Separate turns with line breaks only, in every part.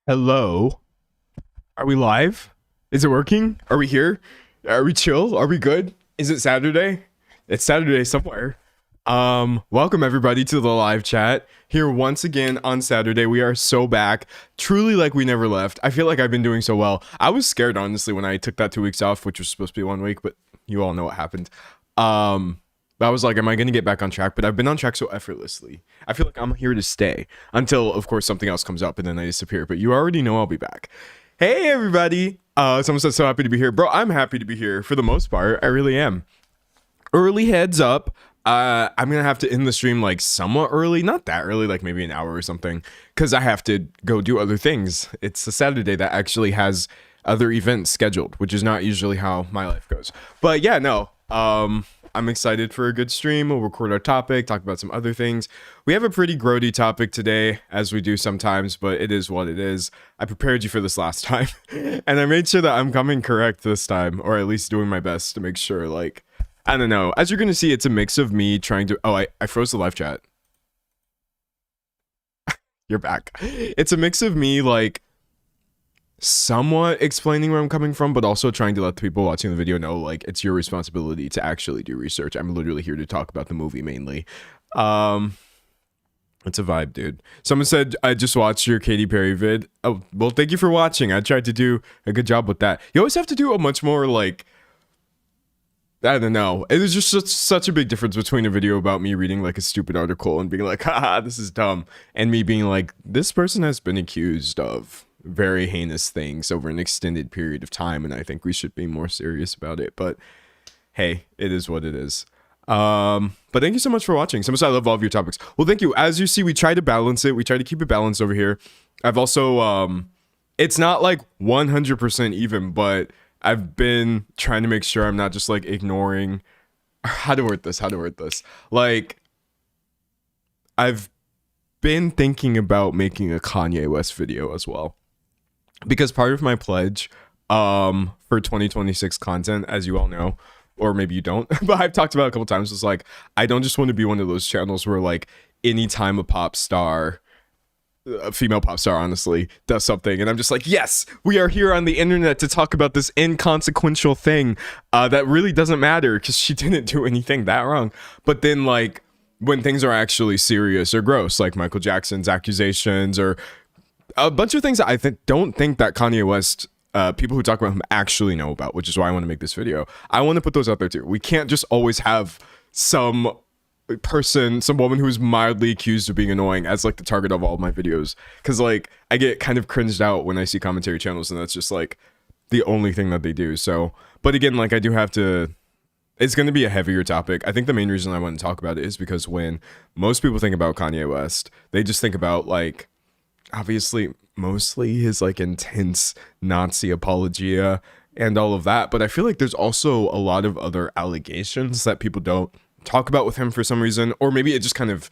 Hello. Are we live? Is it working? Are we here? Are we chill? Are we good? Is it Saturday? It's Saturday somewhere. Welcome everybody to the live chat. Here once again on Saturday. We are so back. Truly like we never left. I feel like I've been doing so well. I was scared honestly when I took that 2 weeks off, which was supposed to be 1 week, but you all know what happened. I was like, am I going to get back on track? But I've been on track so effortlessly. I feel like I'm here to stay until, of course, something else comes up and then I disappear. But you already know I'll be back. Hey, everybody. Someone said so happy to be here. Bro, I'm happy to be here for the most part. I really am. Early heads up. I'm going to have to end the stream like somewhat early. Not that early, like maybe an hour or something. Because I have to go do other things. It's a Saturday that actually has other events scheduled, which is not usually how my life goes. But yeah, no. I'm excited for a good stream. We'll record our topic, talk about some other things. We have a pretty grody topic today, as we do sometimes, but it is what it is. I prepared you for this last time, and I made sure that I'm coming correct this time, or at least doing my best to make sure, like, I don't know. As you're going to see, it's a mix of me trying to... Oh, I froze the live chat. You're back. It's a mix of me, like, somewhat explaining where I'm coming from, but also trying to let the people watching the video know, like, it's your responsibility to actually do research. I'm literally here to talk about the movie mainly. It's a vibe, dude. Someone said, I just watched your Katy Perry vid. Oh, well, thank you for watching. I tried to do a good job with that. You always have to do a much more, like, I don't know. It was just such a big difference between a video about me reading, like, a stupid article and being like, haha, this is dumb, and me being like, this person has been accused of very heinous things over an extended period of time, and I think we should be more serious about it. But hey, it is what it is. But thank you so much for watching. So much. I love all of your topics. Well, thank you. As you see, we try to balance it. We try to keep it balanced over here. I've also it's not like 100% even, but I've been trying to make sure I'm not just like ignoring how to word this. Like, I've been thinking about making a Kanye West video as well, because part of my pledge for 2026 content, as you all know, or maybe you don't, but I've talked about it a couple times, is like, I don't just want to be one of those channels where, like, anytime a pop star, a female pop star honestly, does something and I'm just like, yes, we are here on the internet to talk about this inconsequential thing that really doesn't matter because she didn't do anything that wrong. But then, like, when things are actually serious or gross, like Michael Jackson's accusations or a bunch of things that I don't think that Kanye West, people who talk about him actually know about, which is why I want to make this video. I want to put those out there too. We can't just always have some woman who's mildly accused of being annoying as like the target of all of my videos. Because, like, I get kind of cringed out when I see commentary channels and that's just like the only thing that they do. So, but again, like, I do have to... It's going to be a heavier topic. I think the main reason I want to talk about it is because when most people think about Kanye West, they just think about, like, obviously, mostly his, like, intense Nazi apologia and all of that. But I feel like there's also a lot of other allegations that people don't talk about with him for some reason. Or maybe it just kind of,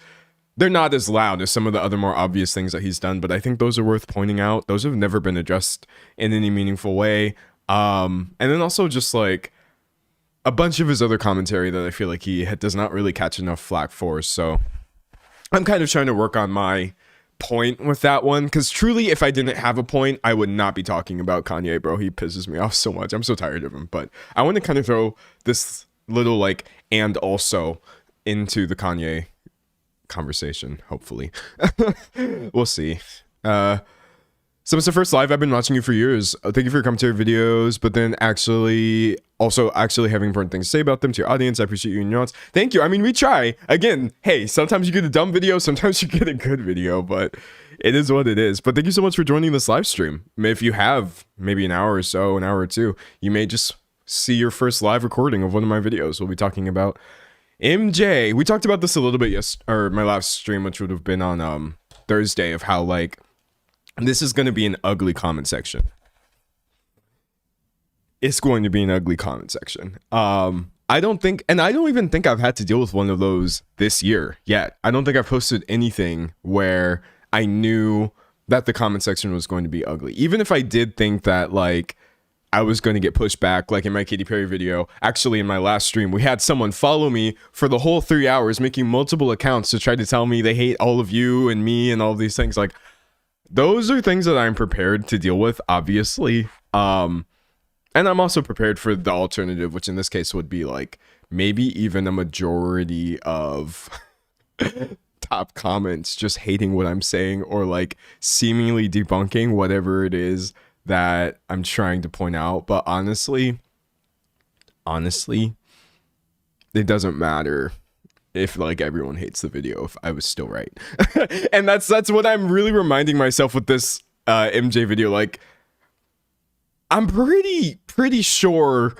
they're not as loud as some of the other more obvious things that he's done. But I think those are worth pointing out. Those have never been addressed in any meaningful way. And then also just, like, a bunch of his other commentary that I feel like he does not really catch enough flack for. So I'm kind of trying to work on my point with that one, because truly, if I didn't have a point, I would not be talking about Kanye, bro. He pisses me off so much. I'm so tired of him. But I want to kind of throw this little, like, and also into the Kanye conversation, hopefully. We'll see. So it's the first live. I've been watching you for years. Thank you for your commentary videos, but then actually having important things to say about them to your audience. I appreciate you and your thoughts. Thank you. I mean, we try. Again, hey, sometimes you get a dumb video, sometimes you get a good video, but it is what it is. But thank you so much for joining this live stream. If you have maybe an hour or so, an hour or two, you may just see your first live recording of one of my videos. We'll be talking about MJ. We talked about this a little bit or my last stream, which would have been on Thursday, of how, like, this is going to be an ugly comment section. It's going to be an ugly comment section. I don't even think I've had to deal with one of those this year yet. I don't think I've posted anything where I knew that the comment section was going to be ugly. Even if I did think that, like, I was going to get pushed back, like in my Katy Perry video. Actually, in my last stream, we had someone follow me for the whole 3 hours, making multiple accounts to try to tell me they hate all of you and me and all of these things. Like, those are things that I'm prepared to deal with, obviously. And I'm also prepared for the alternative, which in this case would be like maybe even a majority of top comments just hating what I'm saying, or like seemingly debunking whatever it is that I'm trying to point out. But honestly, it doesn't matter if like everyone hates the video if I was still right. And that's what I'm really reminding myself with this MJ video. Like, I'm pretty sure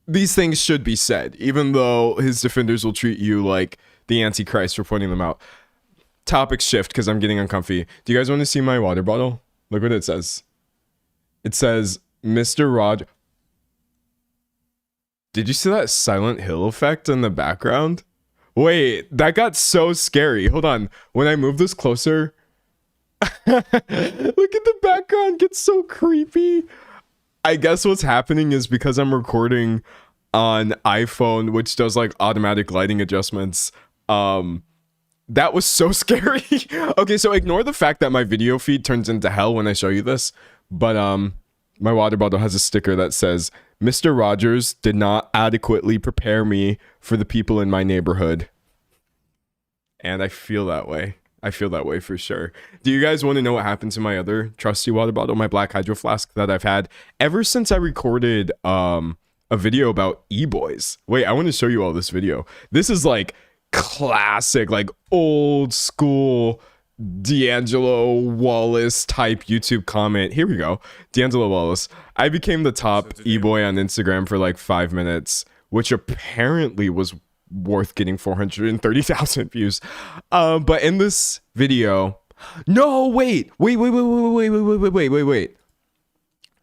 these things should be said, even though his defenders will treat you like the Antichrist for pointing them out. Topic shift, because I'm getting uncomfy. Do you guys want to see my water bottle? Look what it says. It says, Mr. Rod. Did you see that Silent Hill effect in the background? Wait, that got so scary. Hold on. When I move this closer, look at the background. Gets so creepy. I guess what's happening is because I'm recording on iPhone, which does like automatic lighting adjustments. That was so scary. Okay, so ignore the fact that my video feed turns into hell when I show you this. But my water bottle has a sticker that says, Mr. Rogers did not adequately prepare me for the people in my neighborhood. And I feel that way. I feel that way for sure. Do you guys want to know what happened to my other trusty water bottle, my black hydro flask that I've had ever since I recorded a video about e-boys? Wait, I want to show you all this video. This is like classic, like old school D'Angelo Wallace type YouTube comment. Here we go. D'Angelo Wallace. I became the top e-boy on Instagram for like 5 minutes, which apparently was worth getting 430,000 views. But in this video, no, wait.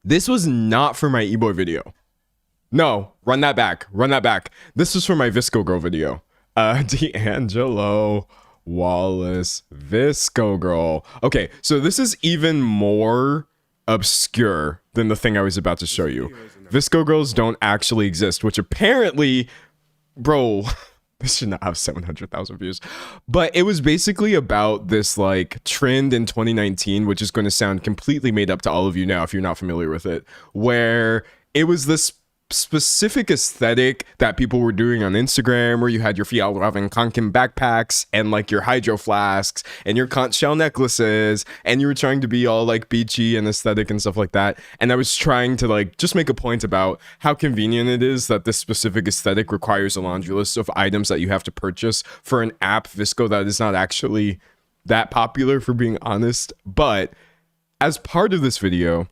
This was not for my e-boy video. No, run that back. This was for my Visco Girl video. D'Angelo Wallace Visco Girl. Okay, so this is even more obscure than the thing I was about to show you. Visco girls don't actually exist, which apparently, bro, this should not have 700,000 views. But it was basically about this like trend in 2019, which is going to sound completely made up to all of you now if you're not familiar with it, where it was this specific aesthetic that people were doing on Instagram, where you had your Fjallraven Kanken backpacks and like your hydro flasks and your conch shell necklaces, and you were trying to be all like beachy and aesthetic and stuff like that. And I was trying to like just make a point about how convenient it is that this specific aesthetic requires a laundry list of items that you have to purchase for an app, Visco, that is not actually that popular, for being honest. But as part of this video,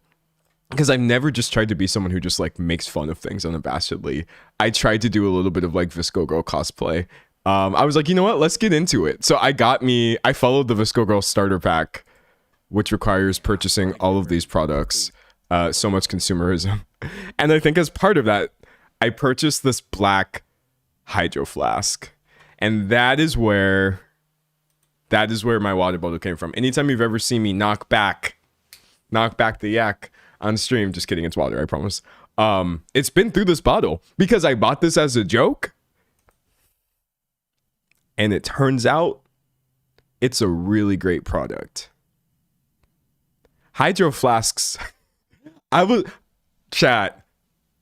because I've never just tried to be someone who just like makes fun of things unabashedly, I tried to do a little bit of like Visco Girl cosplay. I was like, you know what? Let's get into it. So I followed the Visco Girl starter pack, which requires purchasing all of these products. So much consumerism. And I think as part of that, I purchased this black hydro flask. And that is where my water bottle came from. Anytime you've ever seen me knock back the yak on stream, just kidding, it's water, I promise. It's been through this bottle because I bought this as a joke, and it turns out it's a really great product. Hydro flasks. I was chat,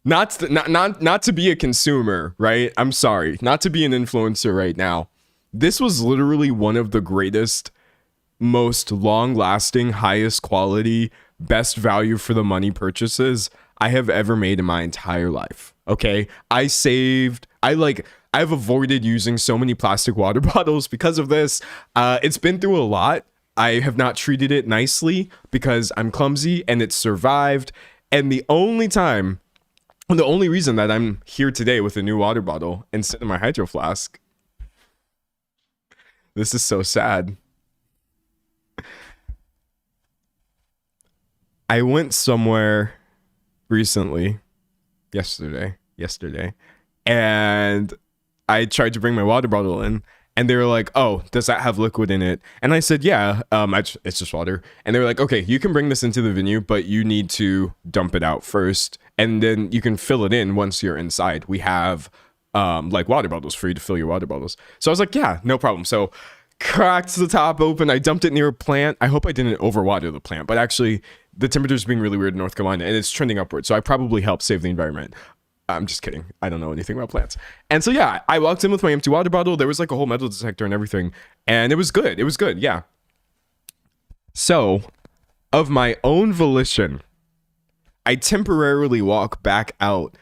not to be a consumer, right? I'm sorry, not to be an influencer right now. This was literally one of the greatest, most long-lasting, highest quality, best value for the money purchases I have ever made in my entire life. Okay, I've avoided using so many plastic water bottles because of this. It's been through a lot. I have not treated it nicely because I'm clumsy, and it's survived. And the only reason that I'm here today with a new water bottle instead of my hydro flask, this is so sad. I went somewhere recently, yesterday, and I tried to bring my water bottle in, and they were like, oh, does that have liquid in it? And I said, yeah, it's just water. And they were like, okay, you can bring this into the venue, but you need to dump it out first, and then you can fill it in once you're inside. We have like water bottles for you to fill your water bottles. So I was like, yeah, no problem. So cracked the top open. I dumped it near a plant. I hope I didn't overwater the plant, but actually the temperature's being really weird in North Carolina and it's trending upward. So I probably helped save the environment. I'm just kidding. I don't know anything about plants. And so, yeah, I walked in with my empty water bottle. There was like a whole metal detector and everything. And it was good. It was good. Yeah. So, of my own volition, I temporarily walk back out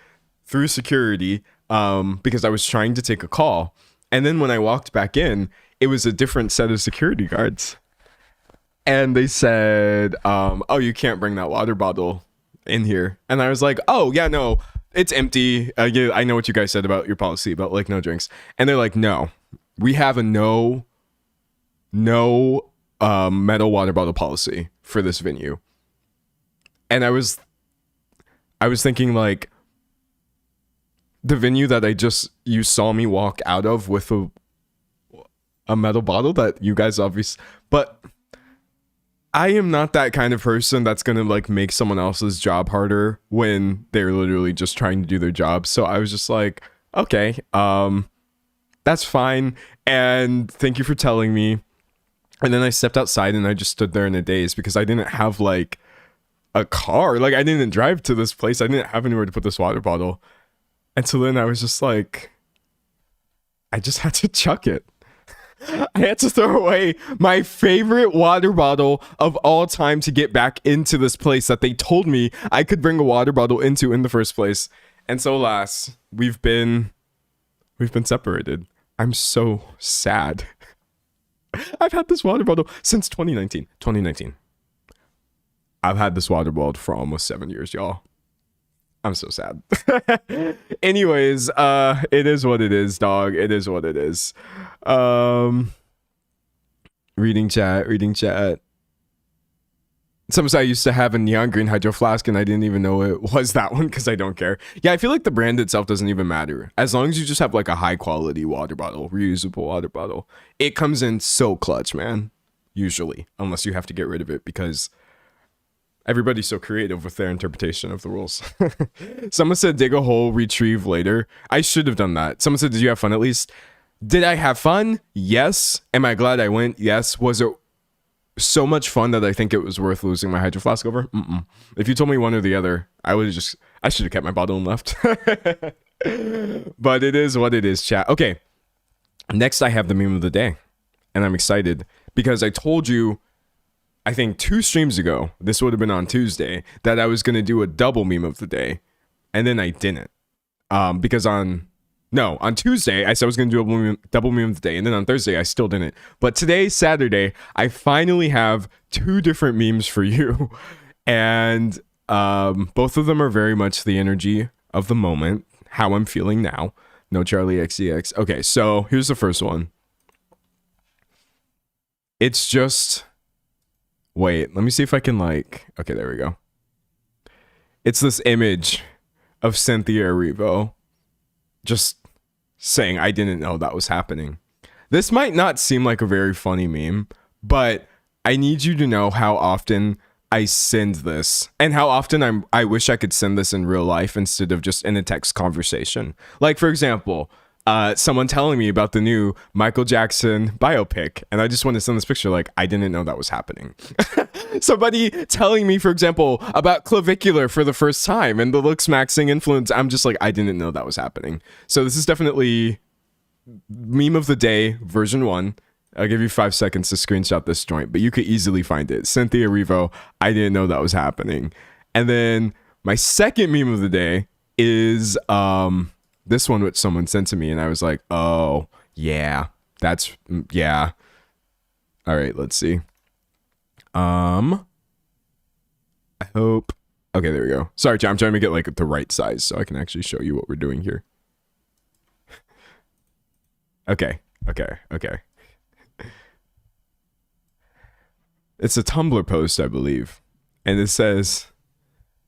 through security because I was trying to take a call. And then when I walked back in, it was a different set of security guards. And they said, oh, you can't bring that water bottle in here. And I was like, oh, yeah, no, it's empty. Yeah, I know what you guys said about your policy about like no drinks. And they're like, no, we have a no metal water bottle policy for this venue. And I was thinking like the venue that you saw me walk out of with a metal bottle that you guys obviously, but I am not that kind of person that's going to like make someone else's job harder when they're literally just trying to do their job. So I was just like, okay, that's fine. And thank you for telling me. And then I stepped outside and I just stood there in a daze because I didn't have like a car. Like I didn't drive to this place. I didn't have anywhere to put this water bottle. And so then I was just like, I just had to chuck it. I had to throw away my favorite water bottle of all time to get back into this place that they told me I could bring a water bottle into in the first place. And so alas, we've been separated. I'm so sad. I've had this water bottle since 2019. I've had this water bottle for almost 7 years, y'all. I'm so sad. Anyways, it is what it is, dog. It is what it is. Reading chat. Someone said I used to have a neon green hydro flask and I didn't even know it was that one because I don't care. Yeah, I feel like the brand itself doesn't even matter. As long as you just have like a high quality water bottle, reusable water bottle, it comes in so clutch, man. Usually, unless you have to get rid of it because everybody's so creative with their interpretation of the rules. Someone said dig a hole, retrieve later. I should have done that. Someone said, did you have fun at least? Did I have fun? Yes. Am I glad I went? Yes. Was it so much fun that I think it was worth losing my hydro flask over? Mm-mm. If you told me one or the other, I should have kept my bottle and left. But it is what it is, chat. Okay. Next, I have the meme of the day. And I'm excited because I told you, I think 2 streams ago, this would have been on Tuesday, that I was going to do a double meme of the day. And then I didn't. Because on Tuesday, I said I was going to do a double meme of the day. And then on Thursday, I still didn't. But today, Saturday, I finally have 2 different memes for you. And both of them are very much the energy of the moment, how I'm feeling now. No Charlie XCX. Okay, so here's the first one. It's just... Wait, let me see if I can like... Okay, there we go. It's this image of Cynthia Erivo just saying, I didn't know that was happening. This might not seem like a very funny meme, but I need you to know how often I send this and how often I wish I could send this in real life instead of just in a text conversation. Like, for example... someone telling me about the new Michael Jackson biopic, and I just want to send this picture like, I didn't know that was happening. Somebody telling me, for example, about clavicular for the first time and the looks maxing influence. I'm just like, I didn't know that was happening. So this is definitely meme of the day, version 1. I'll give you 5 seconds to screenshot this joint, but you could easily find it. Cynthia Erivo, I didn't know that was happening. And then my second meme of the day is... this one which someone sent to me and I was like, oh, yeah, yeah. All right, let's see. I hope. Okay, there we go. Sorry, John, I'm trying to get like the right size so I can actually show you what we're doing here. Okay. It's a Tumblr post, I believe. And it says,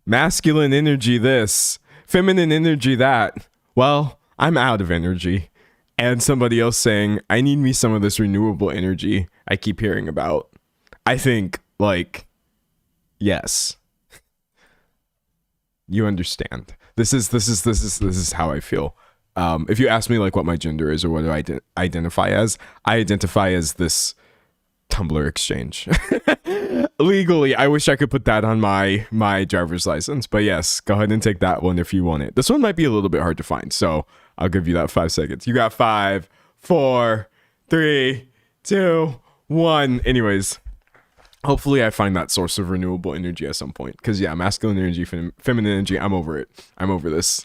masculine energy this, feminine energy that. Well, I'm out of energy. And somebody else saying, I need me some of this renewable energy I keep hearing about. I think, like, yes. You understand. This is how I feel. If you ask me like what my gender is or what do I identify as this Tumblr exchange. Legally, I wish I could put that on my driver's license, but yes, go ahead and take that one if you want it. This one might be a little bit hard to find, so I'll give you that 5 seconds. You got 5, 4, 3, 2, 1. Anyways, hopefully I find that source of renewable energy at some point, because yeah, masculine energy, feminine energy, I'm over it. I'm over this.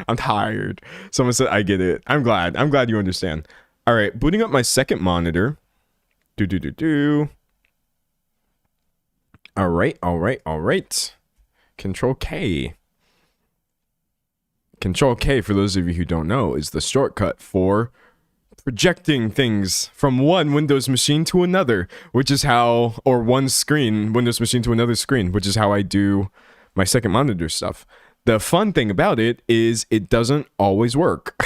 I'm tired. Someone said I get it. I'm glad you understand. All right, booting up my second monitor. All right. Control K. Control K, for those of you who don't know, is the shortcut for projecting things from one Windows machine to another, which is how, or one screen, Windows machine to another screen, which is how I do my second monitor stuff. The fun thing about it is it doesn't always work.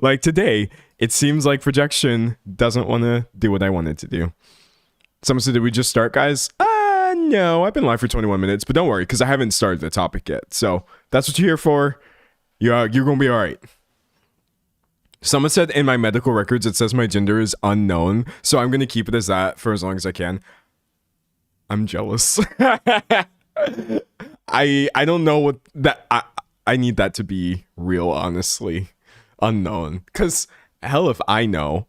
Like today, it seems like projection doesn't want to do what I want it to do. Someone said, did we just start, guys? No, I've been live for 21 minutes, but don't worry, because I haven't started the topic yet. So that's what you're here for. You're going to be all right. Someone said in my medical records, it says my gender is unknown. So I'm going to keep it as that for as long as I can. I'm jealous. I don't know what that... I need that to be real, honestly. Unknown. Because hell if I know...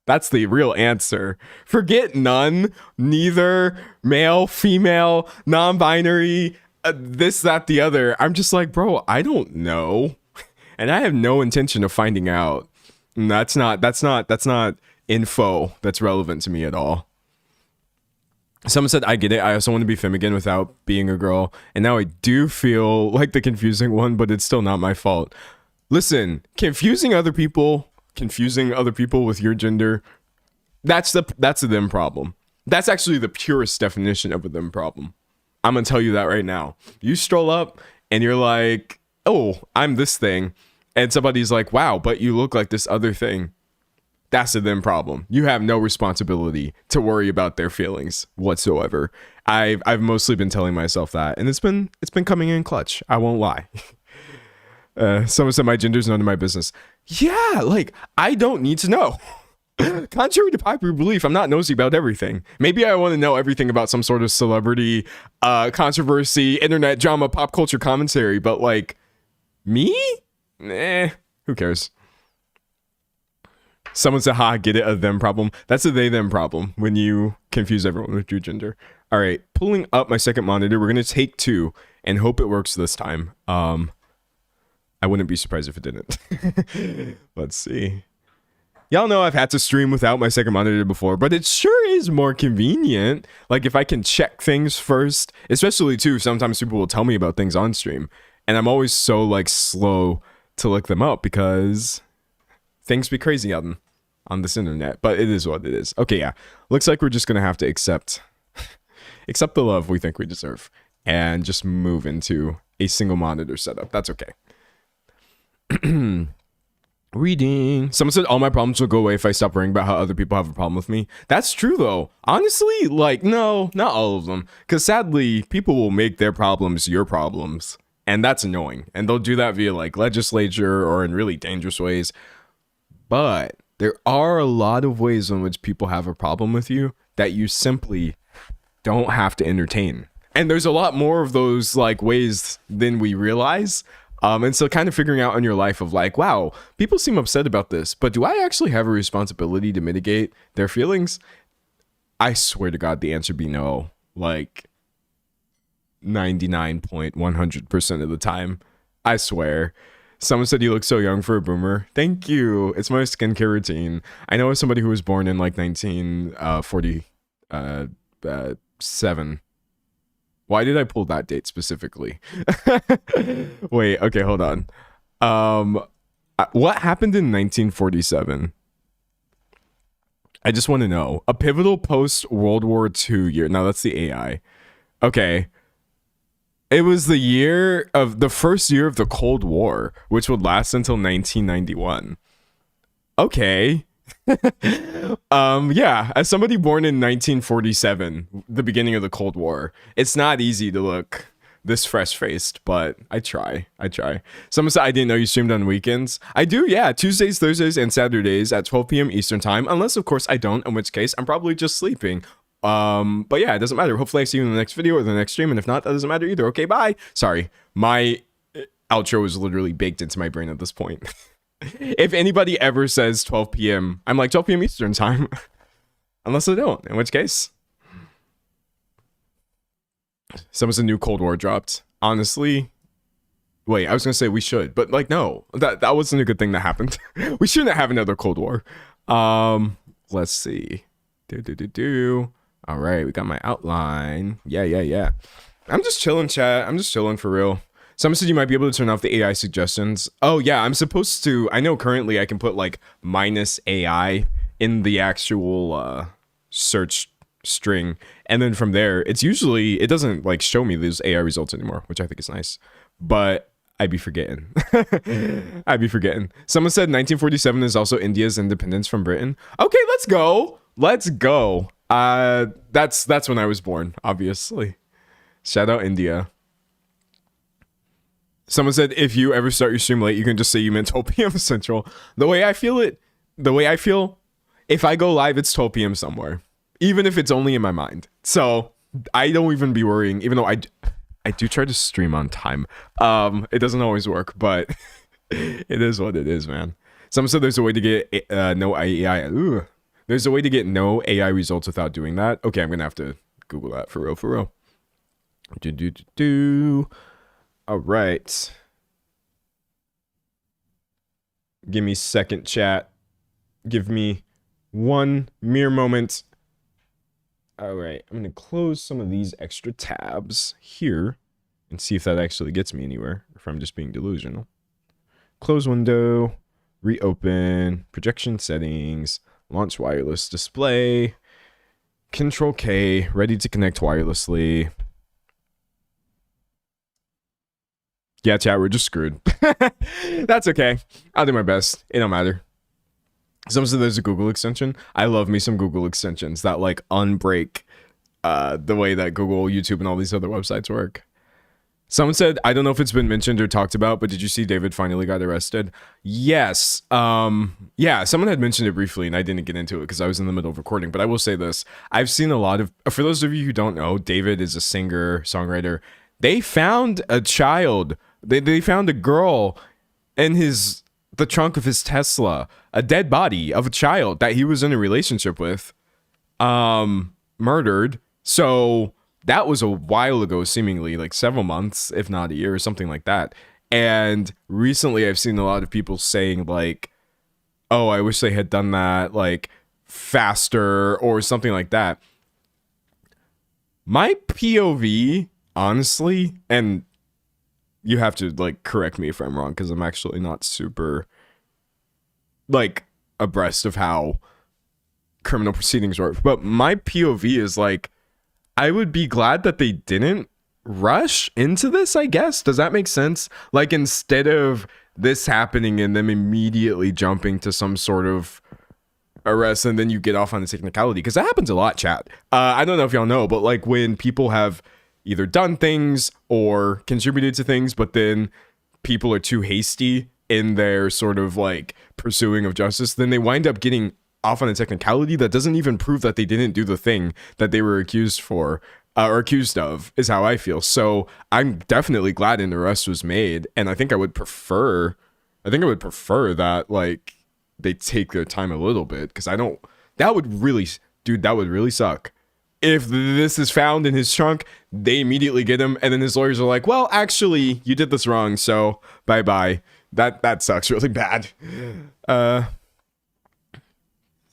That's the real answer. Forget none, neither, male, female, non-binary, this, that, the other. I'm just like, bro, I don't know. And I have no intention of finding out. And that's not info that's relevant to me at all. Someone said, I get it. I also want to be femme again without being a girl. And now I do feel like the confusing one, but it's still not my fault. Listen, confusing other people with your gender, that's a them problem. That's actually the purest definition of a them problem. I'm gonna tell you that right now. You stroll up and you're like, oh, I'm this thing, and somebody's like, wow, but you look like this other thing. That's a them problem. You have no responsibility to worry about their feelings whatsoever. I've mostly been telling myself that, and it's been coming in clutch. I won't lie. Someone said my gender's none of my business. Yeah, like, I don't need to know. Contrary to popular belief, I'm not nosy about everything. Maybe I want to know everything about some sort of celebrity, controversy, internet drama, pop culture commentary, but like, me? Who cares? Someone said, get it, a them problem. That's a they them problem when you confuse everyone with your gender. All right, pulling up my second monitor. We're going to take 2 and hope it works this time. I wouldn't be surprised if it didn't. Let's see. Y'all know I've had to stream without my second monitor before, but it sure is more convenient. Like, if I can check things first, especially too, sometimes people will tell me about things on stream, and I'm always so like slow to look them up because things be crazy on this internet, but it is what it is. Okay, yeah. Looks like we're just gonna have to accept the love we think we deserve and just move into a single monitor setup. That's okay. Reading. Someone said all my problems will go away if I stop worrying about how other people have a problem with me. That's true though. Honestly, like, no, not all of them. Because sadly, people will make their problems your problems. And that's annoying. And they'll do that via like legislature or in really dangerous ways. But there are a lot of ways in which people have a problem with you that you simply don't have to entertain. And there's a lot more of those like ways than we realize. And so kind of figuring out in your life of like, wow, people seem upset about this, but do I actually have a responsibility to mitigate their feelings? I swear to God, the answer be no. Like 99.100% of the time. I swear. Someone said you look so young for a boomer. Thank you. It's my skincare routine. I know as somebody who was born in like 1947. Why did I pull that date specifically? Wait, okay, hold on. What happened in 1947? I just want to know. A pivotal post-World War II year. No, that's the AI. Okay. It was the first year of the Cold War, which would last until 1991. Okay. Yeah, as somebody born in 1947, the beginning of the Cold War, it's not easy to look this fresh faced, but I try. Someone said I didn't know you streamed on weekends. I do, yeah. Tuesdays, Thursdays, and Saturdays at 12 p.m. Eastern time. Unless, of course, I don't, in which case I'm probably just sleeping. But yeah, it doesn't matter. Hopefully I see you in the next video or the next stream, and if not, that doesn't matter either. Okay, bye. Sorry, my outro is literally baked into my brain at this point. If anybody ever says 12 p.m., I'm like 12 p.m. Eastern time. Unless I don't, in which case. Someone said new Cold War dropped. Honestly, wait, I was gonna say we should, but like no, that wasn't a good thing that happened. We shouldn't have another Cold War. Let's see. All right, we got my outline. Yeah. I'm just chilling, chat. I'm just chilling for real. Someone said you might be able to turn off the AI suggestions. Oh yeah, I'm supposed to. I know currently I can put like -AI in the actual search string, and then from there it's usually, it doesn't like show me those AI results anymore, which I think is nice, but I'd be forgetting. Someone said 1947 is also India's independence from Britain. Okay, let's go. That's when I was born, obviously. Shout out India. Someone said if you ever start your stream late, you can just say you meant 12 p.m. Central. The way I feel, if I go live, it's 12 p.m. somewhere, even if it's only in my mind. So I don't even be worrying, even though I do try to stream on time. It doesn't always work, but it is what it is, man. Someone said there's a way to get no AI. There's a way to get no AI results without doing that. Okay, I'm gonna have to Google that for real. All right. Give me second, chat. Give me one mere moment. All right, I'm gonna close some of these extra tabs here and see if that actually gets me anywhere, or if I'm just being delusional. Close window, reopen, projection settings, launch wireless display, Control K, ready to connect wirelessly. Yeah, chat, we're just screwed. That's okay. I'll do my best. It don't matter. Someone said there's a Google extension. I love me some Google extensions that like unbreak the way that Google, YouTube, and all these other websites work. Someone said, I don't know if it's been mentioned or talked about, but did you see David finally got arrested? Yes. Yeah, someone had mentioned it briefly and I didn't get into it because I was in the middle of recording, but I will say this. I've seen a lot of, for those of you who don't know, David is a singer, songwriter. They found a child. They found a girl in the trunk of his Tesla, a dead body of a child that he was in a relationship with, murdered. So that was a while ago, seemingly like several months, if not a year or something like that. And recently I've seen a lot of people saying like, oh, I wish they had done that like faster or something like that. My POV, honestly, and you have to like correct me if I'm wrong because I'm actually not super like abreast of how criminal proceedings work, but my POV is like, I would be glad that they didn't rush into this, I guess. Does that make sense? Like, instead of this happening and them immediately jumping to some sort of arrest and then you get off on a technicality, because that happens a lot, chat. I don't know if y'all know, but like when people have either done things or contributed to things, but then people are too hasty in their sort of like pursuing of justice, then they wind up getting off on a technicality that doesn't even prove that they didn't do the thing that they were accused for or accused of, is how I feel. So I'm definitely glad an arrest was made, and I think I would prefer that like they take their time a little bit, because that would really suck if this is found in his trunk, they immediately get him, and then his lawyers are like, well, actually you did this wrong, so bye. That sucks really bad.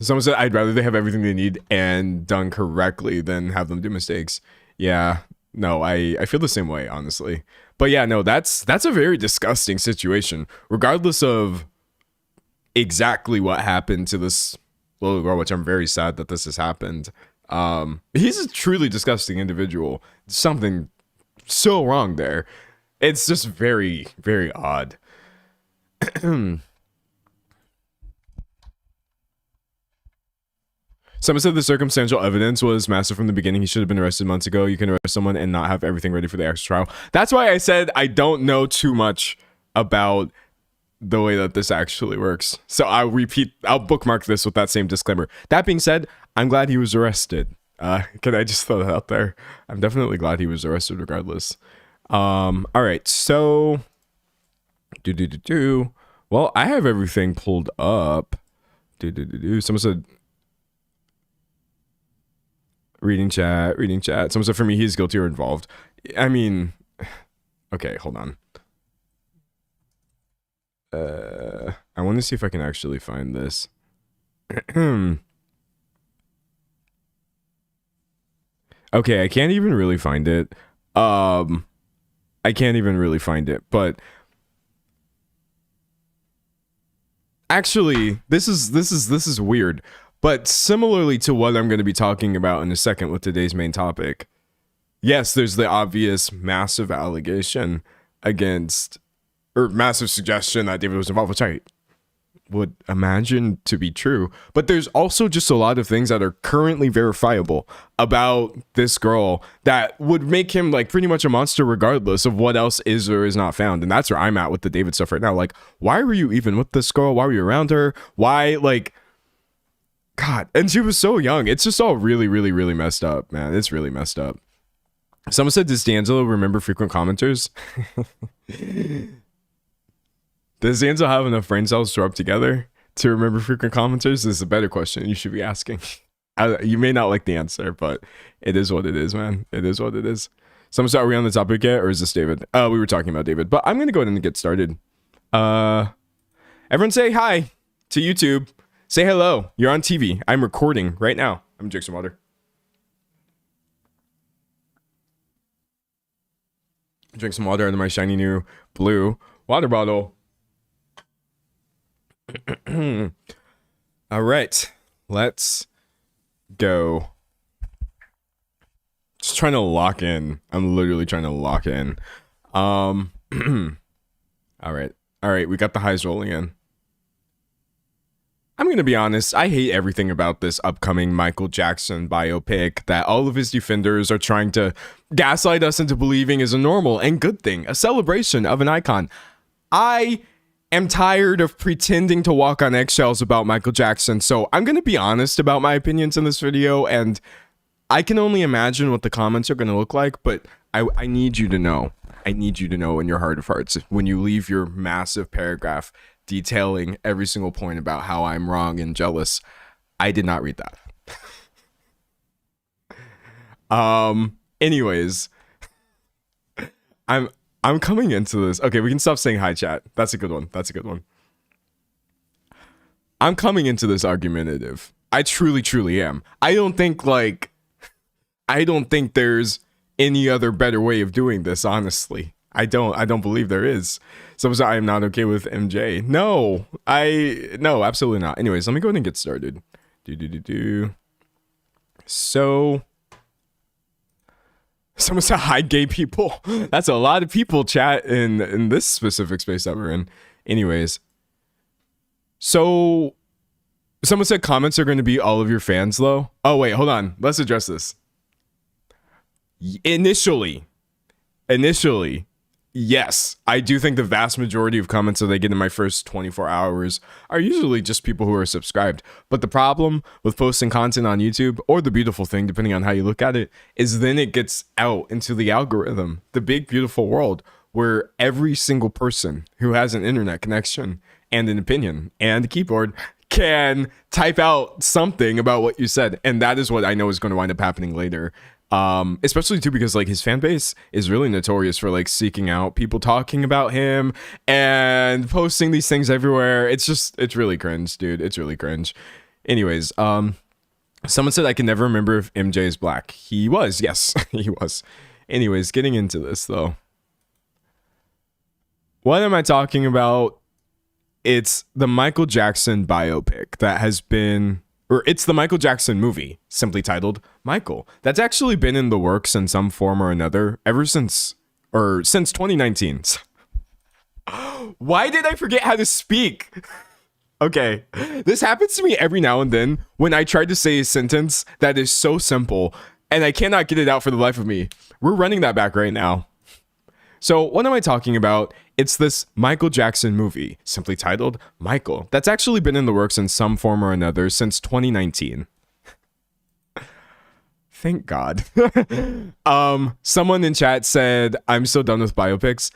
Someone said, I'd rather they have everything they need and done correctly than have them do mistakes. Yeah, no, I feel the same way, honestly. But yeah, no, that's a very disgusting situation, regardless of exactly what happened to this little girl, which I'm very sad that this has happened. He's a truly disgusting individual. Something so wrong there. It's just very, very odd. Someone said the circumstantial evidence was massive from the beginning. He should have been arrested months ago. You can arrest someone and not have everything ready for the actual trial. That's why I said I don't know too much about the way that this actually works. So I'll bookmark this with that same disclaimer. That being said, I'm glad he was arrested. Can I just throw that out there? I'm definitely glad he was arrested regardless. All right, so well, I have everything pulled up. Someone said reading chat. Someone said for me he's guilty or involved. I mean, okay, hold on. I want to see if I can actually find this. Okay, I can't even really find it. I can't even really find it, but actually, this is weird. But similarly to what I'm going to be talking about in a second with today's main topic, yes, there's the obvious massive allegation against, or massive suggestion that David was involved, which I would imagine to be true. But there's also just a lot of things that are currently verifiable about this girl that would make him like pretty much a monster regardless of what else is or is not found. And that's where I'm at with the David stuff right now. Like, why were you even with this girl? Why were you around her? Why, like, God, and she was so young. It's just all really, really, really messed up, man. It's really messed up. Someone said, does D'Angelo remember frequent commenters? Does D'Angelo have enough brain cells to rub together to remember frequent commenters? This is a better question you should be asking. You may not like the answer, but it is what it is, man. It is what it is. Someone said, are we on the topic yet, or is this David? We were talking about David, but I'm going to go ahead and get started. Everyone say hi to YouTube. Say hello. You're on TV. I'm recording right now. I'm gonna drink some water. Drink some water out of my shiny new blue water bottle. All right, let's go. Just trying to lock in. I'm literally trying to lock in. All right. We got the highs rolling in. I'm going to be honest, I hate everything about this upcoming Michael Jackson biopic that all of his defenders are trying to gaslight us into believing is a normal and good thing, a celebration of an icon. I am tired of pretending to walk on eggshells about Michael Jackson, so I'm going to be honest about my opinions in this video, and I can only imagine what the comments are going to look like, but I need you to know. I need you to know in your heart of hearts, when you leave your massive paragraph detailing every single point about how I'm wrong and jealous, I did not read that. Anyways, I'm coming into this. Okay, we can stop saying hi, chat. That's a good one. I'm coming into this argumentative. I truly am. I don't think there's any other better way of doing this, honestly. I don't believe there is. Someone said I am not okay with MJ. No, absolutely not. Anyways, let me go ahead and get started. So, someone said hi, gay people. That's a lot of people, chat, in this specific space that we're in. Anyways, so someone said comments are going to be all of your fans low. Oh wait, hold on. Let's address this. Initially, yes, I do think the vast majority of comments that I get in my first 24 hours are usually just people who are subscribed. But the problem with posting content on YouTube, or the beautiful thing, depending on how you look at it, is then it gets out into the algorithm, the big, beautiful world, where every single person who has an internet connection and an opinion and a keyboard can type out something about what you said. And that is what I know is going to wind up happening later. Especially too because like his fan base is really notorious for like seeking out people talking about him and posting these things everywhere. It's really cringe, dude. It's really cringe. Anyways, someone said I can never remember if MJ is black. He was, yes, he was. Anyways, getting into this though. What am I talking about? It's the Michael Jackson biopic that has been, or it's the Michael Jackson movie, simply titled Michael. That's actually been in the works in some form or another ever since 2019. Why did I forget how to speak? Okay. This happens to me every now and then when I try to say a sentence that is so simple and I cannot get it out for the life of me. We're running that back right now. So, what am I talking about? It's this Michael Jackson movie, simply titled Michael, that's actually been in the works in some form or another since 2019. Thank God. Someone in chat said, I'm so done with biopics.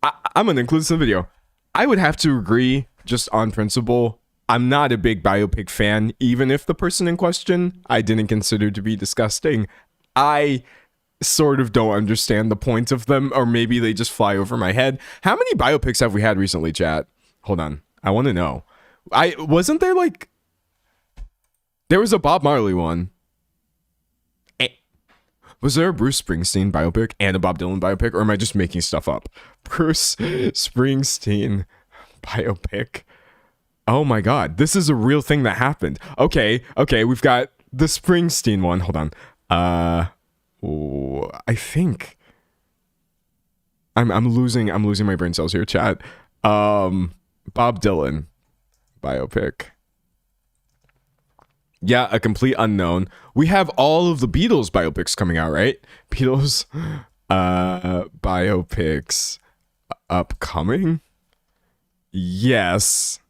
I'm going to include this in the video. I would have to agree just on principle. I'm not a big biopic fan, even if the person in question I didn't consider to be disgusting. I sort of don't understand the point of them, or maybe they just fly over my head. How many biopics have we had recently, chat? Hold on. I want to know. Wasn't there like... There was a Bob Marley one. Was there a Bruce Springsteen biopic and a Bob Dylan biopic, or am I just making stuff up? Bruce Springsteen biopic. Oh my God, this is a real thing that happened. Okay, we've got the Springsteen one. Hold on. I think I'm losing my brain cells here, chat. Bob Dylan biopic. Yeah, a complete unknown. We have all of the Beatles biopics coming out, right? Beatles biopics upcoming? Yes.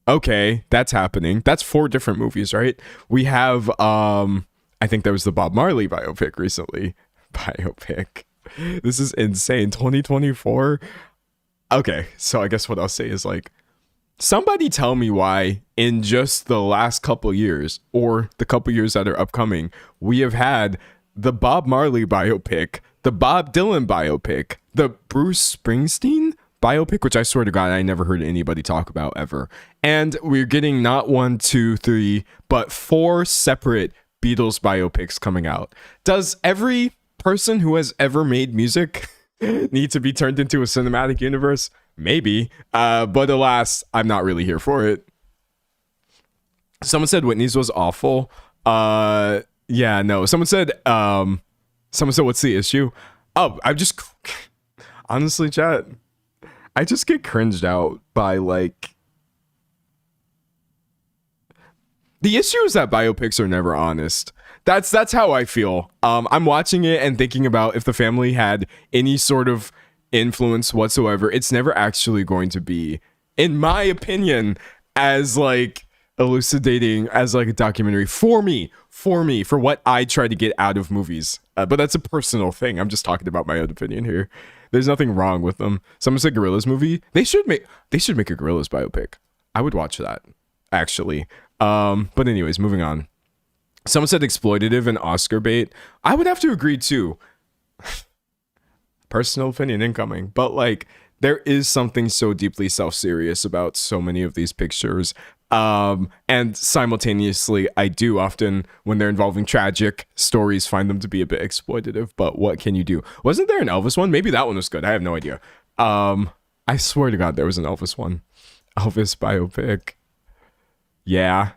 Okay, that's happening. That's 4 different movies, right? We have I think there was the Bob Marley biopic recently. Biopic. This is insane. 2024. Okay, so I guess what I'll say is like, somebody tell me why in just the last couple years, or the couple years that are upcoming, we have had the Bob Marley biopic, the Bob Dylan biopic, the Bruce Springsteen biopic, which I swear to God, I never heard anybody talk about ever. And we're getting not 1, 2, 3, but 4 separate Beatles biopics coming out. Does every person who has ever made music need to be turned into a cinematic universe? Maybe, but alas, I'm not really here for it. Someone said Whitney's was awful. Yeah, no. Someone said, what's the issue? Oh, I just, honestly, chat, I just get cringed out by like, the issue is that biopics are never honest. That's how I feel. I'm watching it and thinking about if the family had any sort of influence whatsoever, it's never actually going to be, in my opinion, as like elucidating as like a documentary for me, for what I try to get out of movies. But that's a personal thing. I'm just talking about my own opinion here. There's nothing wrong with them. Someone said Gorillaz movie. They should make a Gorillaz biopic. I would watch that, actually. But anyways, moving on. Someone said exploitative and Oscar bait. I would have to agree too. Personal opinion incoming, but like there is something so deeply self-serious about so many of these pictures, and simultaneously I do often, when they're involving tragic stories, find them to be a bit exploitative. But what can you do? Wasn't there an Elvis one? Maybe that one was good. I have no idea. I swear to God there was an Elvis one. Elvis biopic. Yeah.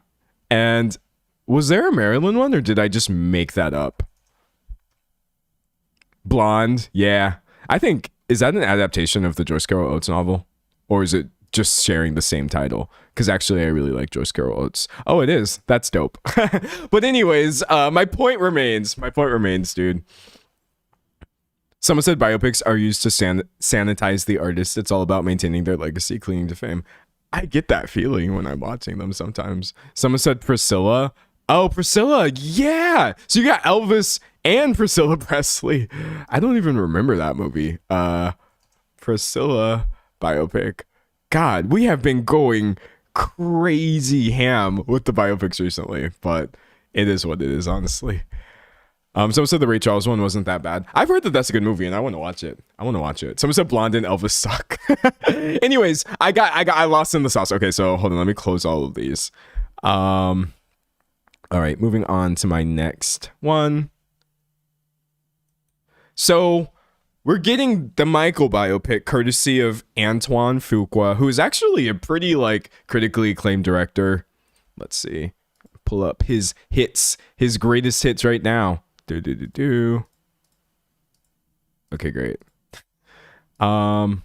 And was there a Marilyn one, or did I just make that up? Blonde. Yeah. I think, is that an adaptation of the Joyce Carol Oates novel? Or is it just sharing the same title? Because actually, I really like Joyce Carol Oates. Oh, it is. That's dope. But anyways, my point remains. My point remains, dude. Someone said biopics are used to sanitize the artist. It's all about maintaining their legacy, clinging to fame. I get that feeling when I'm watching them sometimes. Someone said Priscilla. Oh, Priscilla. Yeah. So you got Elvis and Priscilla Presley. I don't even remember that movie. Priscilla biopic. God, we have been going crazy ham with the biopics recently, but it is what it is, honestly. Someone said the Ray Charles one wasn't that bad. I've heard that that's a good movie, and I want to watch it. Someone said Blonde and Elvis suck. Anyways, I lost in the sauce. Okay, so hold on, let me close all of these. All right, moving on to my next one. So we're getting the Michael biopic courtesy of Antoine Fuqua, who is actually a pretty like critically acclaimed director. Let's see, pull up his hits, his greatest hits right now. Okay, great. Known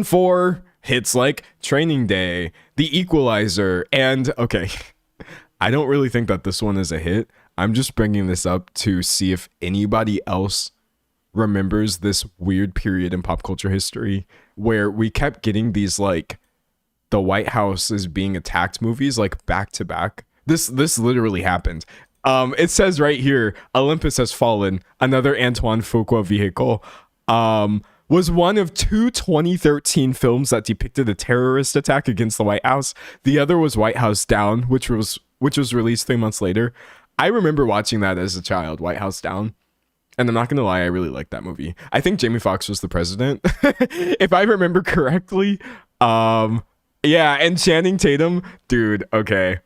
for hits like Training Day, The Equalizer, and okay, I don't really think that this one is a hit. I'm just bringing this up to see if anybody else remembers this weird period in pop culture history where we kept getting these like the White House is being attacked movies like back to back. This literally happened. It says right here, Olympus Has Fallen, another Antoine Fuqua vehicle, was one of two 2013 films that depicted a terrorist attack against the White House. The other was White House Down, which was released 3 months later. I remember watching that as a child, White House Down. And I'm not going to lie, I really liked that movie. I think Jamie Foxx was the president, if I remember correctly. Yeah, and Channing Tatum, dude, okay.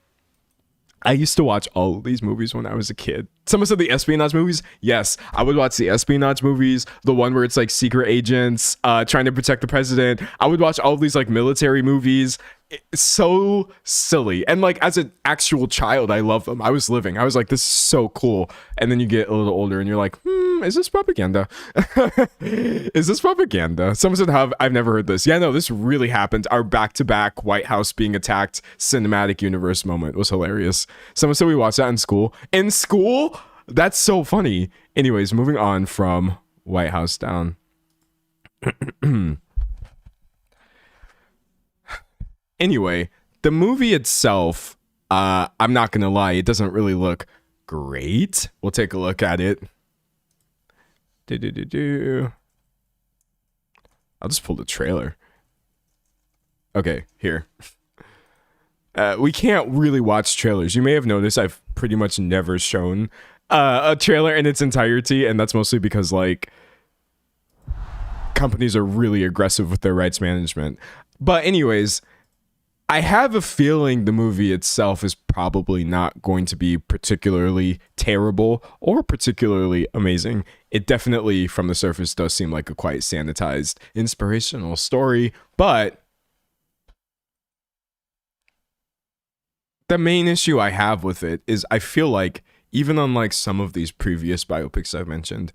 I used to watch all of these movies when I was a kid. Someone said the espionage movies. Yes, I would watch the espionage movies. The one where it's like secret agents trying to protect the president. I would watch all of these like military movies. It's so silly. And like as an actual child, I love them. I was like, this is so cool. And then you get a little older and you're like, is this propaganda? Is this propaganda? Someone said, I've never heard this. Yeah, no, this really happened. Our back-to-back White House being attacked cinematic universe moment was hilarious. Someone said we watched that in school. In school? That's so funny. Anyways, moving on from White House Down. Anyway, the movie itself, I'm not going to lie, it doesn't really look great. We'll take a look at it. I'll just pull the trailer. Okay, here. We can't really watch trailers. You may have noticed I've pretty much never shown a trailer in its entirety, and that's mostly because, like, companies are really aggressive with their rights management. But anyways, I have a feeling the movie itself is probably not going to be particularly terrible or particularly amazing. It definitely, from the surface, does seem like a quite sanitized, inspirational story, but the main issue I have with it is I feel like, even unlike some of these previous biopics I've mentioned,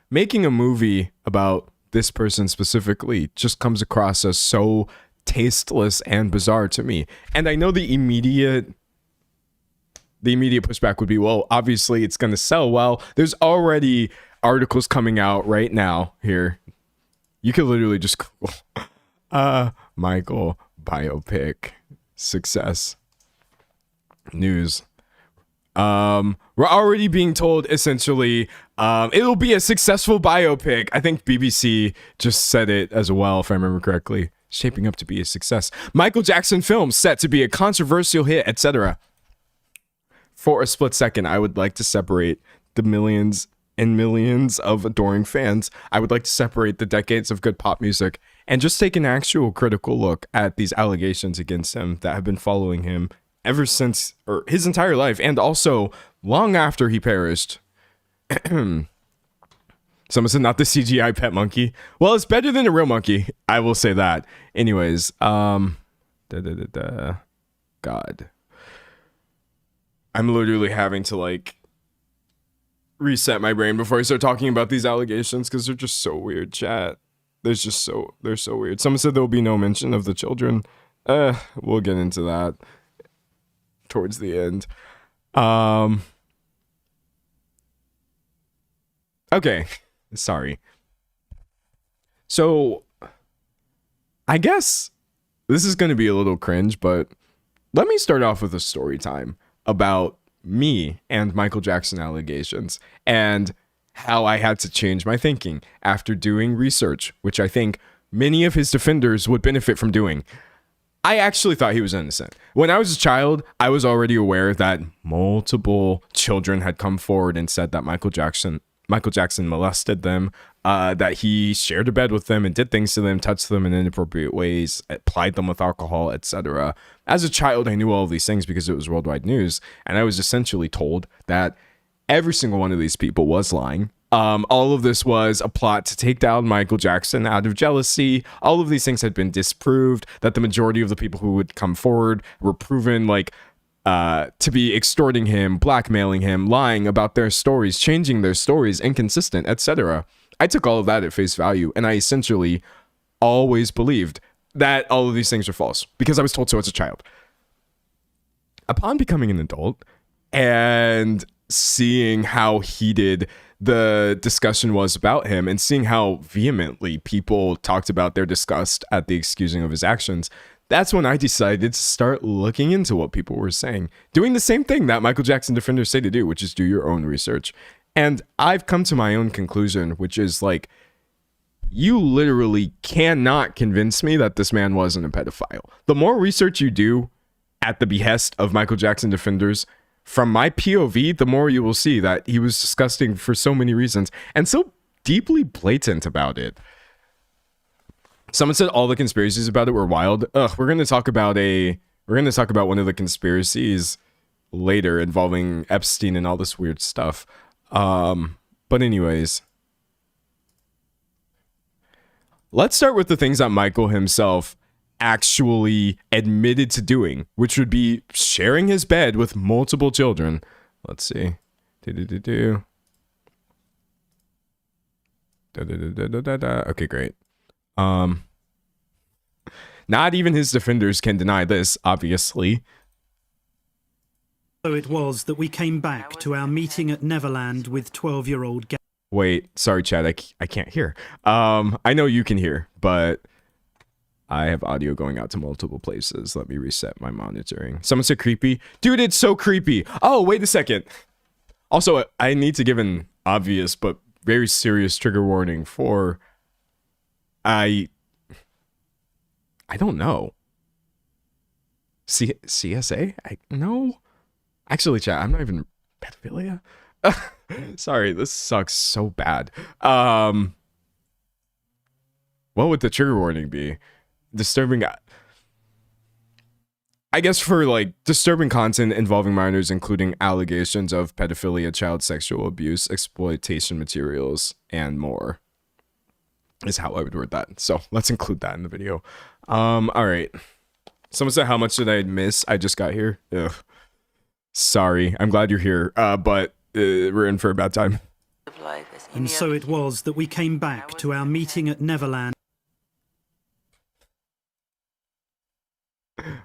making a movie about this person specifically just comes across as so tasteless and bizarre to me. And I know the immediate pushback would be, well, obviously it's going to sell well. There's already articles coming out right now here. You could literally just Google Michael biopic success news. We're already being told essentially it'll be a successful biopic. I think BBC just said it as well, if I remember correctly. Shaping up to be a success. Michael Jackson film set to be a controversial hit, etc. For a split second, I would like to separate the millions and millions of adoring fans. I would like to separate the decades of good pop music and just take an actual critical look at these allegations against him that have been following him ever since, or his entire life, and also long after he perished. Someone said not the CGI pet monkey. Well, it's better than a real monkey. I will say that. Anyways, God. I'm literally having to like reset my brain before I start talking about these allegations because they're just so weird, chat. They're so weird. Someone said there will be no mention of the children. We'll get into that towards the end. Okay. Sorry. So, I guess this is going to be a little cringe, but let me start off with a story time about me and Michael Jackson allegations and how I had to change my thinking after doing research, which I think many of his defenders would benefit from doing. I actually thought he was innocent. When I was a child, I was already aware that multiple children had come forward and said that Michael Jackson molested them, that he shared a bed with them and did things to them, touched them in inappropriate ways, plied them with alcohol, etc. As a child, I knew all of these things because it was worldwide news, and I was essentially told that every single one of these people was lying. All of this was a plot to take down Michael Jackson out of jealousy. All of these things had been disproved, that the majority of the people who would come forward were proven to be extorting him, blackmailing him, lying about their stories, changing their stories, inconsistent, etc. I took all of that at face value, and I essentially always believed that all of these things are false because I was told so as a child. Upon becoming an adult and seeing how heated the discussion was about him and seeing how vehemently people talked about their disgust at the excusing of his actions, that's when I decided to start looking into what people were saying, doing the same thing that Michael Jackson defenders say to do, which is do your own research. And I've come to my own conclusion, which is like, you literally cannot convince me that this man wasn't a pedophile. The more research you do at the behest of Michael Jackson defenders, from my POV, the more you will see that he was disgusting for so many reasons and so deeply blatant about it. Someone said all the conspiracies about it were wild. We're going to talk about one of the conspiracies later involving Epstein and all this weird stuff. But anyways, let's start with the things that Michael himself actually admitted to doing, which would be sharing his bed with multiple children. Let's see. Okay, great. Not even his defenders can deny this, obviously.
So it was that we came back to our meeting at Neverland with 12-year-old Gavin.
Wait, sorry, Chad, I can't hear. I know you can hear, but I have audio going out to multiple places. Let me reset my monitoring. Someone said creepy. Dude, it's so creepy. Oh, wait a second. Also, I need to give an obvious but very serious trigger warning for... I don't know. CSA? No. Actually, chat, I'm not even pedophilia. Sorry, this sucks so bad. What would the trigger warning be? Disturbing, I guess, for like disturbing content involving minors, including allegations of pedophilia, child sexual abuse, exploitation materials, and more, is how I would word that. So let's include that in the video. All right. Someone said, how much did I miss? I just got here. Ugh. Sorry. I'm glad you're here. But we're in for a bad time.
And so it was that we came back to our meeting at Neverland.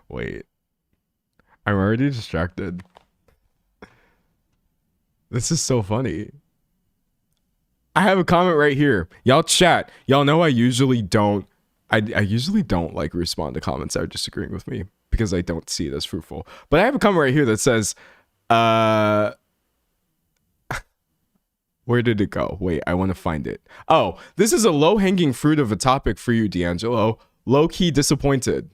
Wait. I'm already distracted. This is so funny. I have a comment right here. Y'all chat. Y'all know I usually don't like respond to comments that are disagreeing with me because I don't see it as fruitful. But I have a comment right here that says, where did it go? Wait, I want to find it. Oh, this is a low-hanging fruit of a topic for you, D'Angelo. Low-key disappointed.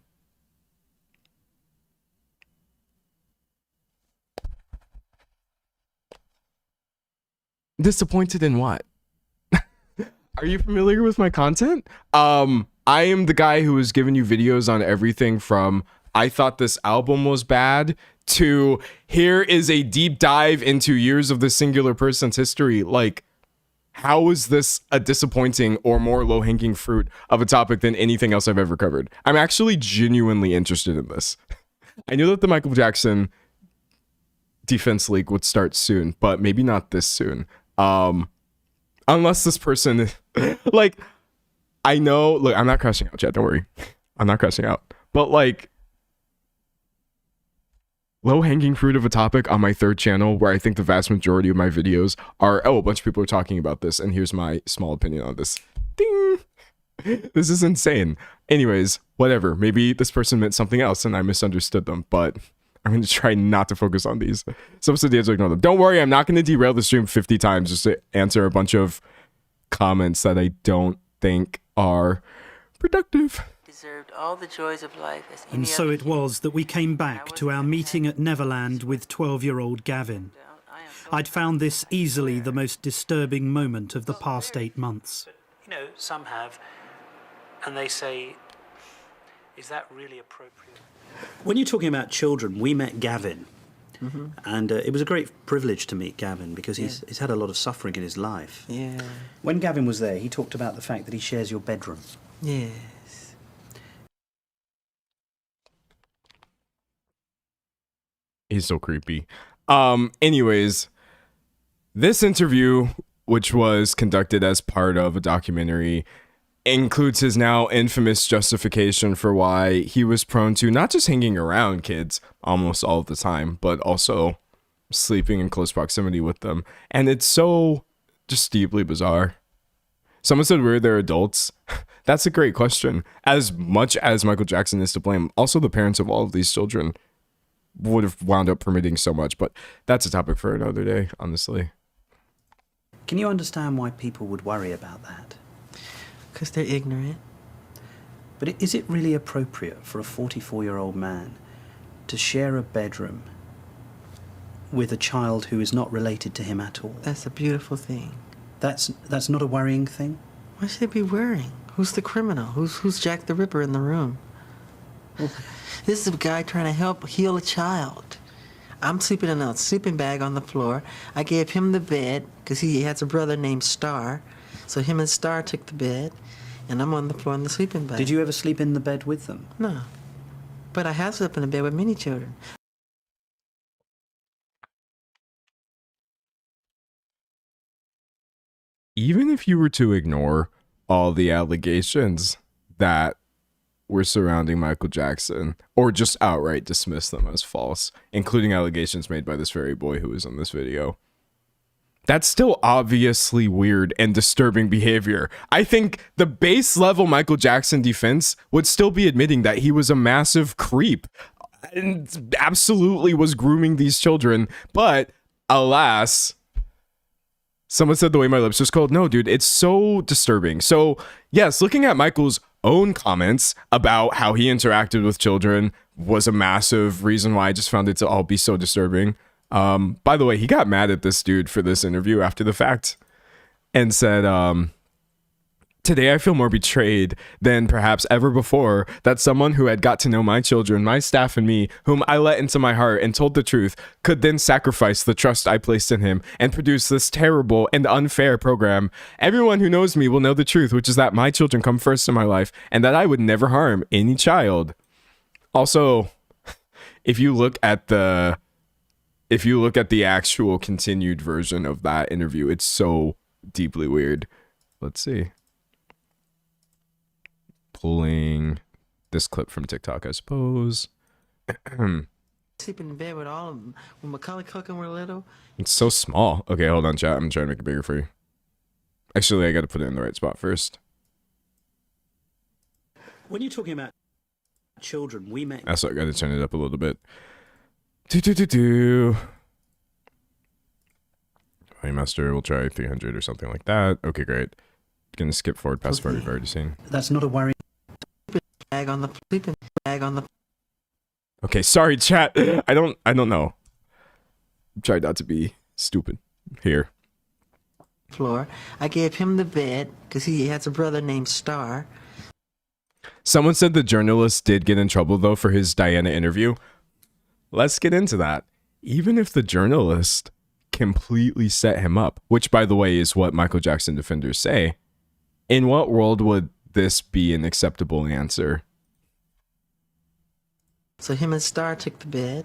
Disappointed in what? Are you familiar with my content? I am the guy who has given you videos on everything from I thought this album was bad to here is a deep dive into years of the singular person's history. Like, how is this a disappointing or more low-hanging fruit of a topic than anything else I've ever covered? I'm actually genuinely interested in this. I knew that the Michael Jackson Defense League would start soon, but maybe not this soon. Unless this person, like, I know, look, I'm not crashing out, chat, don't worry. I'm not crashing out. But, like, low-hanging fruit of a topic on my third channel where I think the vast majority of my videos are, oh, a bunch of people are talking about this, and here's my small opinion on this. Ding! This is insane. Anyways, whatever. Maybe this person meant something else, and I misunderstood them, but I'm going to try not to focus on these. Some said the ignore them. Don't worry, I'm not going to derail the stream 50 times just to answer a bunch of comments that I don't think are productive.
Deserved all the joys of life as
And so it was that we came back to our meeting at Neverland with 12-year-old Gavin. I'd found this easily the most disturbing moment of the past 8 months.
You know, some have, and they say, is that really appropriate?
When you're talking about children, we met Gavin, and it was a great privilege to meet Gavin because he's had a lot of suffering in his life.
Yeah.
When Gavin was there, he talked about the fact that he shares your bedroom.
Yes.
He's so creepy. Anyways, this interview, which was conducted as part of a documentary includes his now infamous justification for why he was prone to not just hanging around kids almost all of the time, but also sleeping in close proximity with them. And it's so just deeply bizarre. Someone said we're their adults. That's a great question. As much as Michael Jackson is to blame, also the parents of all of these children would have wound up permitting so much, but that's a topic for another day, honestly.
Can you understand why people would worry about that?
Because they're ignorant.
But is it really appropriate for a 44-year-old man to share a bedroom with a child who is not related to him at all?
That's a beautiful thing.
That's not a worrying thing?
Why should they be worrying? Who's the criminal? Who's Jack the Ripper in the room? This is a guy trying to help heal a child. I'm sleeping in a sleeping bag on the floor. I gave him the bed because he has a brother named Star. So him and Star took the bed, and I'm on the floor in the sleeping bag.
Did you ever sleep in the bed with them?
No. But I have slept in a bed with many children.
Even if you were to ignore all the allegations that were surrounding Michael Jackson, or just outright dismiss them as false, including allegations made by this very boy who was in this video, that's still obviously weird and disturbing behavior. I think the base level Michael Jackson defense would still be admitting that he was a massive creep and absolutely was grooming these children. But alas, someone said the way my lips just cold. No, dude, it's so disturbing. So yes, looking at Michael's own comments about how he interacted with children was a massive reason why I just found it to all be so disturbing. By the way, he got mad at this dude for this interview after the fact and said, today I feel more betrayed than perhaps ever before that someone who had got to know my children, my staff, and me, whom I let into my heart and told the truth, could then sacrifice the trust I placed in him and produce this terrible and unfair program. Everyone who knows me will know the truth, which is that my children come first in my life and that I would never harm any child. Also, if you look at the actual continued version of that interview, it's so deeply weird. Let's see. Pulling this clip from TikTok, I suppose.
Sleeping in bed with all of them. When Macaulay Culkin were little.
It's so small. Okay, hold on, chat. I'm trying to make it bigger for you. Actually, I got to put it in the right spot first.
When you're talking about children, we met...
Also, I got to turn it up a little bit. Volume master, we'll try 300 or something like that. Okay, great. Gonna skip forward past what we've already seen.
That's not a worry.
Bag on the sleeping bag on the.
Okay, sorry, chat. I don't know. Try not to be stupid here.
Floor. I gave him the bed because he has a brother named Star.
Someone said the journalist did get in trouble though for his Diana interview. Let's get into that. Even if the journalist completely set him up, which by the way is what Michael Jackson defenders say, in what world would this be an acceptable answer?
So him and Star took the bed,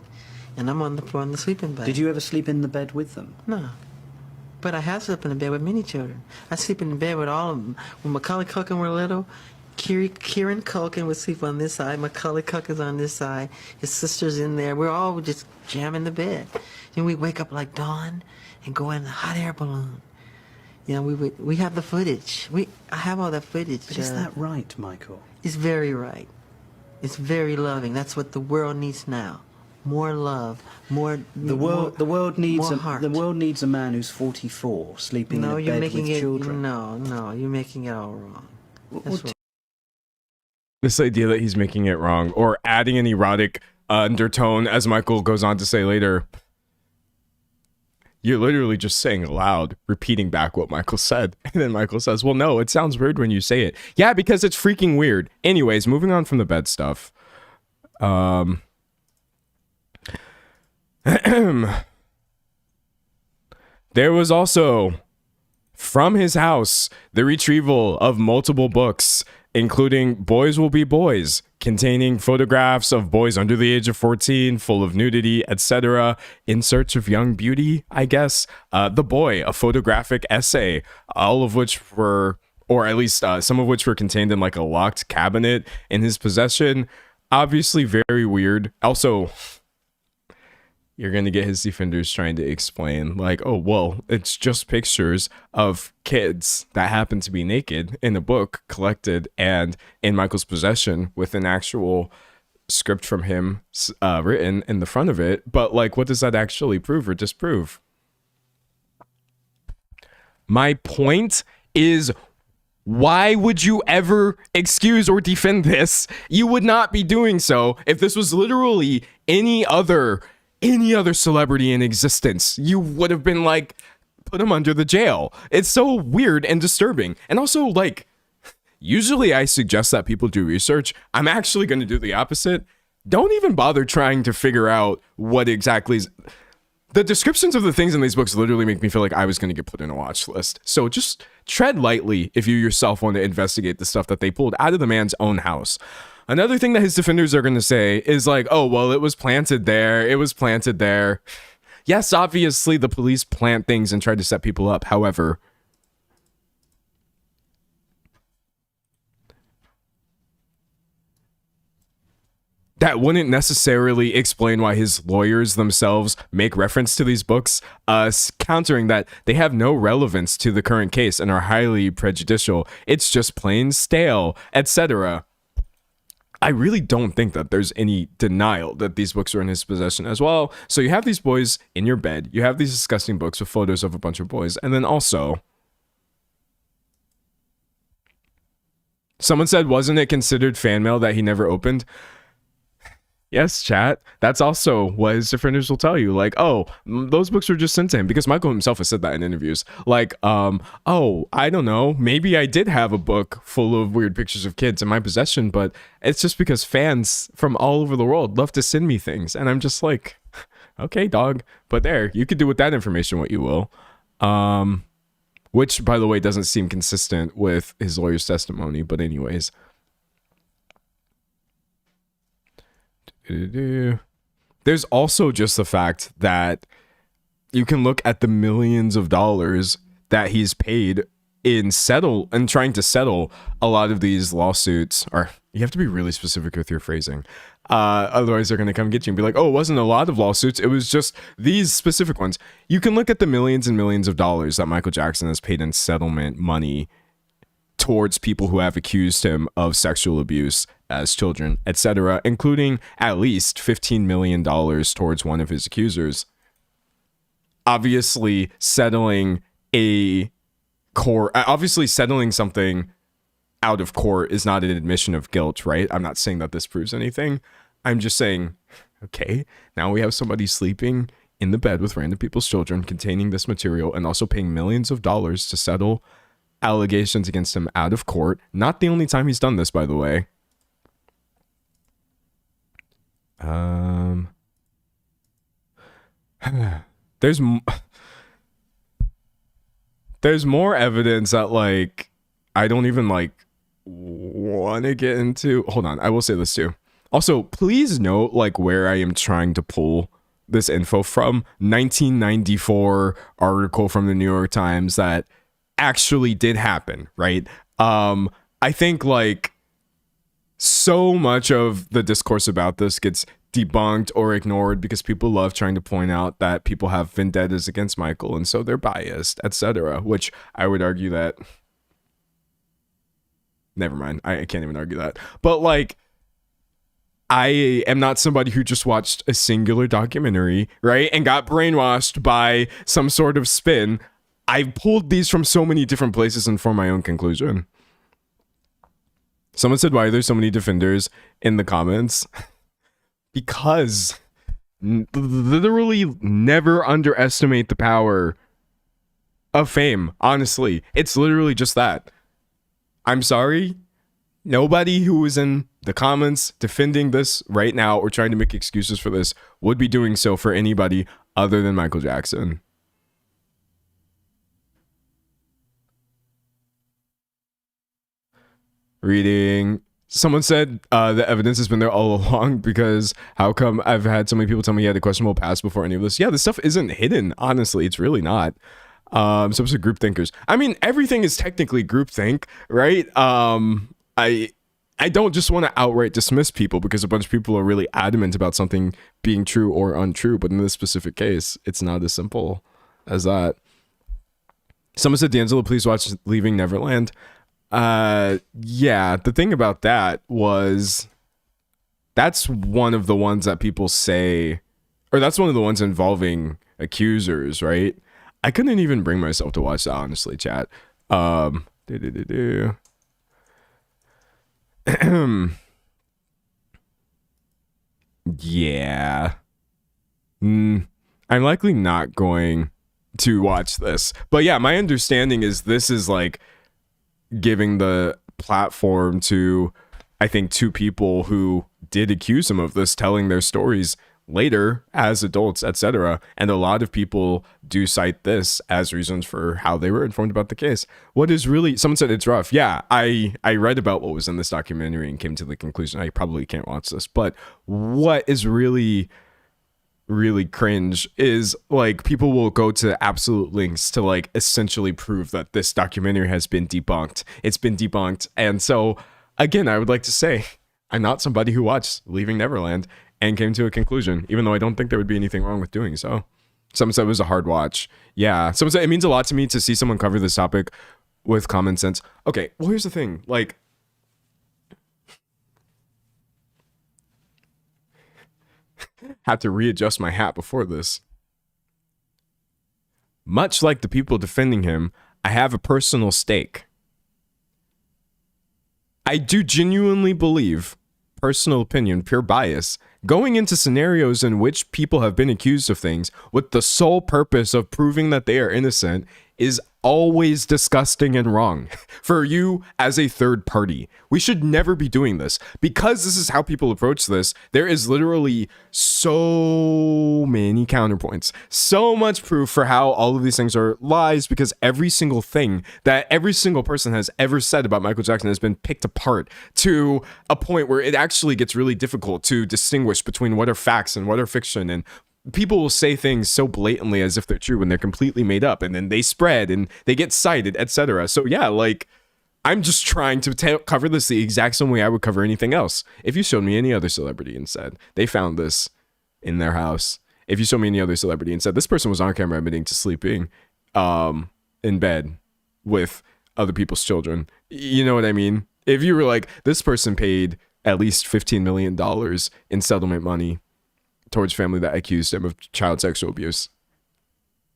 and I'm on the floor in the sleeping bag.
Did you ever sleep in the bed with them?
No. But I have slept in a bed with many children. I sleep in the bed with all of them. When Macaulay Culkin were little, Kieran Culkin would sleep on this side, Macaulay Culkin's on this side, his sister's in there. We're all just jamming the bed. And we wake up like dawn and go in a hot air balloon. You know, we have the footage. I have all that footage.
But is that right, Michael?
It's very right. It's very loving. That's what the world needs now. More love, more.
The world needs
more heart.
The world needs a man who's 44 sleeping in a bed with children.
No, you're making it all wrong. That's wrong.
This idea that he's making it wrong or adding an erotic undertone, as Michael goes on to say later. You're literally just saying aloud, repeating back what Michael said. And then Michael says, well, no, it sounds weird when you say it. Yeah, because it's freaking weird. Anyways, moving on from the bed stuff. There was also, from his house, the retrieval of multiple books, including Boys Will Be Boys, containing photographs of boys under the age of 14, full of nudity, etc., in search of young beauty, I guess. The Boy, a photographic essay, all of which were or at least some of which were contained in like a locked cabinet in his possession. Obviously very weird. Also, you're going to get his defenders trying to explain like, oh, well, it's just pictures of kids that happen to be naked in a book collected and in Michael's possession with an actual script from him written in the front of it. But like, what does that actually prove or disprove? My point is, why would you ever excuse or defend this? You would not be doing so if this was literally any other celebrity in existence. You would have been like, put him under the jail. It's so weird and disturbing. And also, like, usually I suggest that people do research. I'm actually going to do the opposite. Don't even bother trying to figure out what exactly is. The descriptions of the things in these books literally make me feel like I was going to get put in a watch list. So just tread lightly if you yourself want to investigate the stuff that they pulled out of the man's own house. Another thing that his defenders are going to say is like, oh, well, it was planted there. It was planted there. Yes, obviously the police plant things and try to set people up. However, that wouldn't necessarily explain why his lawyers themselves make reference to these books, countering that they have no relevance to the current case and are highly prejudicial. It's just plain stale, etc. I really don't think that there's any denial that these books are in his possession as well. So you have these boys in your bed. You have these disgusting books with photos of a bunch of boys. And then also, someone said, wasn't it considered fan mail that he never opened? Yes, chat. That's also what his defenders will tell you. Like, oh, those books were just sent to him, because Michael himself has said that in interviews. Like, oh, I don't know. Maybe I did have a book full of weird pictures of kids in my possession, but it's just because fans from all over the world love to send me things. And I'm just like, okay, dog. But there, you could do with that information what you will. Which, by the way, doesn't seem consistent with his lawyer's testimony. But anyways. There's also just the fact that you can look at the millions of dollars that he's paid in trying to settle a lot of these lawsuits. Or you have to be really specific with your phrasing. Otherwise they're going to come get you and be like, oh, it wasn't a lot of lawsuits. It was just these specific ones. You can look at the millions and millions of dollars that Michael Jackson has paid in settlement money towards people who have accused him of sexual abuse as children, etc., including at least $15 million towards one of his accusers. Obviously, settling something out of court is not an admission of guilt, right? I'm not saying that this proves anything. I'm just saying, okay, now we have somebody sleeping in the bed with random people's children containing this material and also paying millions of dollars to settle allegations against him out of court. Not the only time he's done this, by the way. There's more evidence that, like, I don't even, like, want to get into. Hold on, I will say this too. Also, please note, like, where I am trying to pull this info from. 1994 article from the New York Times that actually did happen, right? I think, like, so much of the discourse about this gets debunked or ignored because people love trying to point out that people have vendettas against Michael and so they're biased, etc., which I would argue that, never mind, I can't even argue that. But, like, I am not somebody who just watched a singular documentary, right, and got brainwashed by some sort of spin. I've pulled these from so many different places and formed my own conclusion. Someone said, why are there so many defenders in the comments? Because literally never underestimate the power of fame. Honestly, it's literally just that. I'm sorry. Nobody who is in the comments defending this right now or trying to make excuses for this would be doing so for anybody other than Michael Jackson. Reading. Someone said the evidence has been there all along, because how come I've had so many people tell me he had a questionable past before any of this? Yeah, this stuff isn't hidden. Honestly, it's really not. Some sort of group thinkers. I mean, everything is technically groupthink, right? I don't just want to outright dismiss people because a bunch of people are really adamant about something being true or untrue. But in this specific case, it's not as simple as that. Someone said, D'Angelo, please watch Leaving Neverland. Yeah, the thing about that was that's one of the ones that people say, or that's one of the ones involving accusers, right? I couldn't even bring myself to watch that, honestly, chat. Yeah. I'm likely not going to watch this. But yeah, my understanding is this is like giving the platform to, I think, two people who did accuse him of this, telling their stories later as adults, etc. And a lot of people do cite this as reasons for how they were informed about the case. What is really, someone said it's rough. Yeah, I read about what was in this documentary and came to the conclusion I probably can't watch this. But what is really cringe is like people will go to absolute lengths to like essentially prove that this documentary has been debunked. It's been debunked. And so again, I would like to say I'm not somebody who watched Leaving Neverland and came to a conclusion, even though I don't think there would be anything wrong with doing so. Someone said it was a hard watch. Yeah, someone said it means a lot to me to see someone cover this topic with common sense. Okay, well, here's the thing. Like, had to readjust my hat before this. Much like the people defending him, I have a personal stake. I do genuinely believe, personal opinion, pure bias, going into scenarios in which people have been accused of things with the sole purpose of proving that they are innocent is always disgusting and wrong for you as a third party. We should never be doing this because this is how people approach this. There is literally so many counterpoints, so much proof for how all of these things are lies, because every single thing that every single person has ever said about Michael Jackson has been picked apart to a point where it actually gets really difficult to distinguish between what are facts and what are fiction. And people will say things so blatantly as if they're true when they're completely made up, and then they spread and they get cited, etc. So yeah, like, I'm just trying to cover this the exact same way I would cover anything else. If you showed me any other celebrity and said they found this in their house, if you showed me any other celebrity and said this person was on camera admitting to sleeping in bed with other people's children, you know what I mean? If you were like, this person paid at least $15 million in settlement money towards family that accused him of child sexual abuse,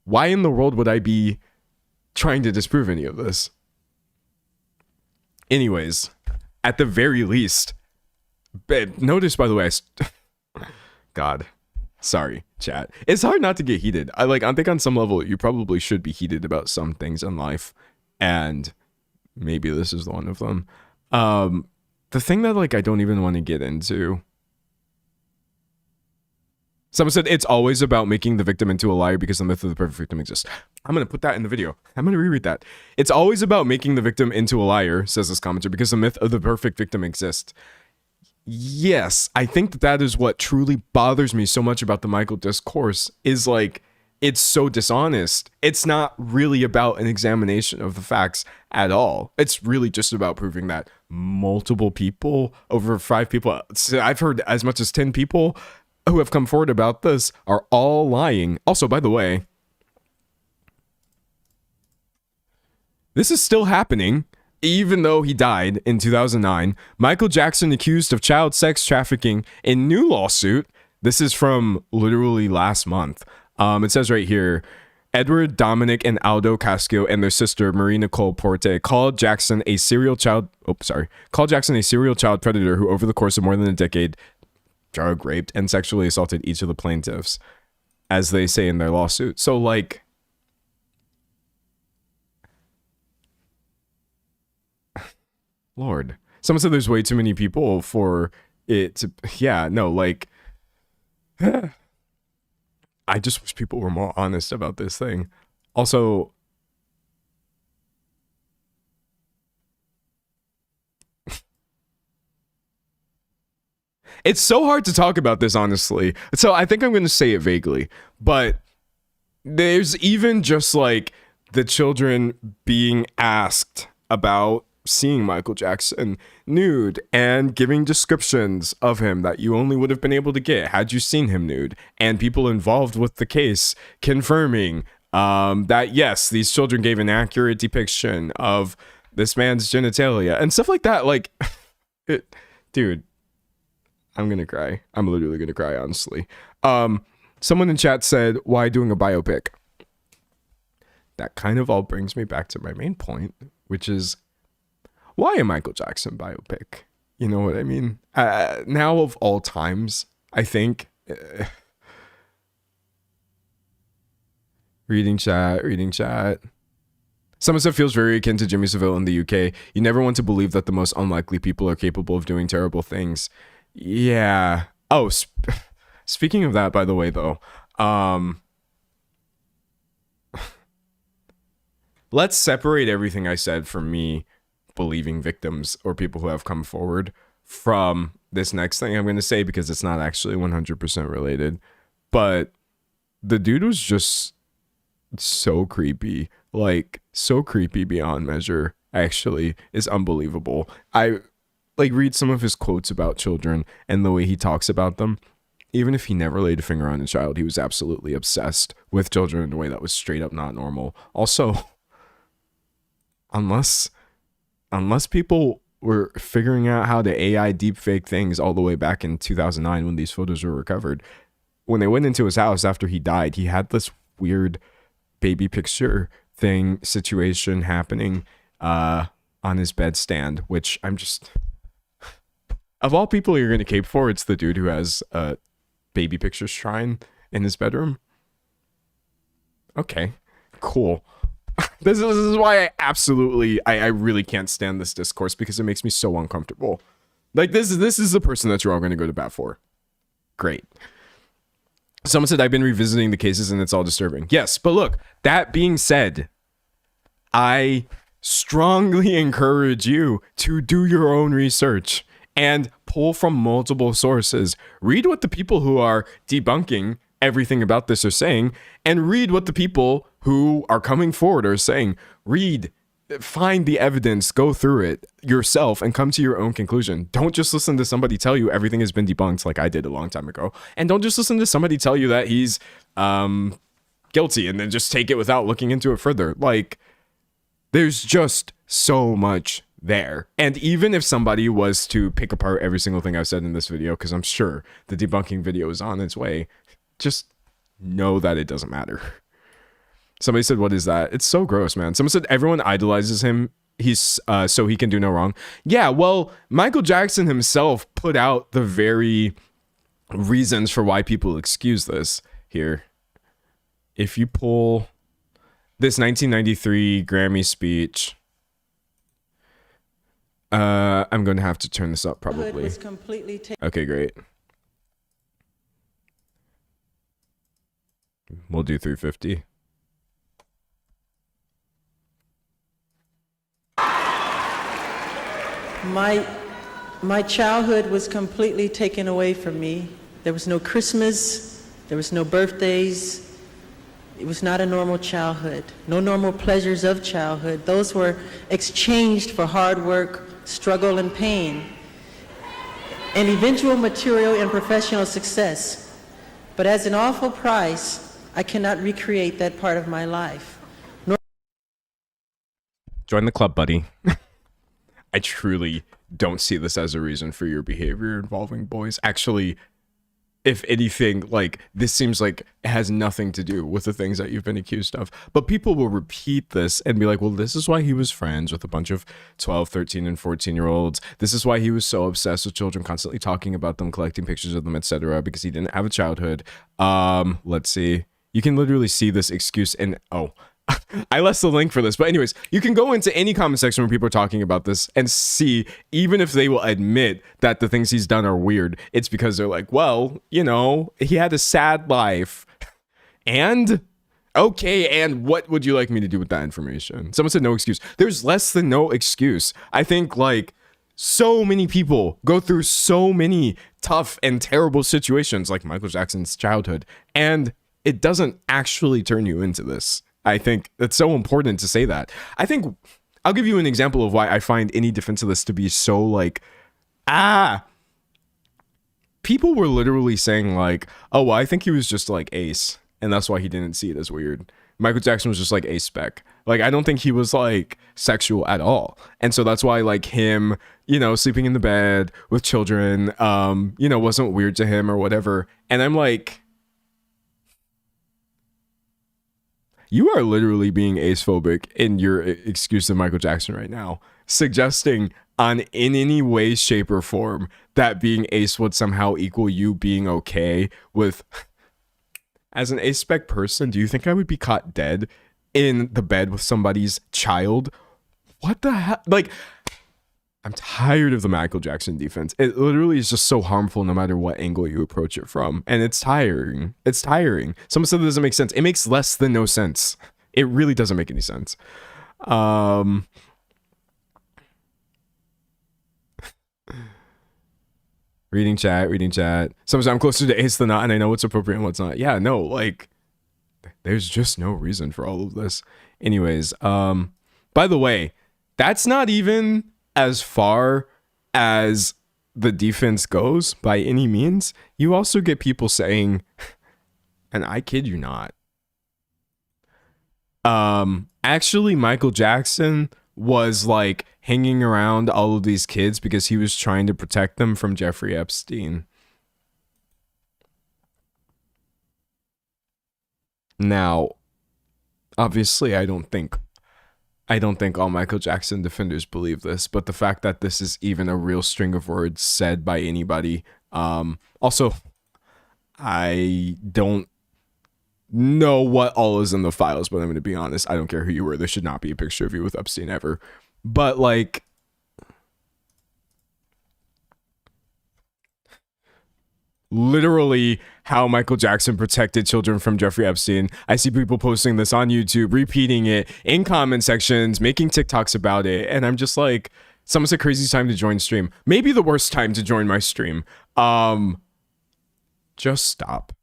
why in the world would I be trying to disprove any of this? Anyways, at the very least, notice, by the way, God, sorry, chat. It's hard not to get heated. I think on some level, you probably should be heated about some things in life, and maybe this is one of them. The thing that I don't even want to get into. Someone said it's always about making the victim into a liar because the myth of the perfect victim exists. I'm going to put that in the video. I'm going to reread that. It's always about making the victim into a liar, says this commenter, because the myth of the perfect victim exists. Yes, I think that is what truly bothers me so much about the Michael discourse is it's so dishonest. It's not really about an examination of the facts at all. It's really just about proving that multiple people, over 5 people, I've heard as much as 10 people who have come forward about this are all lying. Also, by the way, this is still happening. Even though he died in 2009, Michael Jackson accused of child sex trafficking in new lawsuit. This is from literally last month. It says right here, Edward, Dominic, and Aldo Cascio and their sister Marie Nicole Porte called Jackson a serial child predator who over the course of more than a decade drug, raped, and sexually assaulted each of the plaintiffs, as they say in their lawsuit. So Lord, someone said there's way too many people for it to, I just wish people were more honest about this thing. Also, it's so hard to talk about this, honestly. So I think I'm going to say it vaguely, but there's even just the children being asked about seeing Michael Jackson nude and giving descriptions of him that you only would have been able to get had you seen him nude, and people involved with the case confirming that yes, these children gave an accurate depiction of this man's genitalia and stuff like that. Like, dude, I'm gonna cry. I'm literally gonna cry, honestly. Someone in chat said, why doing a biopic? That kind of all brings me back to my main point, which is, why a Michael Jackson biopic? You know what I mean? Now of all times, I think. Reading chat. Someone said feels very akin to Jimmy Savile in the UK. You never want to believe that the most unlikely people are capable of doing terrible things. Yeah. Oh, speaking of that, by the way, though, let's separate everything I said from me believing victims or people who have come forward from this next thing I'm going to say, because it's not actually 100% related. But the dude was just so creepy, like so creepy beyond measure. Actually, is unbelievable. I like read some of his quotes about children and the way he talks about them. Even if he never laid a finger on a child, he was absolutely obsessed with children in a way that was straight up not normal. Also, unless people were figuring out how to AI deepfake things all the way back in 2009 when these photos were recovered, when they went into his house after he died, he had this weird baby picture thing situation happening on his bedstand, which I'm just, of all people you're going to cape for, it's the dude who has a baby picture shrine in his bedroom. Okay, cool. This is why I really can't stand this discourse, because it makes me so uncomfortable. Like, this is the person that you're all going to go to bat for. Great. Someone said, I've been revisiting the cases and it's all disturbing. Yes, but look, that being said, I strongly encourage you to do your own research and pull from multiple sources. Read what the people who are debunking everything about this are saying, and read what the people who are coming forward are saying. Read, find the evidence, go through it yourself, and come to your own conclusion. Don't just listen to somebody tell you everything has been debunked like I did a long time ago. And don't just listen to somebody tell you that he's guilty and then just take it without looking into it further. Like, there's just so much there. And even if somebody was to pick apart every single thing I've said in this video, because I'm sure the debunking video is on its way, just know that it doesn't matter. Somebody said, what is that? It's so gross, man. Someone said everyone idolizes him. He's so he can do no wrong. Yeah, well, Michael Jackson himself put out the very reasons for why people excuse this here. If you pull this 1993 Grammy speech, I'm going to have to turn this up probably. Okay, great. We'll do 350.
My childhood was completely taken away from me. There was no Christmas, there was no birthdays. It was not a normal childhood. No normal pleasures of childhood. Those were exchanged for hard work, struggle, and pain, and eventual material and professional success. But as an awful price, I cannot recreate that part of my life.
Join the club, buddy. I truly don't see this as a reason for your behavior involving boys. Actually, if anything, like, this seems like it has nothing to do with the things that you've been accused of. But people will repeat this and be like, well, this is why he was friends with a bunch of 12, 13, and 14-year-olds. This is why he was so obsessed with children, constantly talking about them, collecting pictures of them, etc., because he didn't have a childhood. Let's see. You can literally see this excuse in... Oh, I left the link for this. But anyways, you can go into any comment section where people are talking about this and see, even if they will admit that the things he's done are weird, it's because they're like, well, you know, he had a sad life. And... okay, and what would you like me to do with that information? Someone said no excuse. There's less than no excuse. I think, like, so many people go through so many tough and terrible situations, like Michael Jackson's childhood, and it doesn't actually turn you into this. I think it's so important to say that. I think I'll give you an example of why I find any defense of this to be so like, people were literally saying like, oh, well, I think he was just like Ace, and that's why he didn't see it as weird. Michael Jackson was just like Ace Spec. Like, I don't think he was like sexual at all. And so that's why like him, you know, sleeping in the bed with children, you know, wasn't weird to him or whatever. And I'm like, you are literally being ace-phobic in your excuse of Michael Jackson right now, suggesting in any way, shape, or form that being ace would somehow equal you being okay with... As an ace spec person, do you think I would be caught dead in the bed with somebody's child? What the hell? Like, I'm tired of the Michael Jackson defense. It literally is just so harmful no matter what angle you approach it from. And it's tiring. It's tiring. Someone said that doesn't make sense. It makes less than no sense. It really doesn't make any sense. Reading chat. Sometimes I'm closer to ace than not, and I know what's appropriate and what's not. Yeah, no, like, there's just no reason for all of this. Anyways, by the way, that's not even as far as the defense goes by any means. You also get people saying, and I kid you not, actually Michael Jackson was like hanging around all of these kids because he was trying to protect them from Jeffrey Epstein. Now, obviously, I don't think all Michael Jackson defenders believe this, but the fact that this is even a real string of words said by anybody. Also, I don't know what all is in the files, but I'm going to be honest. I don't care who you were. There should not be a picture of you with Epstein ever. But like, literally how Michael Jackson protected children from Jeffrey Epstein. I see people posting this on YouTube, repeating it in comment sections, making TikToks about it. And I'm just like, someone said crazy time to join stream. Maybe the worst time to join my stream. Just stop.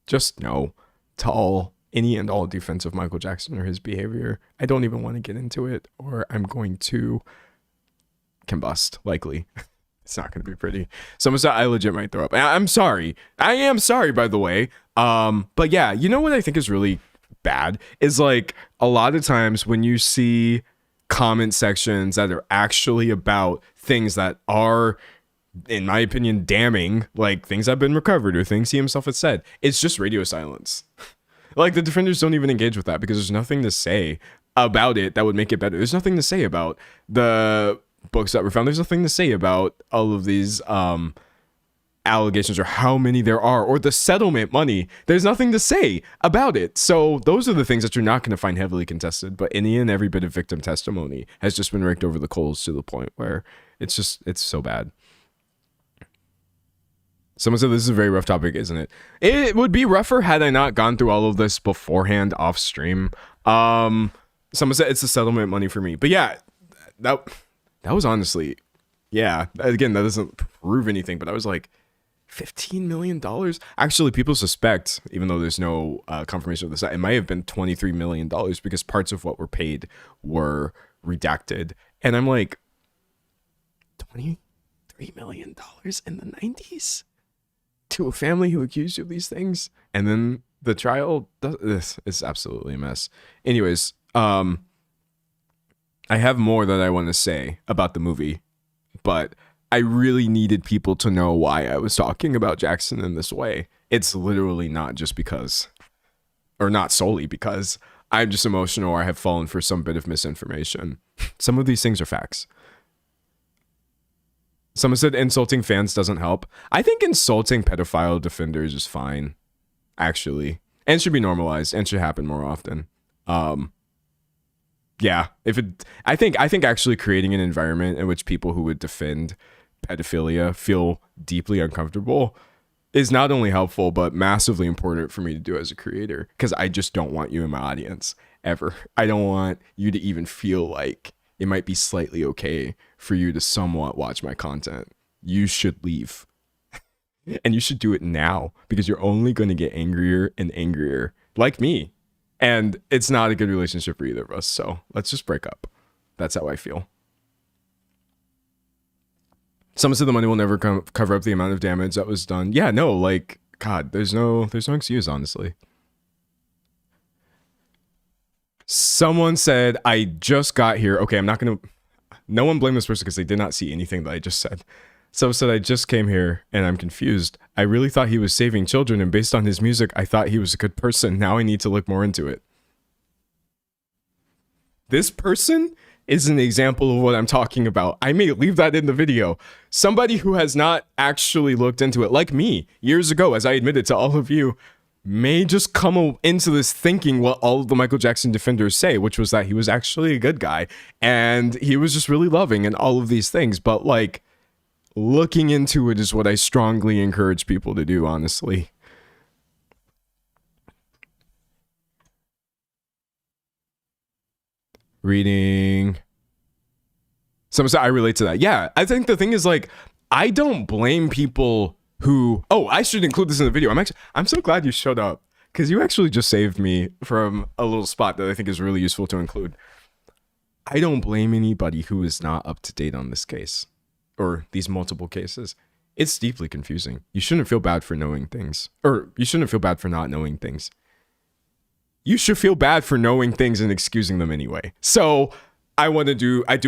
Just no to any and all defense of Michael Jackson or his behavior. I don't even want to get into it, or I'm going to combust, likely. It's not going to be pretty. Someone said I legit might throw up. I'm sorry. I am sorry, by the way. But yeah, you know what I think is really bad is like a lot of times when you see comment sections that are actually about things that are, in my opinion, damning, like things that have been recovered or things he himself has said, it's just radio silence. Like the defenders don't even engage with that because there's nothing to say about it that would make it better. There's nothing to say about the books that were found. There's nothing to say about all of these allegations or how many there are or the settlement money. There's nothing to say about it. So those are the things that you're not going to find heavily contested, but any and every bit of victim testimony has just been raked over the coals to the point where it's so bad. Someone said this is a very rough topic, isn't it? It would be rougher had I not gone through all of this beforehand off stream. Someone said it's the settlement money for me. But yeah, that was honestly, yeah, again, that doesn't prove anything, but I was like, $15 million? Actually, people suspect, even though there's no confirmation of this, it might have been $23 million because parts of what were paid were redacted. And I'm like, $23 million in the 90s? To a family who accused you of these things? And then the trial, this is absolutely a mess. Anyways, I have more that I want to say about the movie, but I really needed people to know why I was talking about Jackson in this way. It's literally not just because, or not solely because, I'm just emotional or I have fallen for some bit of misinformation. Some of these things are facts. Someone said insulting fans doesn't help. I think insulting pedophile defenders is fine, actually, and should be normalized and should happen more often. Yeah, I think actually creating an environment in which people who would defend pedophilia feel deeply uncomfortable is not only helpful but massively important for me to do as a creator, because I just don't want you in my audience ever. I don't want you to even feel like it might be slightly okay for you to somewhat watch my content. You should leave. And you should do it now, because you're only going to get angrier and angrier. Like me. And it's not a good relationship for either of us. So let's just break up. That's how I feel. Someone said the money will never cover up the amount of damage that was done. Yeah, no, like, God, there's no excuse, honestly. Someone said, I just got here. Okay, I'm not going to... No one blame this person because they did not see anything that I just said. Someone said, I just came here and I'm confused. I really thought he was saving children, and based on his music, I thought he was a good person. Now I need to look more into it. This person is an example of what I'm talking about. I may leave that in the video. Somebody who has not actually looked into it, like me, years ago, as I admitted to all of you, may just come into this thinking what all of the Michael Jackson defenders say, which was that he was actually a good guy and he was just really loving and all of these things. But like, looking into it is what I strongly encourage people to do, honestly. Reading. Someone said I relate to that. Yeah, I think the thing is, like, I don't blame people who... Oh, I should include this in the video. I'm so glad you showed up, because you actually just saved me from a little spot that I think is really useful to include. I don't blame anybody who is not up to date on this case, or these multiple cases. It's deeply confusing. You shouldn't feel bad for knowing things, or you shouldn't feel bad for not knowing things. You should feel bad for knowing things and excusing them anyway. So I do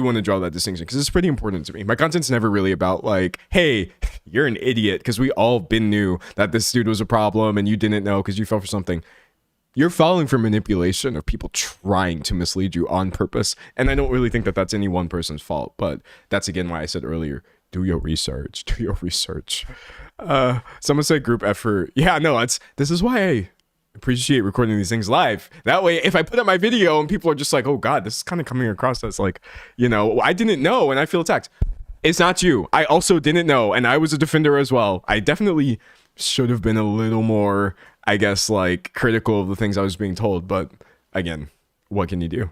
want to draw that distinction because it's pretty important to me. My content's never really about like, hey, you're an idiot, because we all knew that this dude was a problem and you didn't know because you fell for something. You're falling for manipulation of people trying to mislead you on purpose. And I don't really think that that's any one person's fault, but that's again why I said earlier, do your research, do your research. Someone said group effort. Yeah, no, this is why I appreciate recording these things live. That way, if I put up my video and people are just like, oh God, this is kind of coming across as like, you know, I didn't know and I feel attacked. It's not you. I also didn't know, and I was a defender as well. I definitely should have been a little more, I guess, like critical of the things I was being told. But again, what can you do?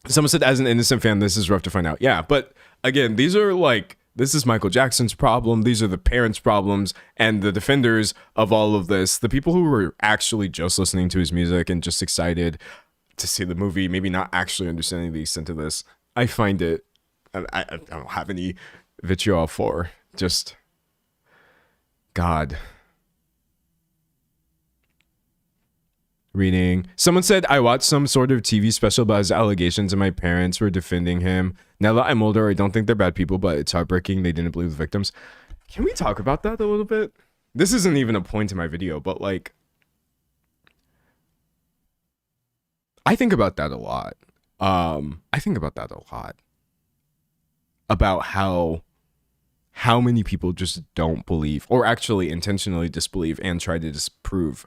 Someone said, as an innocent fan, this is rough to find out. Yeah, but again, these are like, this is Michael Jackson's problem. These are the parents' problems and the defenders of all of this. The people who were actually just listening to his music and just excited to see the movie, maybe not actually understanding the extent of this. I find it, I don't have any vitriol for. Just, God. Reading. Someone said, I watched some sort of TV special about his allegations and my parents were defending him. Now that I'm older, I don't think they're bad people, but it's heartbreaking they didn't believe the victims. Can we talk about that a little bit? This isn't even a point in my video, but like, I think about that a lot. About how many people just don't believe, or actually intentionally disbelieve and try to disprove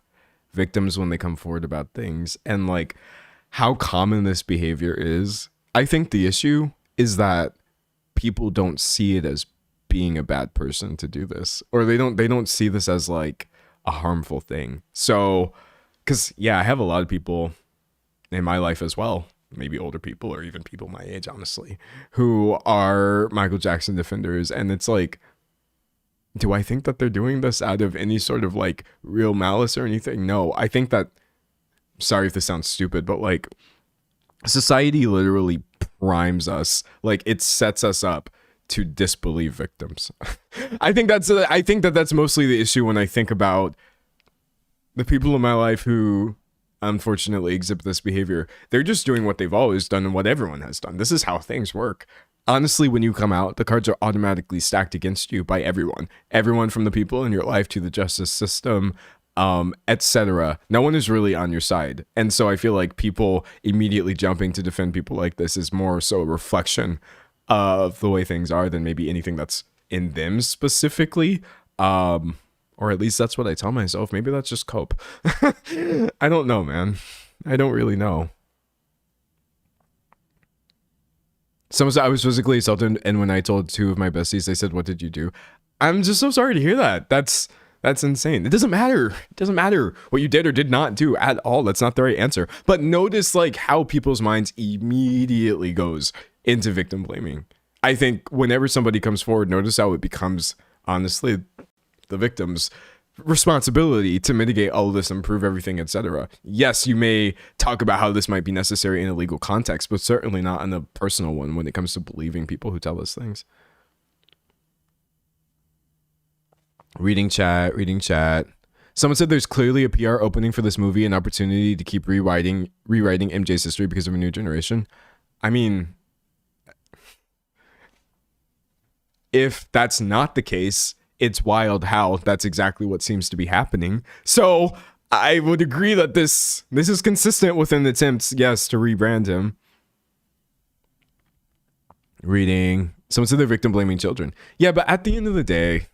victims when they come forward about things, and like how common this behavior is. I think the issue is that people don't see it as being a bad person to do this, or they don't see this as like a harmful thing. So, because yeah, I have a lot of people in my life as well, maybe older people or even people my age, honestly, who are Michael Jackson defenders, and it's like, do I think that they're doing this out of any sort of like real malice or anything? No, I think that, sorry if this sounds stupid, but like society literally primes us, like it sets us up to disbelieve victims. I think that's mostly the issue when I think about the people in my life who unfortunately exhibit this behavior. They're just doing what they've always done and what everyone has done. This is how things work. Honestly, when you come out, the cards are automatically stacked against you by everyone from the people in your life to the justice system, etc. No one is really on your side. And so I feel like people immediately jumping to defend people like this is more so a reflection of the way things are than maybe anything that's in them specifically. Or at least that's what I tell myself. Maybe that's just cope. I don't know, man. I don't really know. Someone said I was physically assaulted, and when I told two of my besties, they said, "What did you do?" I'm just so sorry to hear that. That's insane. It doesn't matter. It doesn't matter what you did or did not do at all. That's not the right answer. But notice like how people's minds immediately goes into victim blaming. I think whenever somebody comes forward, notice how it becomes honestly the victims responsibility to mitigate all of this, improve everything, etc. Yes, you may talk about how this might be necessary in a legal context, but certainly not in a personal one when it comes to believing people who tell us things. Reading chat. Someone said there's clearly a PR opening for this movie, an opportunity to keep rewriting MJ's history because of a new generation. I mean, if that's not the case, it's wild how that's exactly what seems to be happening. So I would agree that this is consistent with an attempt, yes, to rebrand him. Reading. Someone said they're victim blaming children. Yeah, but at the end of the day,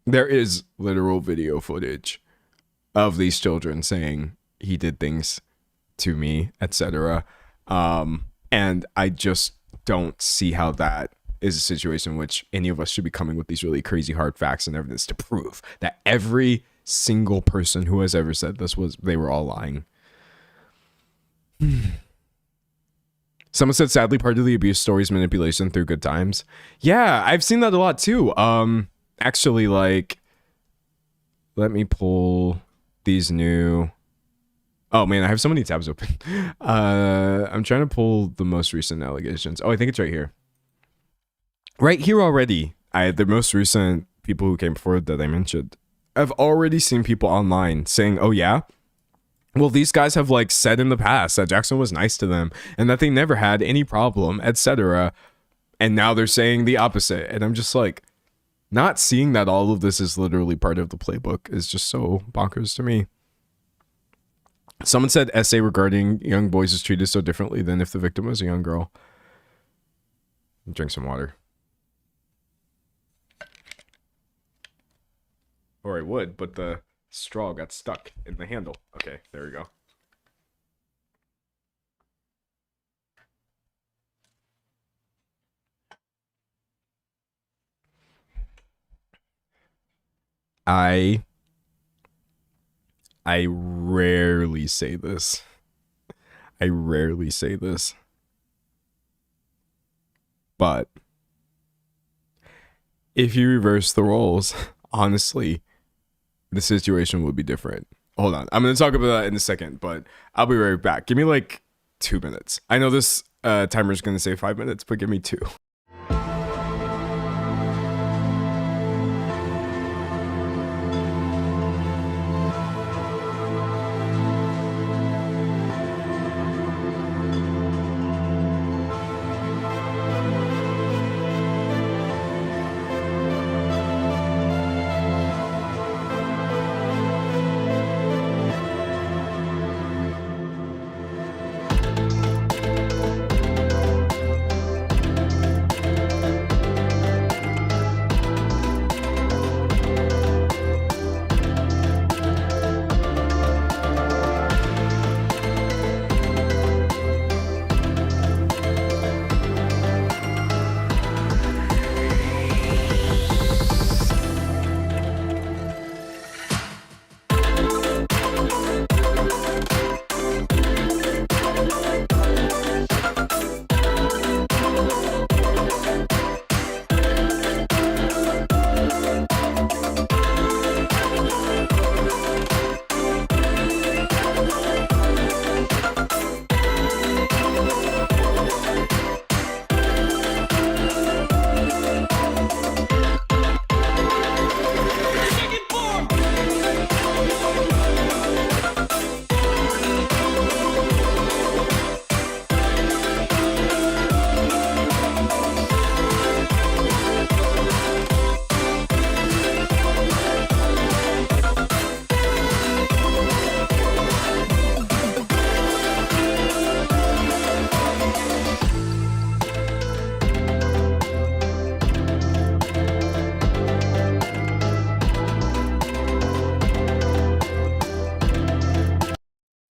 there is literal video footage of these children saying he did things to me, etc. And I just don't see how that is a situation in which any of us should be coming with these really crazy hard facts and evidence to prove that every single person who has ever said this they were all lying. Someone said, sadly, part of the abuse story is manipulation through good times. Yeah, I've seen that a lot too. Actually, like, let me pull these new. Oh man, I have so many tabs open. I'm trying to pull the most recent allegations. Oh, I think it's right here. Right here already. The most recent people who came forward that I mentioned. I've already seen people online saying, oh yeah, well, these guys have like said in the past that Jackson was nice to them and that they never had any problem, etc. And now they're saying the opposite. And I'm just like, not seeing that all of this is literally part of the playbook is just so bonkers to me. Someone said essay regarding young boys is treated so differently than if the victim was a young girl. Drink some water. Or I would, but the straw got stuck in the handle. Okay, there we go. I rarely say this. But if you reverse the roles, honestly, the situation would be different. Hold on. I'm going to talk about that in a second, but I'll be right back. Give me like 2 minutes. I know this timer is going to say 5 minutes, but give me 2.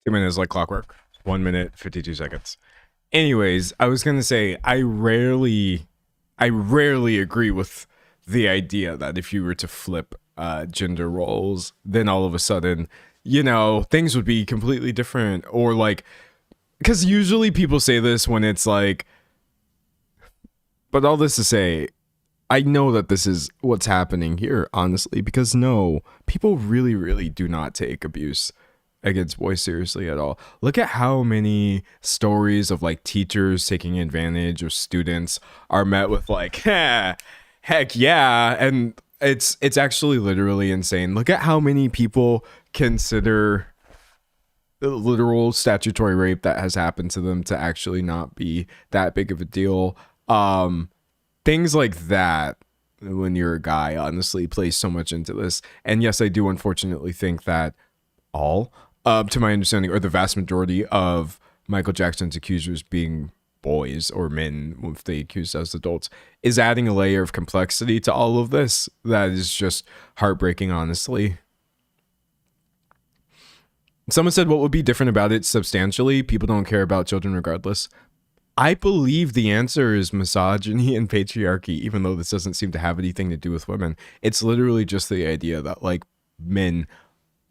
Minutes like clockwork. 1 minute 52 seconds. Anyways, I was gonna say I rarely agree with the idea that if you were to flip gender roles, then all of a sudden, you know, things would be completely different. Or like, because usually people say this when it's like, but all this to say, I know that this is what's happening here, honestly, because no, people really, really do not take abuse against boys seriously at all. Look at how many stories of like teachers taking advantage of students are met with like, heck yeah, and it's actually literally insane. Look at how many people consider literal statutory rape that has happened to them to actually not be that big of a deal. Things like that, when you're a guy, honestly plays so much into this. And yes, I do unfortunately think that all, to my understanding, or the vast majority of Michael Jackson's accusers being boys or men, if they accused as adults, is adding a layer of complexity to all of this that is just heartbreaking, honestly. Someone said, what would be different about it substantially? People don't care about children regardless. I believe the answer is misogyny and patriarchy, even though this doesn't seem to have anything to do with women. It's literally just the idea that like men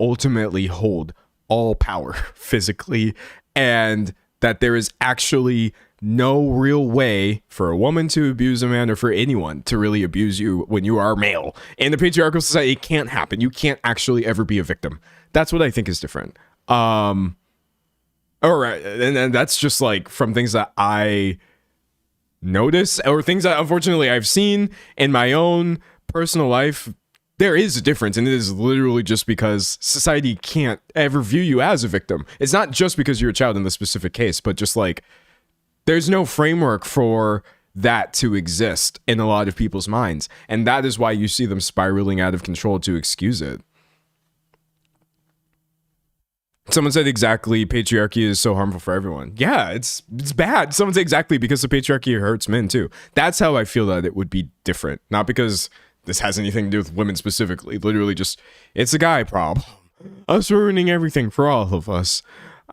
ultimately hold all power physically, and that there is actually no real way for a woman to abuse a man, or for anyone to really abuse you when you are male. In the patriarchal society, it can't happen. You can't actually ever be a victim. That's what I think is different. All right, and that's just like from things that I notice, or things that unfortunately I've seen in my own personal life. There is a difference, and it is literally just because society can't ever view you as a victim. It's not just because you're a child in the specific case, but just like there's no framework for that to exist in a lot of people's minds, and that is why you see them spiraling out of control to excuse it. Someone said exactly, patriarchy is so harmful for everyone. Yeah, it's bad. Someone said exactly, because the patriarchy hurts men too. That's how I feel that it would be different. Not because this has anything to do with women specifically. Literally just, it's a guy problem. Us ruining everything for all of us.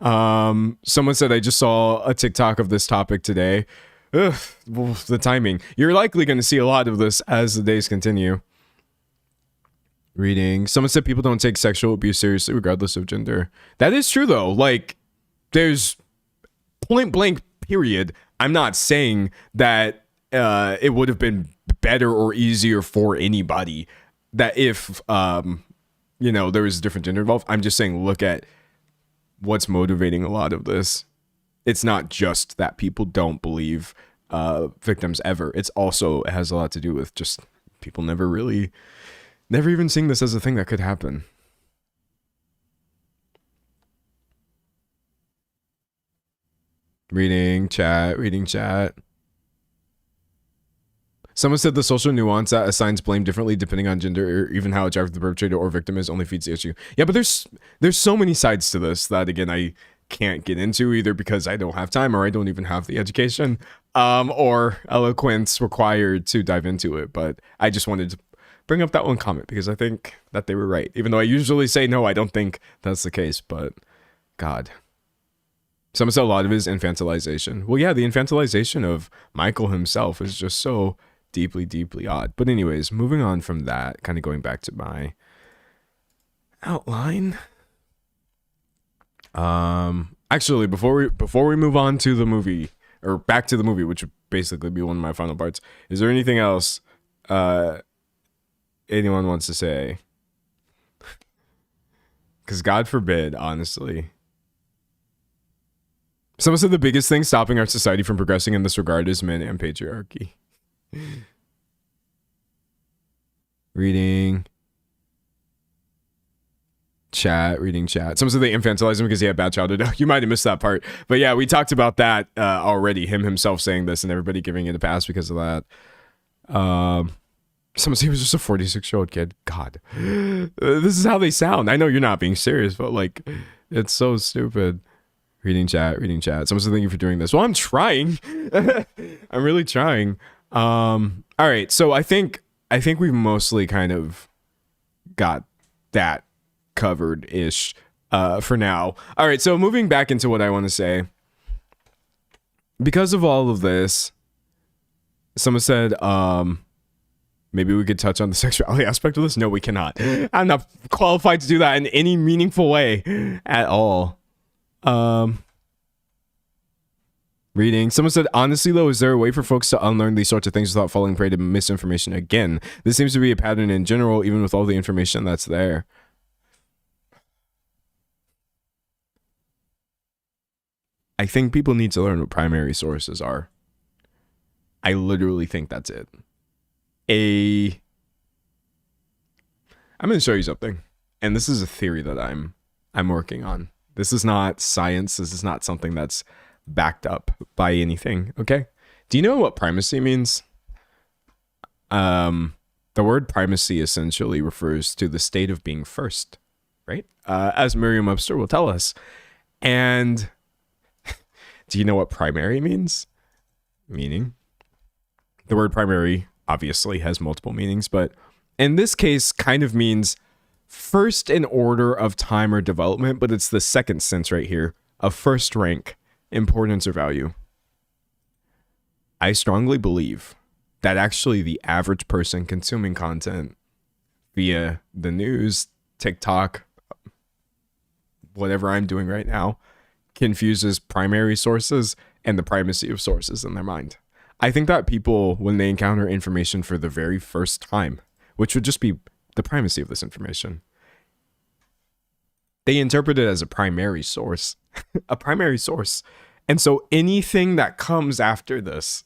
Someone said, I just saw a TikTok of this topic today. Ugh, well, the timing. You're likely going to see a lot of this as the days continue. Reading. Someone said people don't take sexual abuse seriously regardless of gender. That is true though. Like, there's point blank period. I'm not saying that it would have been better or easier for anybody that if there was a different gender involved. I'm just saying, look at what's motivating a lot of this. It's not just that people don't believe victims ever. It has a lot to do with just people never even seeing this as a thing that could happen. Reading chat. Someone said the social nuance that assigns blame differently depending on gender, or even how attractive the perpetrator or victim is, only feeds the issue. Yeah, but there's so many sides to this that, again, I can't get into, either because I don't have time or I don't even have the education or eloquence required to dive into it. But I just wanted to bring up that one comment because I think that they were right, even though I usually say no, I don't think that's the case. But God, someone said a lot of it is infantilization. Well, yeah, the infantilization of Michael himself is just so deeply, deeply odd. But anyways, moving on from that, kind of going back to my outline. Actually, before we move on to the movie, or back to the movie, which would basically be one of my final parts, is there anything else anyone wants to say? Because God forbid, honestly. Someone said the biggest thing stopping our society from progressing in this regard is men and patriarchy. Reading chat. Someone said they infantilize him because he had bad childhood. You might have missed that part. But yeah, we talked about that already. Him himself saying this and everybody giving it a pass because of that. Someone said he was just a 46-year-old kid. God. This is how they sound. I know you're not being serious, but like, it's so stupid. Reading chat. Someone said thank you for doing this. Well, I'm trying. I'm really trying. All right. So I think we've mostly kind of got that covered-ish for now. All right. So moving back into what I want to say. Because of all of this, someone said, maybe we could touch on the sexuality aspect of this. No, we cannot. I'm not qualified to do that in any meaningful way at all. Reading. Someone said, honestly, though, is there a way for folks to unlearn these sorts of things without falling prey to misinformation again? This seems to be a pattern in general, even with all the information that's there. I think people need to learn what primary sources are. I literally think that's it. I'm going to show you something. And this is a theory that I'm working on. This is not science. This is not something that's backed up by anything. Okay. Do you know what primacy means? The word primacy essentially refers to the state of being first, right? As Merriam-Webster will tell us. And do you know what primary means? Meaning. The word primary obviously has multiple meanings, but in this case kind of means first in order of time or development, but it's the second sense right here of first rank, importance, or value. I strongly believe that actually the average person consuming content via the news, TikTok, whatever I'm doing right now, confuses primary sources and the primacy of sources in their mind. I think that people, when they encounter information for the very first time, which would just be the primacy of this information, they interpret it as a primary source, a primary source. And so anything that comes after this,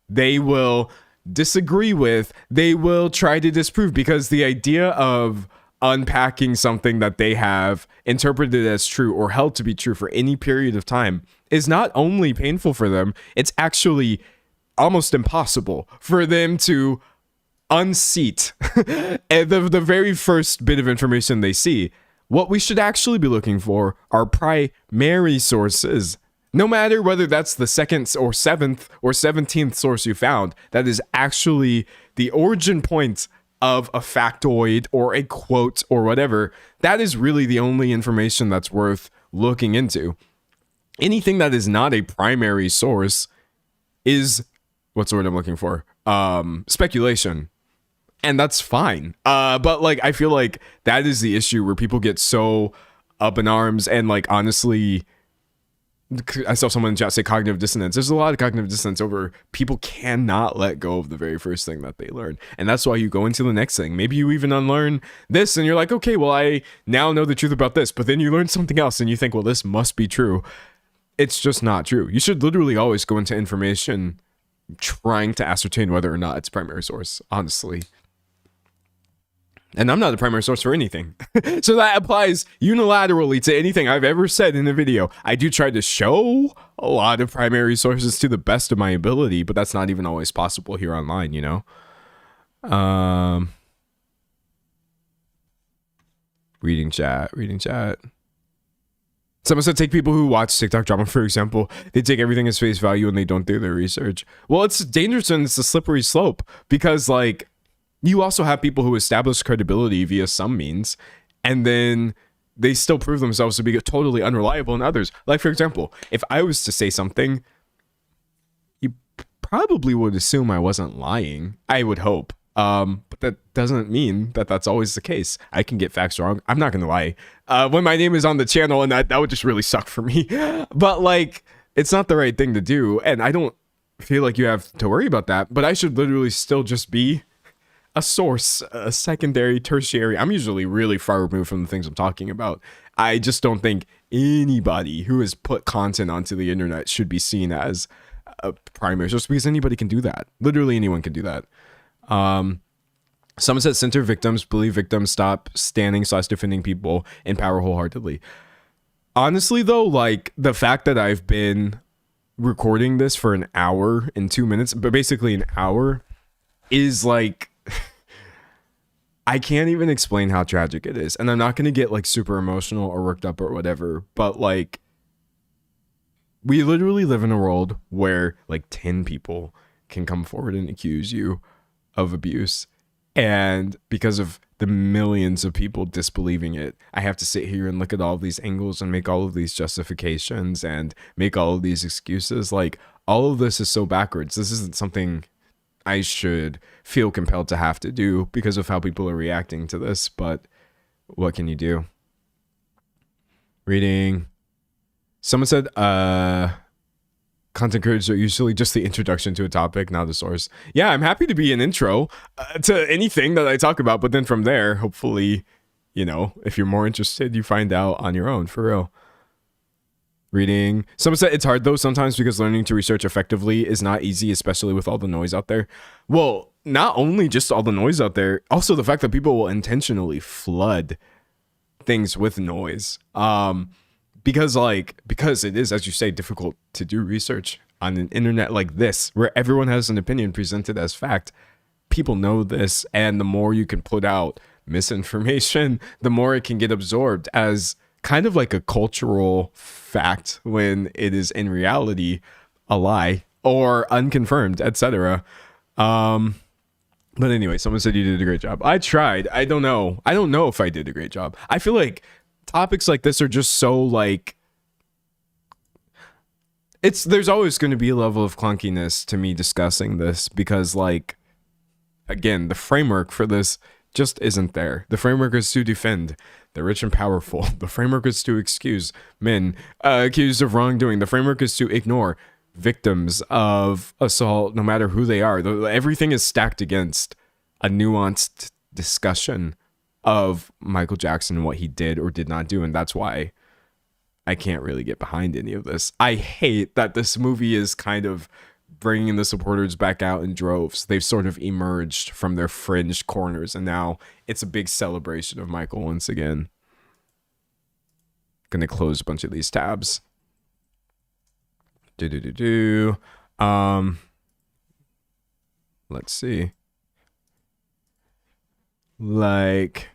they will disagree with, they will try to disprove, because the idea of unpacking something that they have interpreted as true or held to be true for any period of time is not only painful for them, it's actually almost impossible for them to unseat the very first bit of information they see. What we should actually be looking for are primary sources. No matter whether that's the second or seventh or 17th source you found, that is actually the origin point of a factoid or a quote or whatever. That is really the only information that's worth looking into. Anything that is not a primary source is, what's the word I'm looking for? Speculation. And that's fine. But like, I feel like that is the issue where people get so up in arms. And like, honestly, I saw someone in chat say cognitive dissonance. There's a lot of cognitive dissonance over people cannot let go of the very first thing that they learn. And that's why you go into the next thing. Maybe you even unlearn this and you're like, okay, well, I now know the truth about this. But then you learn something else and you think, well, this must be true. It's just not true. You should literally always go into information trying to ascertain whether or not it's primary source, honestly. And I'm not a primary source for anything. So that applies unilaterally to anything I've ever said in a video. I do try to show a lot of primary sources to the best of my ability, but that's not even always possible here online, you know? Reading chat. Someone said take people who watch TikTok drama, for example. They take everything as face value and they don't do their research. Well, it's dangerous and it's a slippery slope because, like, you also have people who establish credibility via some means, and then they still prove themselves to be totally unreliable in others. Like, for example, if I was to say something, you probably would assume I wasn't lying. I would hope. But that doesn't mean that that's always the case. I can get facts wrong. I'm not going to lie. When my name is on the channel, and that would just really suck for me. But, like, it's not the right thing to do, and I don't feel like you have to worry about that. But I should literally still just be a source, a secondary, tertiary. I'm usually really far removed from the things I'm talking about. I just don't think anybody who has put content onto the internet should be seen as a primary source, because anybody can do that. Literally anyone can do that. Someone said center victims, believe victims, stop standing/defending people in power wholeheartedly. Honestly though, like, the fact that I've been recording this for an hour and 2 minutes, but basically an hour, is like, I can't even explain how tragic it is. And I'm not going to get like super emotional or worked up or whatever, but like, we literally live in a world where like 10 people can come forward and accuse you of abuse. And because of the millions of people disbelieving it, I have to sit here and look at all of these angles and make all of these justifications and make all of these excuses. Like, all of this is so backwards. This isn't something I should feel compelled to have to do because of how people are reacting to this, but what can you do? Reading. Someone said, content creators are usually just the introduction to a topic, not the source. Yeah, I'm happy to be an intro to anything that I talk about, but then from there, hopefully, you know, if you're more interested, you find out on your own, for real. Reading. Someone said it's hard though sometimes because learning to research effectively is not easy, especially with all the noise out there. Well, not only just all the noise out there, also the fact that people will intentionally flood things with noise. Because it is, as you say, difficult to do research on an internet like this, where everyone has an opinion presented as fact. People know this, and the more you can put out misinformation, the more it can get absorbed as kind of like a cultural fact when it is in reality a lie or unconfirmed, etc. But anyway, someone said you did a great job. I tried. I don't know if I did a great job. I feel like topics like this are just so like, there's always going to be a level of clunkiness to me discussing this because, like, again, the framework for this just isn't there. The framework is to defend the rich and powerful. The framework is to excuse men accused of wrongdoing. The framework is to ignore victims of assault, no matter who they are. Everything is stacked against a nuanced discussion of Michael Jackson and what he did or did not do. And that's why I can't really get behind any of this. I hate that this movie is kind of bringing the supporters back out in droves. They've sort of emerged from their fringed corners, and now it's a big celebration of Michael once again. Gonna close a bunch of these tabs. Let's see. Like,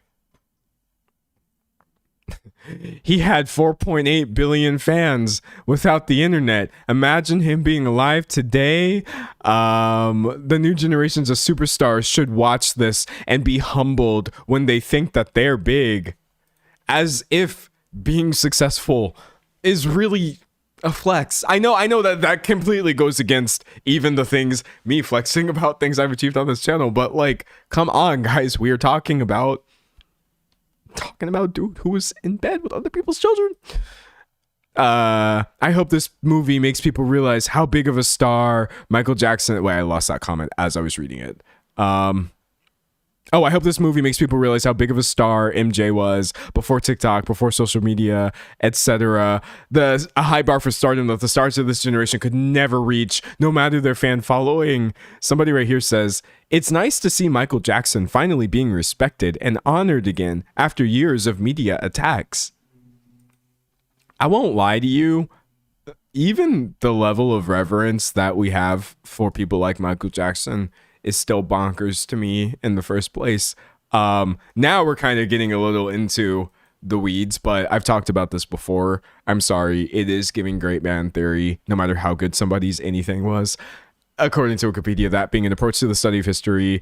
he had 4.8 billion fans without the internet. Imagine him being alive today. The new generations of superstars should watch this and be humbled when they think that they're big, as if being successful is really a flex. I know that completely goes against even the things, me flexing about things I've achieved on this channel, but like, come on guys, we are talking about dude who was in bed with other people's children. I hope this movie makes people realize how big of a star Michael Jackson. Wait, I lost that comment as I was reading it. I hope this movie makes people realize how big of a star MJ was before TikTok, before social media, etc. A high bar for stardom that the stars of this generation could never reach, no matter their fan following. Somebody right here says, it's nice to see Michael Jackson finally being respected and honored again after years of media attacks. I won't lie to you. Even the level of reverence that we have for people like Michael Jackson is still bonkers to me in the first place. Now we're kind of getting a little into the weeds, but I've talked about this before. I'm sorry. It is giving great man theory, no matter how good somebody's anything was. According to Wikipedia, that being an approach to the study of history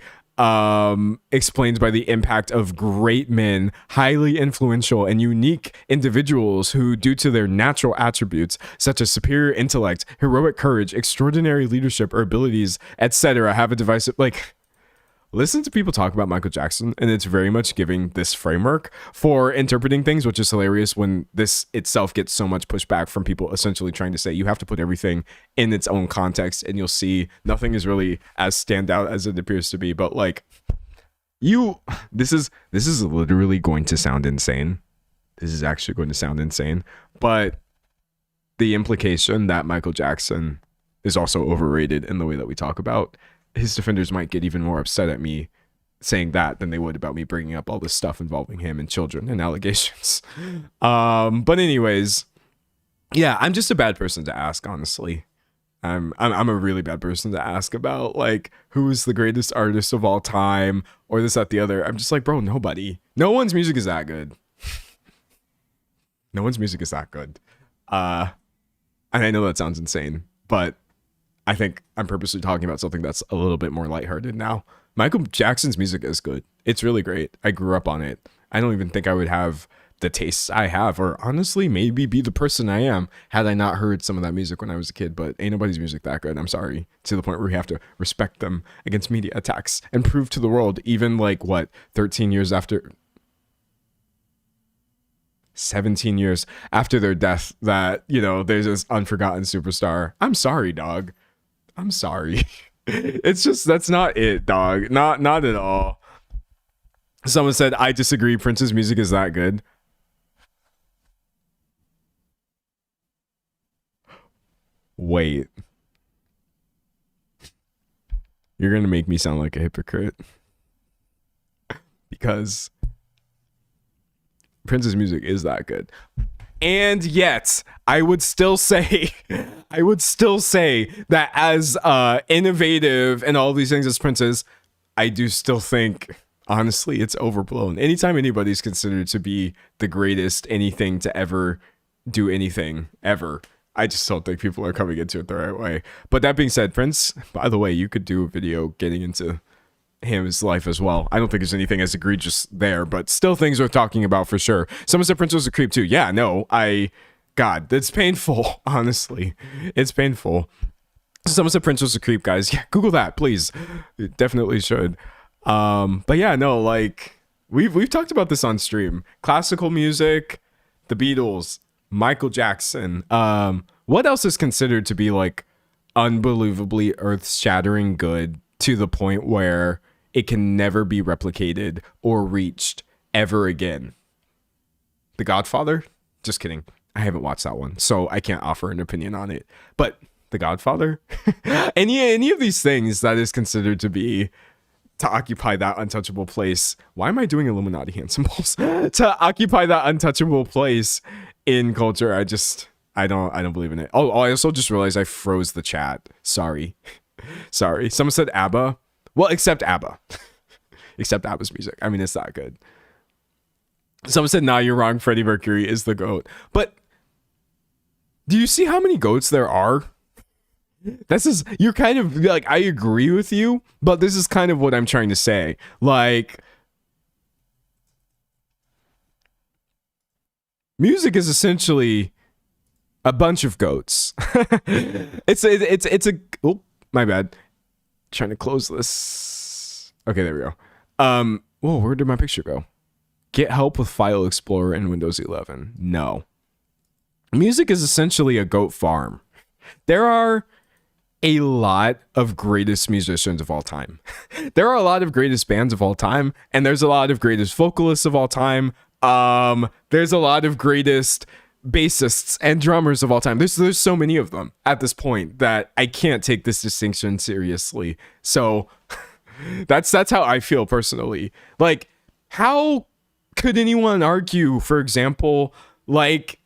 explained by the impact of great men, highly influential and unique individuals who, due to their natural attributes such as superior intellect, heroic courage, extraordinary leadership or abilities, etc., have a divisive, like, listen to people talk about Michael Jackson, and it's very much giving this framework for interpreting things, which is hilarious when this itself gets so much pushback from people essentially trying to say you have to put everything in its own context, and you'll see nothing is really as standout as it appears to be. But like, this is literally going to sound insane. This is actually going to sound insane. But the implication that Michael Jackson is also overrated in the way that we talk about, his defenders might get even more upset at me saying that than they would about me bringing up all this stuff involving him and children and allegations. But anyways, yeah, I'm just a bad person to ask, honestly. I'm a really bad person to ask about, like, who's the greatest artist of all time or this, that, the other. I'm just like, bro, nobody. No one's music is that good. No one's music is that good. And I know that sounds insane, but I think I'm purposely talking about something that's a little bit more lighthearted now. Michael Jackson's music is good. It's really great. I grew up on it. I don't even think I would have the tastes I have, or honestly, maybe be the person I am had I not heard some of that music when I was a kid, but ain't nobody's music that good. I'm sorry. To the point where we have to respect them against media attacks and prove to the world, even like, what, 13 years after... 17 years after their death that, you know, there's this unforgotten superstar. I'm sorry, dog. I'm sorry. It's just, that's not it, dog. Not at all. Someone said, I disagree. Prince's music is that good. Wait. You're going to make me sound like a hypocrite. Because Prince's music is that good. And yet, I would still say that as innovative and all these things as Prince is, I do still think, honestly, it's overblown. Anytime anybody's considered to be the greatest anything to ever do anything, ever, I just don't think people are coming into it the right way. But that being said, Prince, by the way, you could do a video getting into his life as well. I don't think there's anything as egregious there, but still things worth talking about for sure. Someone said Prince was a creep too. Yeah, no, God, that's painful, honestly. It's painful. Someone said Prince was a creep, guys. Yeah, Google that, please. You definitely should. But yeah, no, like, we've talked about this on stream. Classical music, the Beatles, Michael Jackson. What else is considered to be, like, unbelievably earth-shattering good to the point where it can never be replicated or reached ever again? The Godfather? Just kidding. I haven't watched that one, so I can't offer an opinion on it. But The Godfather? any of these things that is considered to be to occupy that untouchable place. Why am I doing Illuminati hand symbols? To occupy that untouchable place in culture, I don't believe in it. Oh, I also just realized I froze the chat. Sorry. Someone said ABBA. Well, except ABBA. Except ABBA's music. I mean, it's that good. Someone said, nah, you're wrong. Freddie Mercury is the GOAT. But do you see how many GOATs there are? You're kind of like, I agree with you, but this is kind of what I'm trying to say. Like, music is essentially a bunch of GOATs. it's a, oh, my bad. Trying to close this. Okay, there we go. Whoa, where did my picture go? Get help with File Explorer in Windows 11. No. Music is essentially a GOAT farm. There are a lot of greatest musicians of all time. There are a lot of greatest bands of all time, and there's a lot of greatest vocalists of all time. There's a lot of greatest bassists and drummers of all time. There's so many of them at this point that I can't take this distinction seriously. So that's how I feel personally. Like, how could anyone argue, for example, like,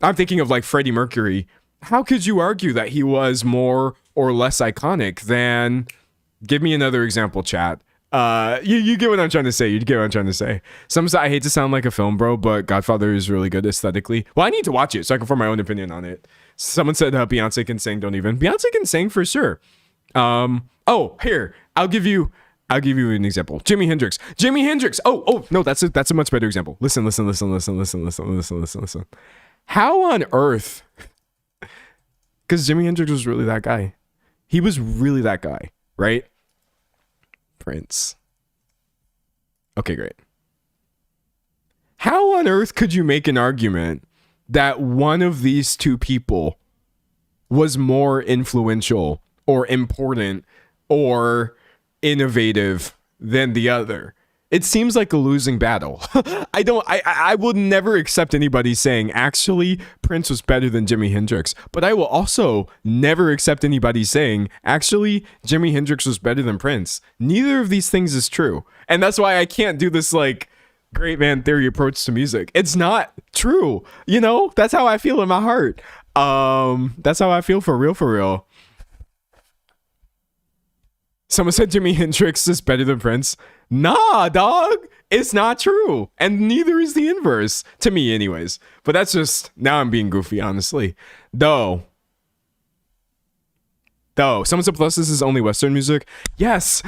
I'm thinking of like Freddie Mercury. How could you argue that he was more or less iconic than, give me another example, chat. You get what I'm trying to say. You get what I'm trying to say. Some say I hate to sound like a film bro, but Godfather is really good aesthetically. Well, I need to watch it so I can form my own opinion on it. Someone said Beyonce can sing. Don't even. Beyonce can sing for sure. Oh, here, I'll give you an example. Jimi Hendrix. Oh, no, that's a much better example. Listen. How on earth? Because Jimi Hendrix was really that guy. He was really that guy, right? Prince. Okay, great. How on earth could you make an argument that one of these two people was more influential or important or innovative than the other? It seems like a losing battle. I will never accept anybody saying, actually, Prince was better than Jimi Hendrix. But I will also never accept anybody saying, actually, Jimi Hendrix was better than Prince. Neither of these things is true. And that's why I can't do this, like, great man theory approach to music. It's not true. You know, that's how I feel in my heart. That's how I feel for real. Someone said Jimi Hendrix is better than Prince. Nah, dog. It's not true. And neither is the inverse. To me, anyways. But that's just, now I'm being goofy, honestly. Though, someone said plus this is only Western music. Yes.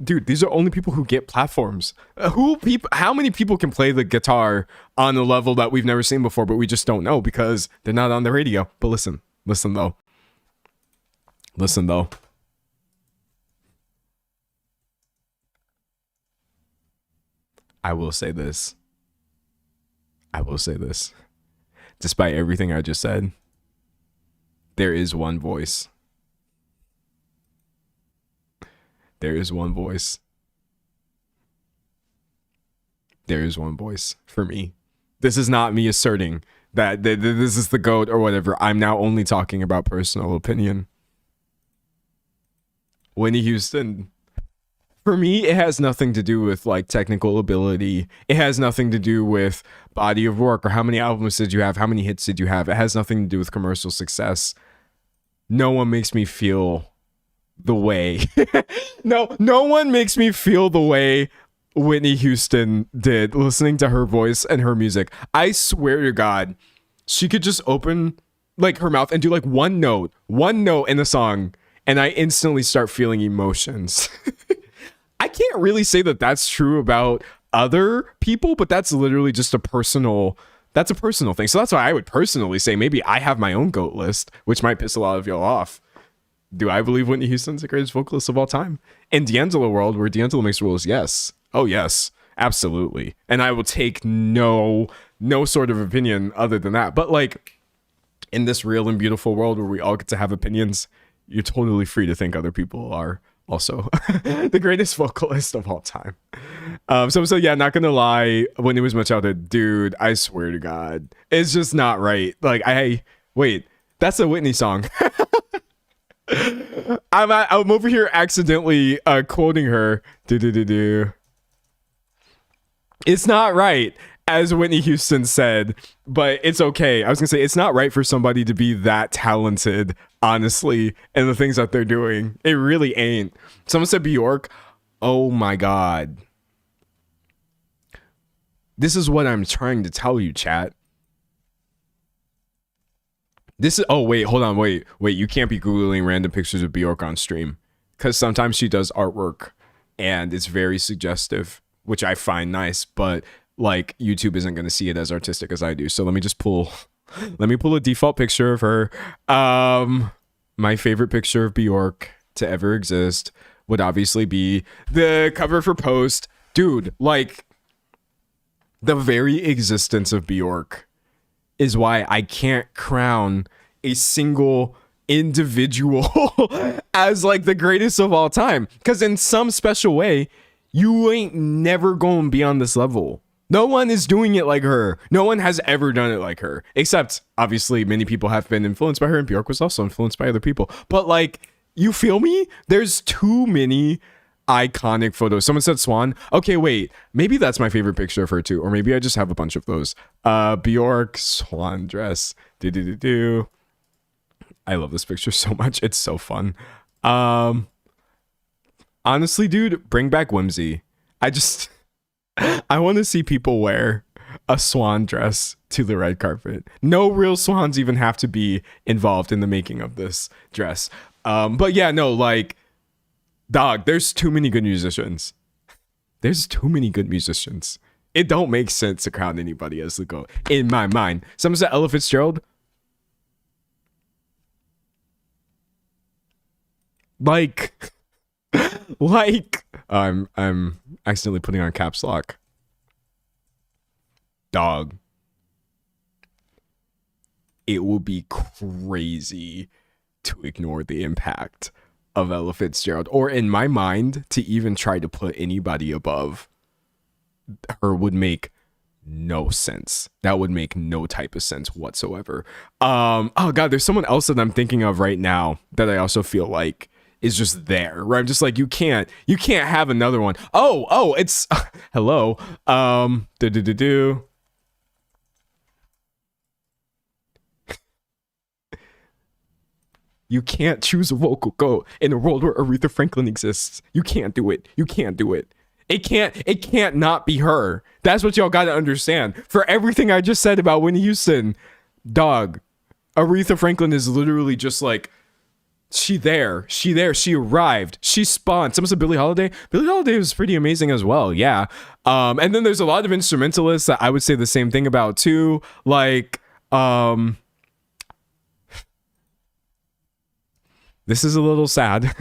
Dude, these are only people who get platforms. How many people can play the guitar on a level that we've never seen before, but we just don't know because they're not on the radio. But listen though. I will say this. I will say this. Despite everything I just said, there is one voice. There is one voice. There is one voice for me. This is not me asserting that this is the GOAT or whatever. I'm now only talking about personal opinion. Whitney Houston, for me, it has nothing to do with like technical ability. It has nothing to do with body of work or how many albums did you have, how many hits did you have. It has nothing to do with commercial success. No one makes me feel the way. No one makes me feel the way Whitney Houston did listening to her voice and her music. I swear to God, she could just open like her mouth and do like one note in the song, and I instantly start feeling emotions. I can't really say that that's true about other people, but that's literally just a personal thing. So that's why I would personally say maybe I have my own GOAT list, which might piss a lot of y'all off. Do I believe Whitney Houston's the greatest vocalist of all time? In D'Angelo world, where D'Angelo makes rules, yes. Oh, yes. Absolutely. And I will take no sort of opinion other than that. But like, in this real and beautiful world where we all get to have opinions, you're totally free to think other people are also the greatest vocalist of all time. So yeah, not gonna lie, when it was much out dude, I swear to God, it's just not right. Like, wait, that's a Whitney song. I'm over here accidentally quoting her. It's not right, as Whitney Houston said, but it's okay. I was gonna say it's not right for somebody to be that talented, honestly, in the things that they're doing. It really ain't. Someone said Bjork. Oh my God. This is what I'm trying to tell you, chat. This is, oh wait, hold on, wait, you can't be Googling random pictures of Bjork on stream, because sometimes she does artwork and it's very suggestive, which I find nice, but like YouTube isn't going to see it as artistic as I do. So let me pull a default picture of her. My favorite picture of Bjork to ever exist would obviously be the cover for Post. Dude, like, the very existence of Bjork is why I can't crown a single individual as like the greatest of all time. Because in some special way, you ain't never going to be on this level. No one is doing it like her. No one has ever done it like her. Except, obviously, many people have been influenced by her, and Bjork was also influenced by other people. But like, you feel me? There's too many iconic photos. Someone said Swan. Okay, wait. Maybe that's my favorite picture of her too. Or maybe I just have a bunch of those. Bjork swan dress. I love this picture so much. It's so fun. Honestly, dude, bring back whimsy. I want to see people wear a swan dress to the red carpet. No real swans even have to be involved in the making of this dress. But yeah, no, like, dog, there's too many good musicians. There's too many good musicians. It don't make sense to crown anybody as the GOAT in my mind. Someone said Ella Fitzgerald. Like, I'm accidentally putting on caps lock. Dog. It will be crazy to ignore the impact of Ella Fitzgerald, or in my mind, to even try to put anybody above her would make no sense. That would make no type of sense whatsoever. Oh God, there's someone else that I'm thinking of right now that I also feel like is just there, where I'm just like, you can't have another one. Oh, it's hello. You can't choose a vocal GOAT in a world where Aretha Franklin exists. You can't do it. It can't not be her. That's what y'all gotta understand. For everything I just said about Whitney Houston, dog, Aretha Franklin is literally just like, she arrived, she spawned. Someone said Billie Holiday. Billie Holiday was pretty amazing as well, yeah. And then there's a lot of instrumentalists that I would say the same thing about too. Like, this is a little sad,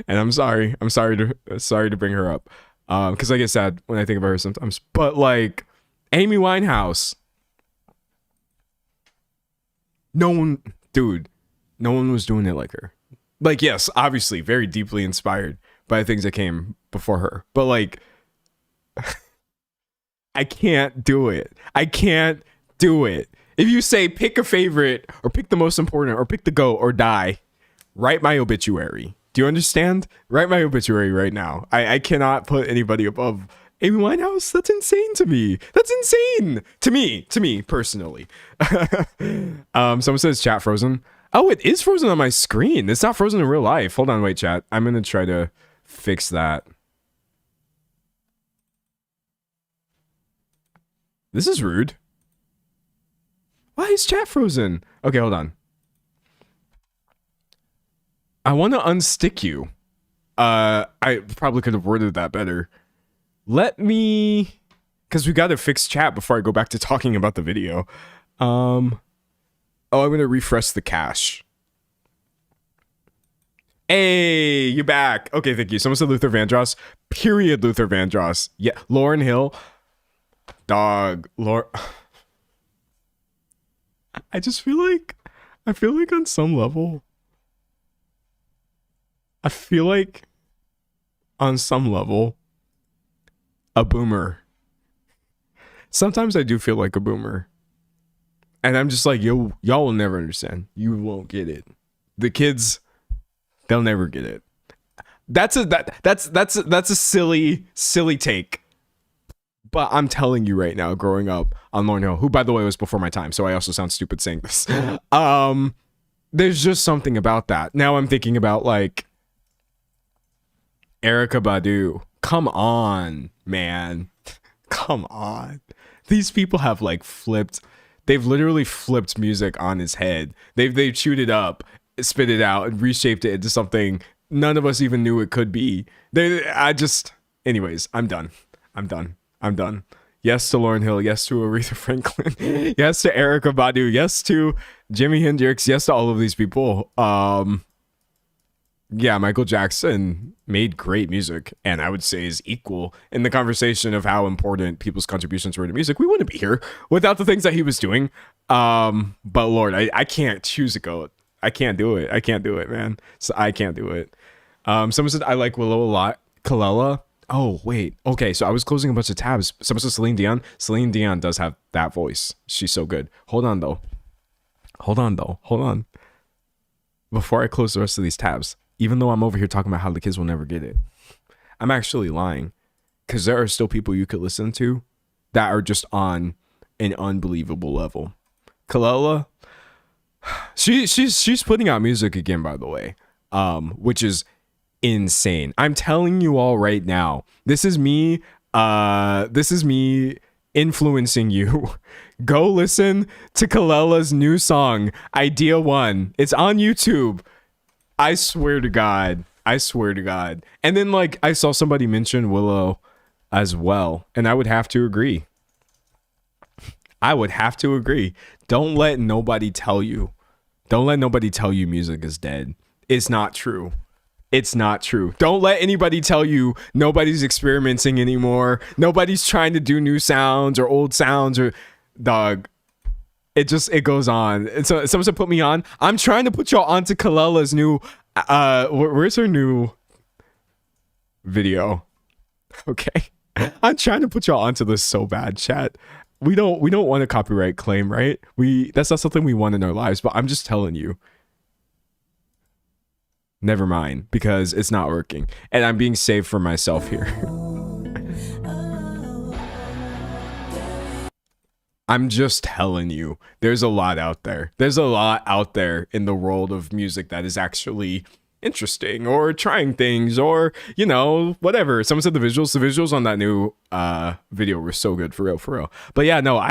and I'm sorry to bring her up, because I get sad when I think about her sometimes. But like, Amy Winehouse, No one, dude, no one was doing it like her. Like, yes, obviously, very deeply inspired by things that came before her. But, like, I can't do it. I can't do it. If you say pick a favorite or pick the most important or pick the GOAT or die, write my obituary. Do you understand? Write my obituary right now. I cannot put anybody above Amy Winehouse. That's insane to me. That's insane to me personally. Someone says chat frozen. Oh, it is frozen on my screen. It's not frozen in real life. Hold on, wait, chat. I'm going to try to fix that. This is rude. Why is chat frozen? Okay, hold on. I want to unstick you. I probably could have worded that better. Let me... Because we got to fix chat before I go back to talking about the video. Oh, I'm going to refresh the cache. Hey, you back. Okay, thank you. Someone said Luther Vandross. Period, Luther Vandross. Yeah, Lauryn Hill. Dog. I just feel like... I feel like on some level... I feel like on some level, a boomer. Sometimes I do feel like a boomer. And I'm just like, y'all will never understand. You won't get it. The kids, they'll never get it. That's a silly take. But I'm telling you right now, growing up on Lauryn Hill, who by the way was before my time, so I also sound stupid saying this. There's just something about that. Now I'm thinking about like Erykah Badu. Come on, man. Come on. These people have like flipped. They've literally flipped music on its head. They've chewed it up, spit it out, and reshaped it into something none of us even knew it could be. Anyways, I'm done. Yes to Lauryn Hill. Yes to Aretha Franklin. Yes to Erykah Badu. Yes to Jimi Hendrix. Yes to all of these people. Yeah, Michael Jackson made great music, and I would say is equal in the conversation of how important people's contributions were to music. We wouldn't be here without the things that he was doing. But Lord, I can't choose a GOAT. I can't do it. I can't do it, man. So I can't do it. Someone said I like Willow a lot. Kalela. Oh, wait. Okay, so I was closing a bunch of tabs. Someone said Celine Dion. Celine Dion does have that voice. She's so good. Hold on, though. Hold on. Before I close the rest of these tabs, even though I'm over here talking about how the kids will never get it, I'm actually lying. Because there are still people you could listen to that are just on an unbelievable level. Kalela, she's putting out music again, by the way, which is insane. I'm telling you all right now, this is me influencing you. Go listen to Kalela's new song, Idea One. It's on YouTube. I swear to God. And then like I saw somebody mention Willow as well, and I would have to agree. Don't let nobody tell you music is dead. It's not true. Don't let anybody tell you nobody's experimenting anymore. Nobody's trying to do new sounds or old sounds or dog. It goes on. And so someone said put me on. I'm trying to put y'all onto Kalela's new where's her new video? Okay. I'm trying to put y'all onto this so bad, chat. We don't want a copyright claim, right? That's not something we want in our lives, but I'm just telling you. Never mind, because it's not working. And I'm being saved for myself here. I'm just telling you, there's a lot out there. There's a lot out there in the world of music that is actually interesting or trying things or, you know, whatever. Someone said the visuals on that new video were so good, for real. But yeah, no,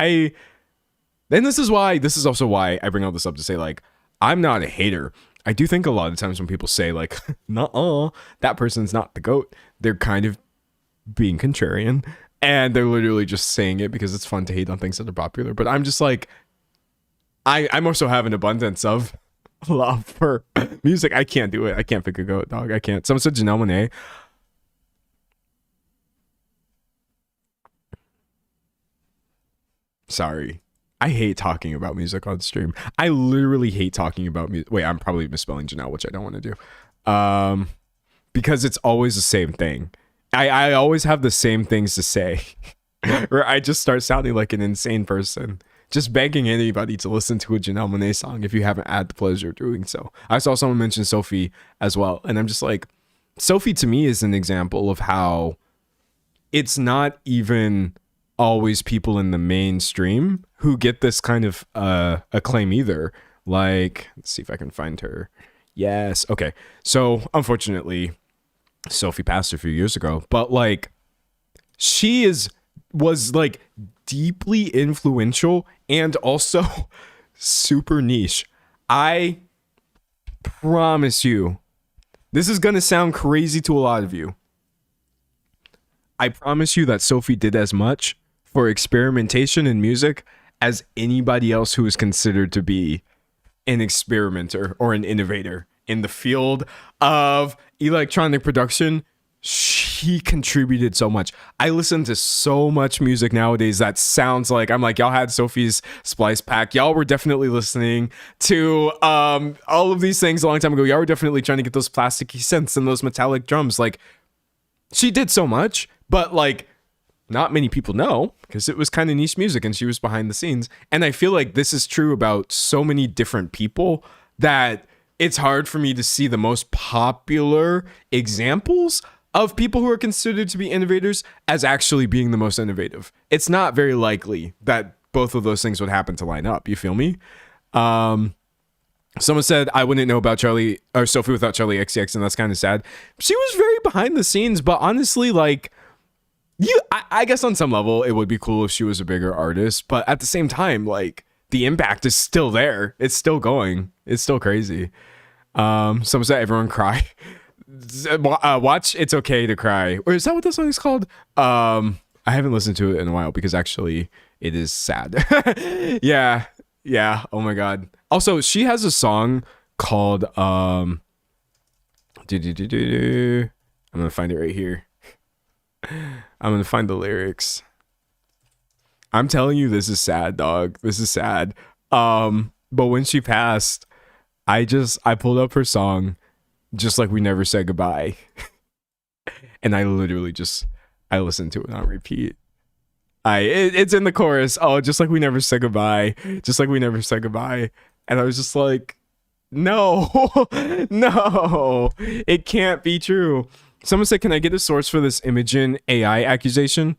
this is also why I bring all this up to say, like, I'm not a hater. I do think a lot of times when people say, like, nuh-uh, that person's not the GOAT, they're kind of being contrarian. And they're literally just saying it because it's fun to hate on things that are popular. But I'm just like, I also have an abundance of love for music. I can't do it. I can't pick a GOAT, dog. I can't. Someone said Janelle Monáe. Sorry. I hate talking about music on stream. I literally hate talking about music. Wait, I'm probably misspelling Janelle, which I don't want to do. Because it's always the same thing. I always have the same things to say. Where I just start sounding like an insane person. Just begging anybody to listen to a Janelle Monáe song if you haven't had the pleasure of doing so. I saw someone mention Sophie as well. And I'm just like, Sophie to me is an example of how it's not even always people in the mainstream who get this kind of acclaim either. Like, let's see if I can find her. Yes. Okay. So unfortunately, Sophie passed a few years ago, but like she was like deeply influential and also super niche. I promise you, this is going to sound crazy to a lot of you. I promise you that Sophie did as much for experimentation in music as anybody else who is considered to be an experimenter or an innovator in the field of electronic production. She contributed so much. I listen to so much music nowadays that sounds like, I'm like, y'all had Sophie's Splice Pack. Y'all were definitely listening to all of these things a long time ago. Y'all were definitely trying to get those plasticky synths and those metallic drums. Like, she did so much, but like, not many people know because it was kind of niche music and she was behind the scenes. And I feel like this is true about so many different people that it's hard for me to see the most popular examples of people who are considered to be innovators as actually being the most innovative. It's not very likely that both of those things would happen to line up. You feel me? Someone said, I wouldn't know about Charlie or Sophie without Charlie XCX, and that's kind of sad. She was very behind the scenes, but honestly, like, I guess on some level, it would be cool if she was a bigger artist, but at the same time, like, the impact is still there. It's still going. It's still crazy. Someone said, everyone cry. Watch It's Okay to Cry. Or is that what the song is called? I haven't listened to it in a while because actually it is sad. Yeah. Oh my god. Also, she has a song called I'm gonna find it right here. I'm gonna find the lyrics. I'm telling you, this is sad, dog. This is sad. But when she passed, I pulled up her song, Just Like We Never Said Goodbye. And I literally I listened to it on repeat. It's in the chorus. Oh, just like we never said goodbye. Just like we never said goodbye. And I was just like, no, no, it can't be true. Someone said, can I get a source for this Imogen AI accusation?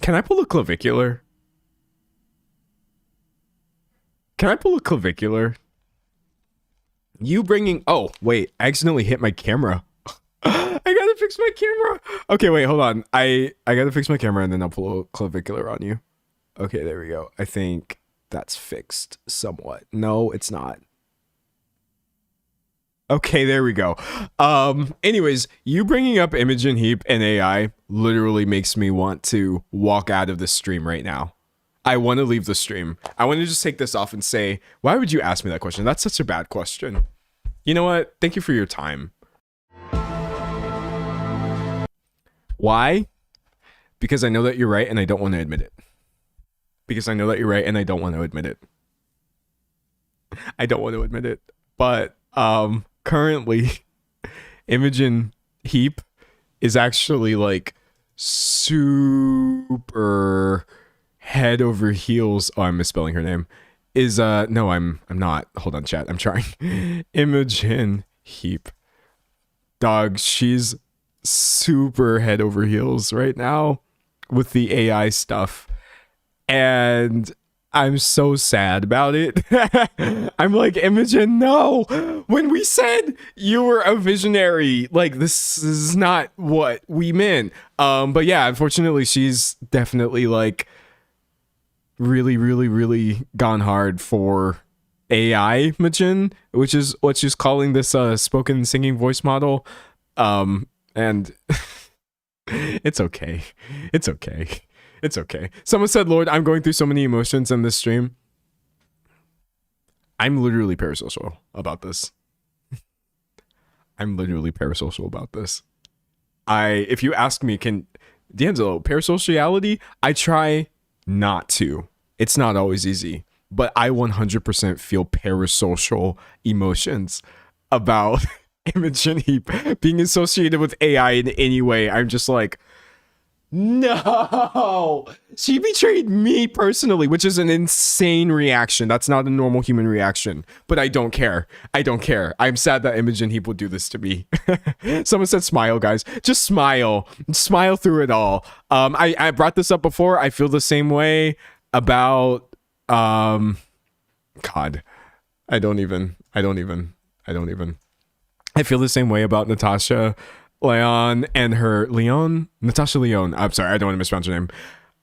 Can I pull a clavicular? Can I pull a clavicular? You bringing... Oh, wait. I accidentally hit my camera. I gotta fix my camera. Okay, wait, hold on. I gotta fix my camera and then I'll pull a clavicular on you. Okay, there we go. I think that's fixed somewhat. No, it's not. Okay, there we go. Anyways, you bringing up Imogen Heap and AI literally makes me want to walk out of the stream right now. I want to leave the stream. I want to just take this off and say, why would you ask me that question? That's such a bad question. You know what? Thank you for your time. Why? Because I know that you're right and I don't want to admit it. Because I know that you're right and I don't want to admit it. I don't want to admit it. But currently, Imogen Heap is actually like super head over heels. Oh, I'm misspelling her name. Is no, I'm not. Hold on, chat. I'm trying. Imogen Heap. Dog, she's super head over heels right now with the AI stuff. And I'm so sad about it. I'm like, Imogen, no. When we said you were a visionary, like, this is not what we meant. But yeah, unfortunately, she's definitely like really gone hard for AI Imogen, which is what she's calling this spoken singing voice model. And it's okay. It's okay. It's okay. Someone said, Lord, I'm going through so many emotions in this stream. I'm literally parasocial about this. I'm literally parasocial about this. if you ask me, can D'Angelo, parasociality, I try not to. It's not always easy, but I 100% feel parasocial emotions about Imogen Heap being associated with AI in any way. I'm just like, no, she betrayed me personally, which is an insane reaction. That's not a normal human reaction, but I don't care. I don't care. I'm sad that Imogen Heap would do this to me. Someone said smile, guys. Just smile. Smile through it all. I brought this up before. I feel the same way about, God, I feel the same way about Natasha Leon and her Natasha Leon. I'm sorry, I don't want to mispronounce her name.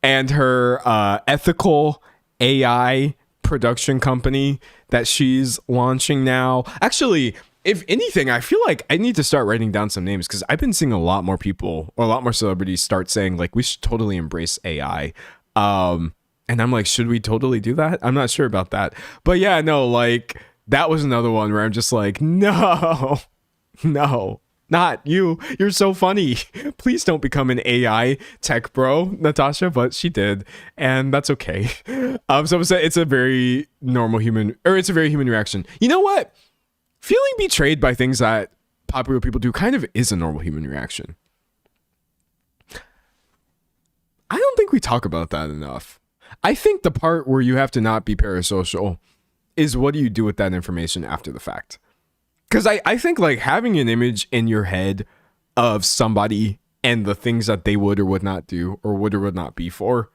And her ethical AI production company that she's launching now. Actually, if anything, I feel like I need to start writing down some names because I've been seeing a lot more people or a lot more celebrities start saying like we should totally embrace AI. And I'm like, should we totally do that? I'm not sure about that. But yeah, no, like that was another one where I'm just like, no, not you. You're so funny. Please don't become an AI tech bro, Natasha, but she did. And that's okay. So it's a very normal human, or it's a very human reaction. You know what? Feeling betrayed by things that popular people do kind of is a normal human reaction. I don't think we talk about that enough. I think the part where you have to not be parasocial is what do you do with that information after the fact? Because I think like having an image in your head of somebody and the things that they would or would not do or would not be for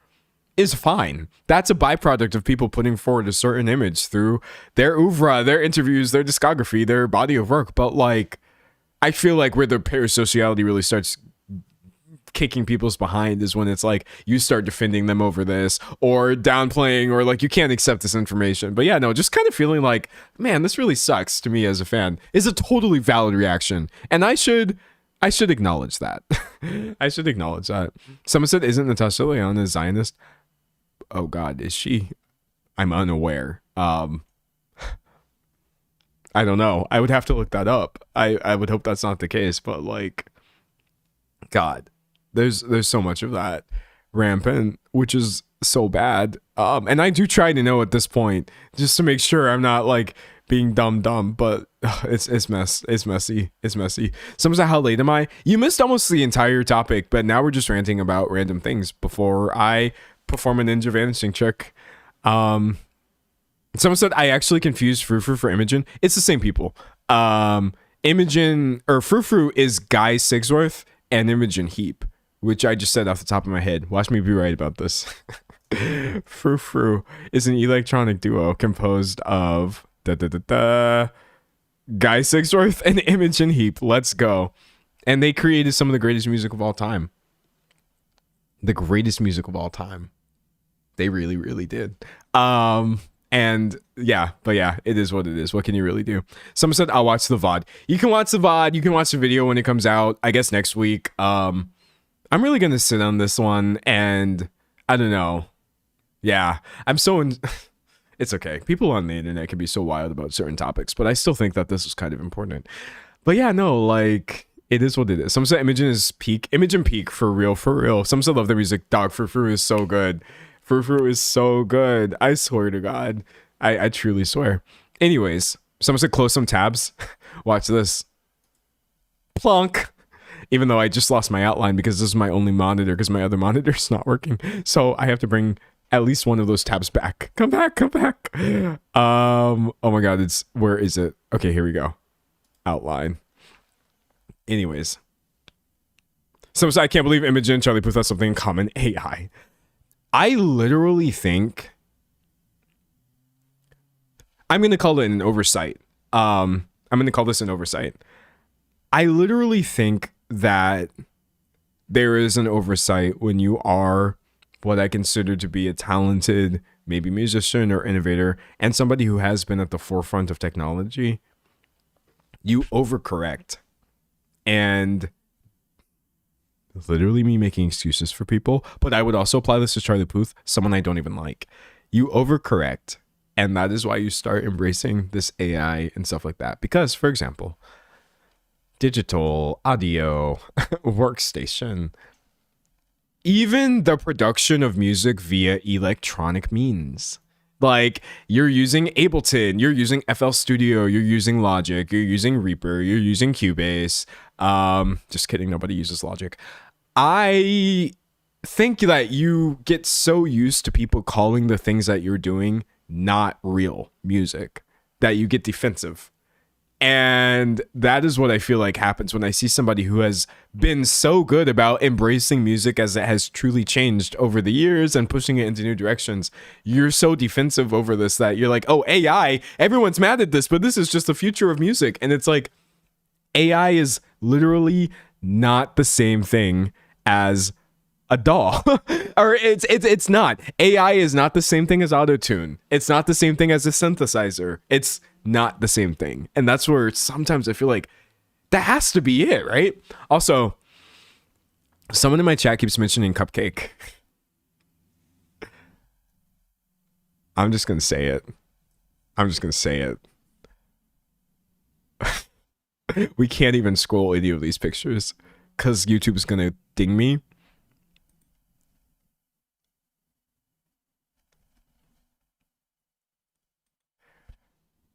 is fine. That's a byproduct of people putting forward a certain image through their oeuvre, their interviews, their discography, their body of work. But like, I feel like where the parasociality really starts kicking people's behind is when it's like you start defending them over this or downplaying or like you can't accept this information. But yeah, no, just kind of feeling like, man, this really sucks to me as a fan is a totally valid reaction. And I should acknowledge that. I should acknowledge that. Someone said, isn't Natasha Leon a Zionist? Oh God, is she? I'm unaware. I don't know. I would have to look that up. I would hope that's not the case, but like, God, there's so much of that rampant, which is so bad. And I do try to know at this point just to make sure I'm not like being dumb, but it's messy. Someone said, how late am I? You missed almost the entire topic, but now we're just ranting about random things before I perform a ninja vanishing trick. Someone said, I actually confused Frou Frou for Imogen. It's the same people. Imogen or Frou Frou is Guy Sigsworth and Imogen Heap, which I just said off the top of my head. Watch me be right about this. Frou Frou is an electronic duo composed of Guy Sigsworth and Imogen Heap. Let's go. And they created some of the greatest music of all time. The greatest music of all time. They really, really did. And yeah, but yeah, it is what it is. What can you really do? Someone said, I'll watch the VOD. You can watch the VOD. You can watch the video when it comes out, I guess next week. I'm really going to sit on this one and I don't know. Yeah, it's okay. People on the internet can be so wild about certain topics, but I still think that this is kind of important. But yeah, no, like it is what it is. Someone said Imogen Peak for real. Some said love the music. Dog, Frou Frou is so good. Frou Frou is so good. I swear to God. I truly swear. Anyways, someone said close some tabs. Watch this. Plunk. Even though I just lost my outline because this is my only monitor because my other monitor's not working. So I have to bring at least one of those tabs back. Come back. Oh my God, where is it? Okay, here we go. Outline. Anyways. Someone said, I can't believe Imogen and Charlie Puth have something in common. AI. I literally think I'm going to call it an oversight. I'm going to call this an oversight. I literally think that there is an oversight when you are what I consider to be a talented, maybe musician or innovator, and somebody who has been at the forefront of technology. You overcorrect. And literally me making excuses for people, but I would also apply this to Charlie Puth, someone I don't even like. You overcorrect, and that is why you start embracing this AI and stuff like that. Because, for example, digital audio workstation, even the production of music via electronic means. Like, you're using Ableton, you're using FL Studio, you're using Logic, you're using Reaper, you're using Cubase. Just kidding, nobody uses Logic. I think that you get so used to people calling the things that you're doing not real music that you get defensive. And that is what I feel like happens when I see somebody who has been so good about embracing music as it has truly changed over the years and pushing it into new directions. You're so defensive over this that you're like, oh, AI, everyone's mad at this, but this is just the future of music. And it's like, AI is literally not the same thing as a DAW. Or it's not. AI is not the same thing as autotune. It's not the same thing as a synthesizer. It's not the same thing. And that's where sometimes I feel like that has to be it, right? Also, someone in my chat keeps mentioning Cupcake. I'm just gonna say it. We can't even scroll any of these pictures because YouTube's gonna ding me.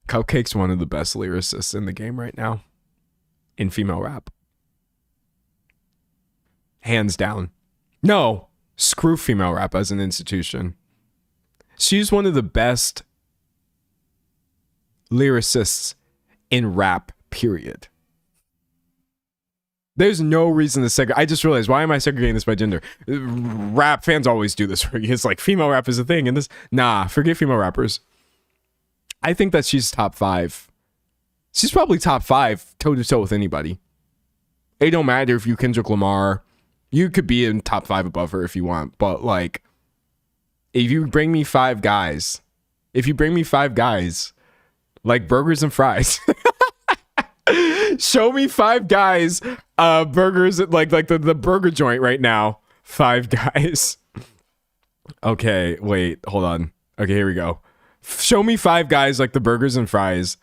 Cupcake's one of the best lyricists in the game right now in female rap. Hands down. No, screw female rap as an institution. She's one of the best lyricists in rap, period. There's no reason to segregate. I just realized, why am I segregating this by gender? Rap fans always do this. It's like female rap is a thing. And this, nah, forget female rappers. I think that she's top 5. She's probably top 5 toe to toe with anybody. It don't matter if you Kendrick Lamar. You could be in top 5 above her if you want. But like, if you bring me 5 guys, like burgers and fries, show me 5 guys, burgers at like the burger joint right now. 5 guys. Okay, wait, hold on. Okay, here we go. Show me 5 guys like the burgers and fries.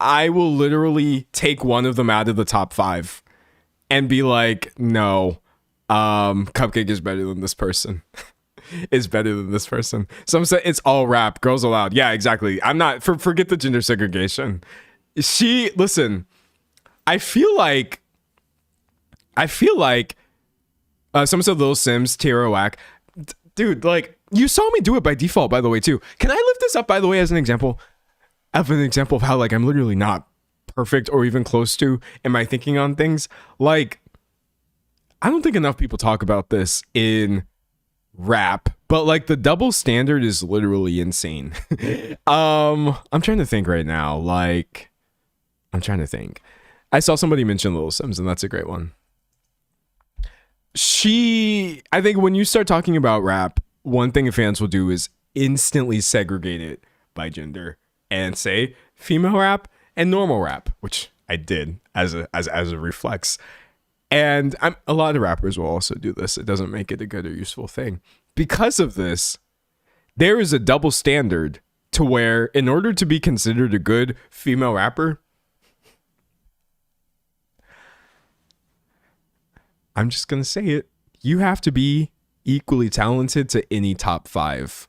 I will literally take one of them out of the top 5 and be like, no, Cupcake is better than this person. Is better than this person. Some say it's all rap, girls allowed. Yeah, exactly. I'm not, forget the gender segregation. Listen, I feel like someone said Lil Sims, Tierra Whack. Dude, like, you saw me do it by default, by the way, too. Can I lift this up, by the way, as an example of how, like, I'm literally not perfect or even close to in my thinking on things? Like, I don't think enough people talk about this in rap, but, like, the double standard is literally insane. I'm trying to think right now. Like, I'm trying to think. I saw somebody mention Lil Sims, and that's a great one. I think when you start talking about rap, one thing fans will do is instantly segregate it by gender and say female rap and normal rap, which I did as a reflex. And a lot of rappers will also do this. It doesn't make it a good or useful thing. Because of this, there is a double standard to where in order to be considered a good female rapper, I'm just going to say it, you have to be equally talented to any top 5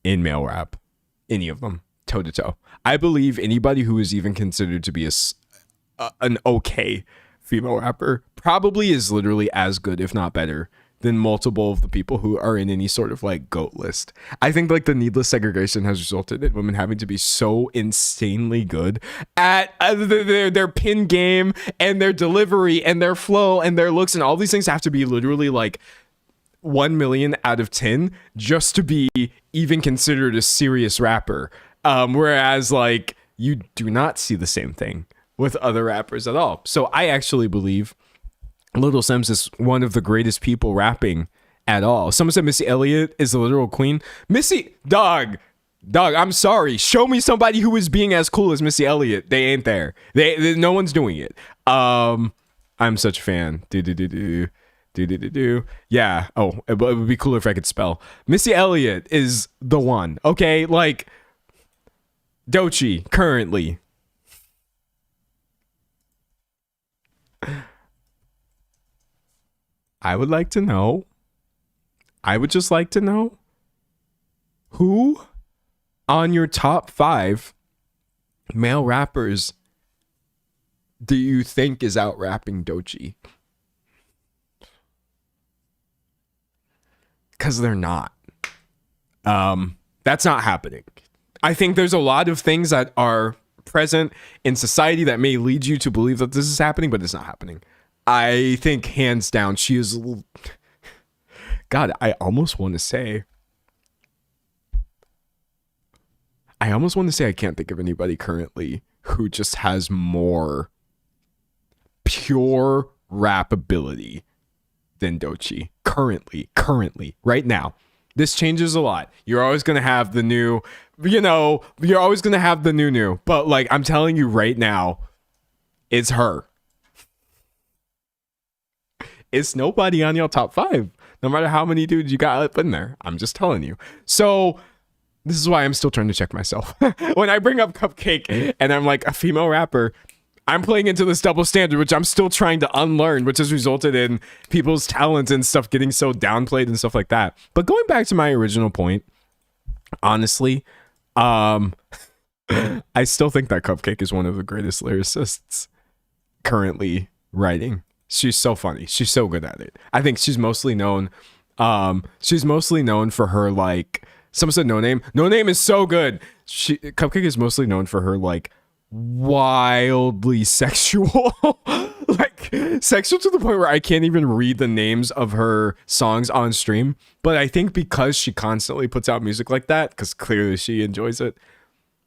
in male rap. Any of them, toe to toe. I believe anybody who is even considered to be an okay female rapper probably is literally as good, if not better, than multiple of the people who are in any sort of like GOAT list. I think like the needless segregation has resulted in women having to be so insanely good at their pin game and their delivery and their flow and their looks, and all these things have to be literally like 1 million out of 10 just to be even considered a serious rapper. Whereas like you do not see the same thing with other rappers at all. So I actually believe Little Sims is one of the greatest people rapping at all. Someone said Missy Elliott is the literal queen. Missy, dog, I'm sorry. Show me somebody who is being as cool as Missy Elliott. They ain't there. No one's doing it. I'm such a fan. Yeah. Oh, it would be cooler if I could spell. Missy Elliott is the one. Okay, like Doechii currently. I would like to know. I would just like to know who on your top 5 male rappers do you think is out rapping Doechii? Because they're not. That's not happening. I think there's a lot of things that are present in society that may lead you to believe that this is happening, but it's not happening. I think hands down, she is. God, I almost want to say I can't think of anybody currently who just has more pure rap ability than Doechii currently, right now. This changes a lot. You're always going to have the new, you're always going to have the new, but like, I'm telling you right now, it's her. It's nobody on your top 5, no matter how many dudes you got up in there. I'm just telling you. So this is why I'm still trying to check myself. When I bring up Cupcake and I'm like a female rapper, I'm playing into this double standard, which I'm still trying to unlearn, which has resulted in people's talent and stuff getting so downplayed and stuff like that. But going back to my original point, honestly, I still think that Cupcake is one of the greatest lyricists currently writing. She's so funny. She's so good at it. I think she's mostly known for her, like, someone said No Name. No Name is so good. Cupcake is mostly known for her, like, wildly sexual, like sexual to the point where I can't even read the names of her songs on stream. But I think because she constantly puts out music like that, because clearly she enjoys it,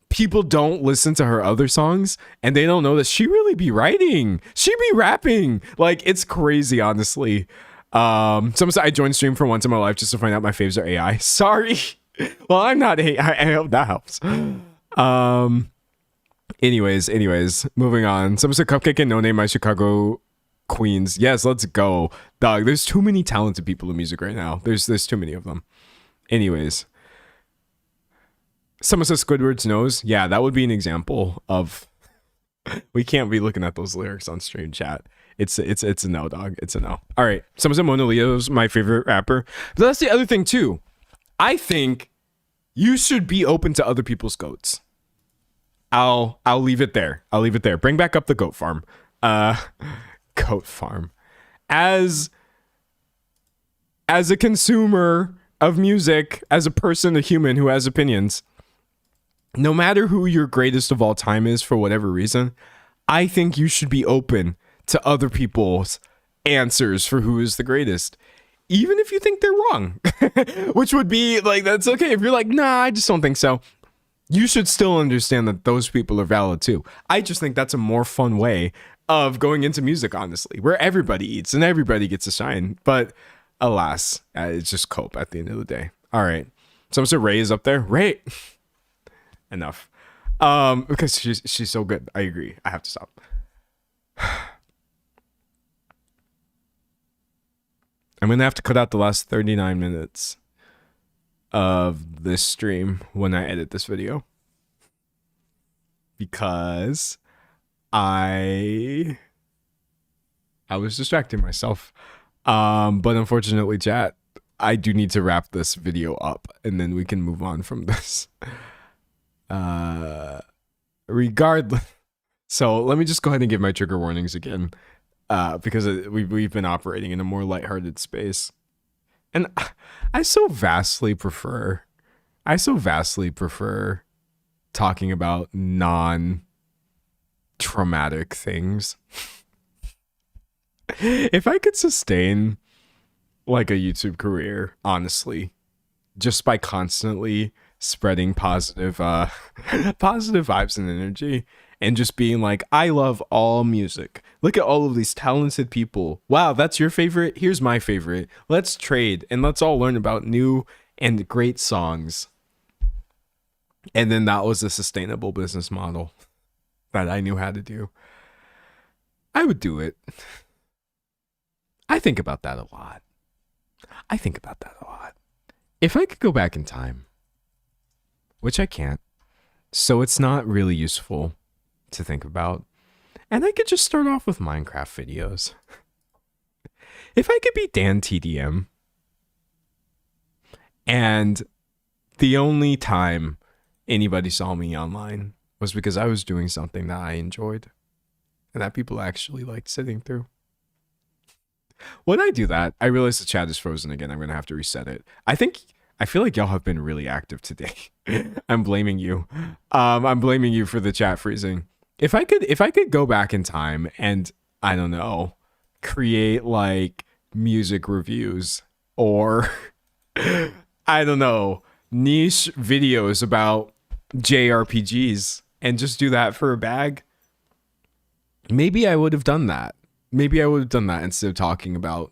people don't listen to her other songs and they don't know that she really be writing. She be rapping. Like, it's crazy, honestly. Someone said I joined stream for once in my life just to find out my faves are AI. Sorry. Well, I'm not AI. I hope that helps. Anyways, moving on. Someone said Cupcake and No Name, my Chicago queens. Yes, let's go. Dog, there's too many talented people in music right now. There's too many of them. Anyways. Someone says Squidward's nose. Yeah, that would be an example of we can't be looking at those lyrics on stream chat. It's a no, dog. It's a no. All right. Someone said Mona Leo's my favorite rapper. But that's the other thing too. I think you should be open to other people's goats. I'll leave it there. Bring back up the goat farm. Goat farm. As a consumer of music, as a person, a human who has opinions, no matter who your greatest of all time is for whatever reason, I think you should be open to other people's answers for who is the greatest. Even if you think they're wrong. Which would be like, that's okay. If you're like, nah, I just don't think so. You should still understand that those people are valid too. I just think that's a more fun way of going into music, honestly, where everybody eats and everybody gets to shine. But alas, it's just cope at the end of the day. All right. Someone said Ray is up there. Ray. Enough. Because she's so good. I agree. I have to stop. I'm going to have to cut out the last 39 minutes of this stream when I edit this video. Because I was distracting myself. But unfortunately, chat, I do need to wrap this video up and then we can move on from this. Regardless. So let me just go ahead and give my trigger warnings again. Because we've been operating in a more lighthearted space. And I so vastly prefer talking about non-traumatic things. If I could sustain like a YouTube career, honestly, just by constantly spreading positive vibes and energy and just being like, I love all music. Look at all of these talented people. Wow, that's your favorite? Here's my favorite. Let's trade and let's all learn about new and great songs. And then that was a sustainable business model that I knew how to do. I would do it. I think about that a lot. If I could go back in time, which I can't, so it's not really useful to think about. And I could just start off with Minecraft videos. If I could be Dan TDM, and the only time anybody saw me online was because I was doing something that I enjoyed and that people actually liked sitting through. When I do that, I realize the chat is frozen again. I'm going to have to reset it. I feel like y'all have been really active today. I'm blaming you. I'm blaming you for the chat freezing. If I could go back in time and, I don't know, create like music reviews or I don't know, niche videos about JRPGs and just do that for a bag, maybe I would have done that. Maybe I would have done that instead of talking about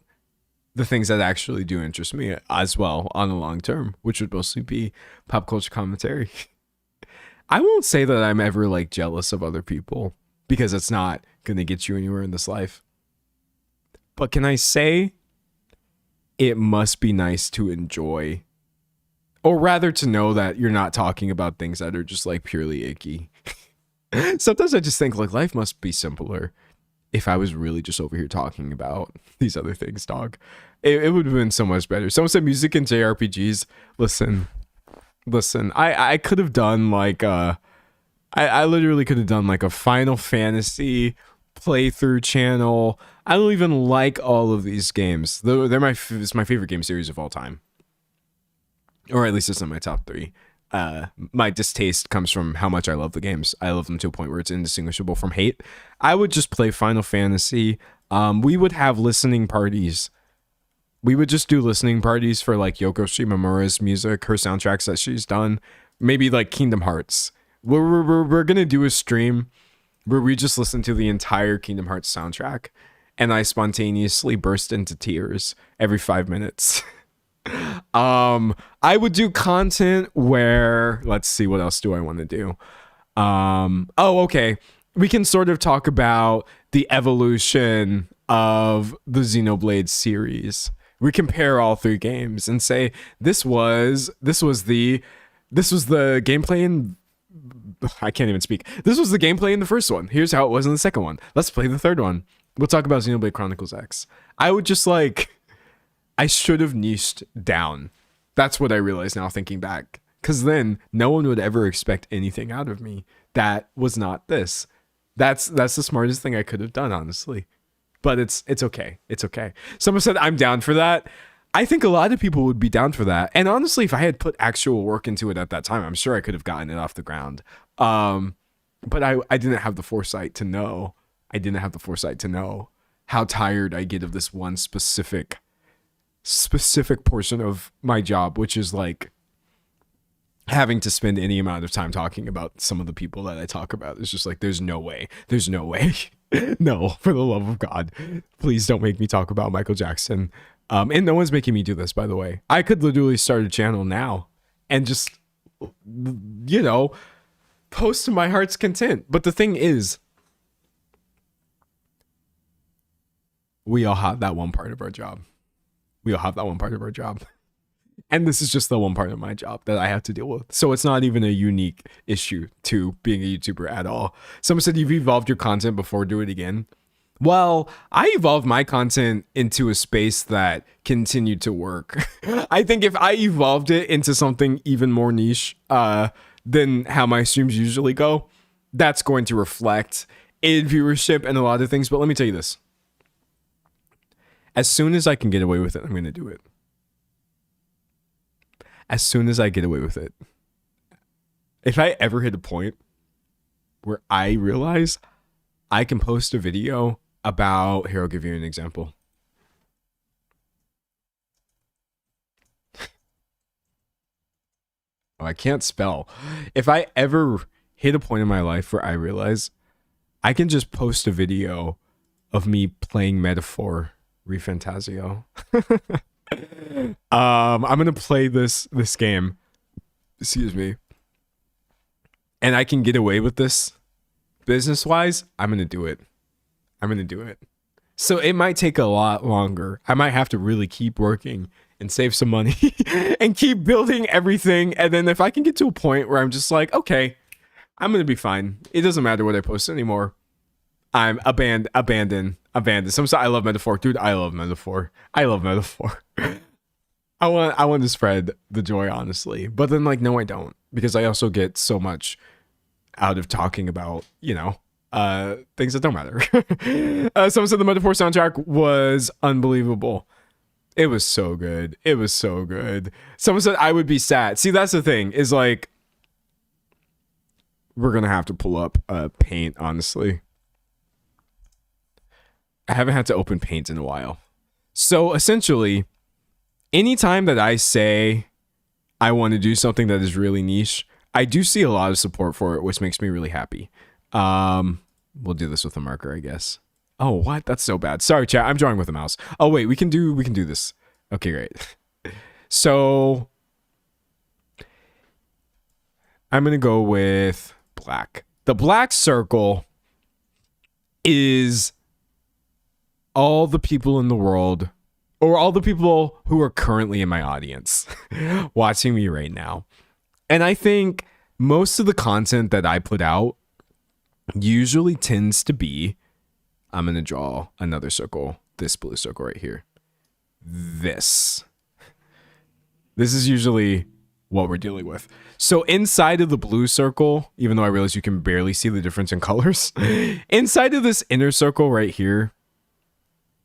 the things that actually do interest me as well on the long term, which would mostly be pop culture commentary. I won't say that I'm ever like jealous of other people because it's not going to get you anywhere in this life. But can I say it must be nice to enjoy, or rather to know that you're not talking about things that are just like purely icky. Sometimes I just think like life must be simpler if I was really just over here talking about these other things, dog. It would have been so much better. Someone said music and JRPGs. Listen, I could have done like I literally could have done like a Final Fantasy playthrough channel. I don't even like all of these games. It's my favorite game series of all time. Or at least it's in my top 3. My distaste comes from how much I love the games. I love them to a point where it's indistinguishable from hate. I would just play Final Fantasy. We would have listening parties. We would just do listening parties for like Yoko Shimomura's music, her soundtracks that she's done. Maybe like Kingdom Hearts. We're gonna do a stream where we just listen to the entire Kingdom Hearts soundtrack, and I spontaneously burst into tears every 5 minutes. I would do content where, let's see, what else do I want to do? Okay. We can sort of talk about the evolution of the Xenoblade series. We compare all 3 games and say this was the gameplay in, I can't even speak. This was the gameplay in the first one. Here's how it was in the second one. Let's play the third one. We'll talk about Xenoblade Chronicles X. I would just like, I should have niched down. That's what I realize now thinking back. Because then no one would ever expect anything out of me that was not this. That's the smartest thing I could have done, honestly. But it's okay. It's okay. Someone said I'm down for that. I think a lot of people would be down for that. And honestly, if I had put actual work into it at that time, I'm sure I could have gotten it off the ground. But I didn't have the foresight to know. How tired I get of this one specific portion of my job, which is like having to spend any amount of time talking about some of the people that I talk about. It's just like, there's no way. No, for the love of God, please don't make me talk about Michael Jackson. And no one's making me do this, by the way. I could literally start a channel now and just, you know, post to my heart's content. But the thing is, we all have that one part of our job. And this is just the one part of my job that I have to deal with. So it's not even a unique issue to being a YouTuber at all. Someone said you've evolved your content before, do it again. Well, I evolved my content into a space that continued to work. I think if I evolved it into something even more niche than how my streams usually go, that's going to reflect in viewership and a lot of things. But let me tell you this. As soon as I can get away with it, I'm going to do it. As soon as I get away with it. If I ever hit a point where I realize I can post a video about, here, I'll give you an example. Oh, I can't spell. If I ever hit a point in my life where I realize I can just post a video of me playing Metaphor ReFantazio. I'm gonna play this game. Excuse me. And I can get away with this business-wise, I'm gonna do it. So it might take a lot longer. I might have to really keep working and save some money and keep building everything. And then if I can get to a point where I'm just like, okay, I'm gonna be fine. It doesn't matter what I post anymore. I'm abandoned. Some I love metaphor, dude. I love metaphor. I want to spread the joy, honestly, but then like, no, I don't, because I also get so much out of talking about, things that don't matter. Someone said the metaphor soundtrack was unbelievable. It was so good. Someone said I would be sad. See, that's the thing, is like, we're gonna have to pull up Paint, honestly. I haven't had to open Paint in a while. So essentially, anytime that I say I want to do something that is really niche, I do see a lot of support for it, which makes me really happy. We'll do this with a marker, I guess. Oh, what? That's so bad. Sorry, chat. I'm drawing with a mouse. Oh, wait, we can do this. Okay, great. So I'm going to go with black. The black circle is all the people in the world, or all the people who are currently in my audience watching me right now. And I think most of the content that I put out usually tends to be, I'm going to draw another circle, this blue circle right here. This is usually what we're dealing with. So inside of the blue circle, even though I realize you can barely see the difference in colors, inside of this inner circle right here,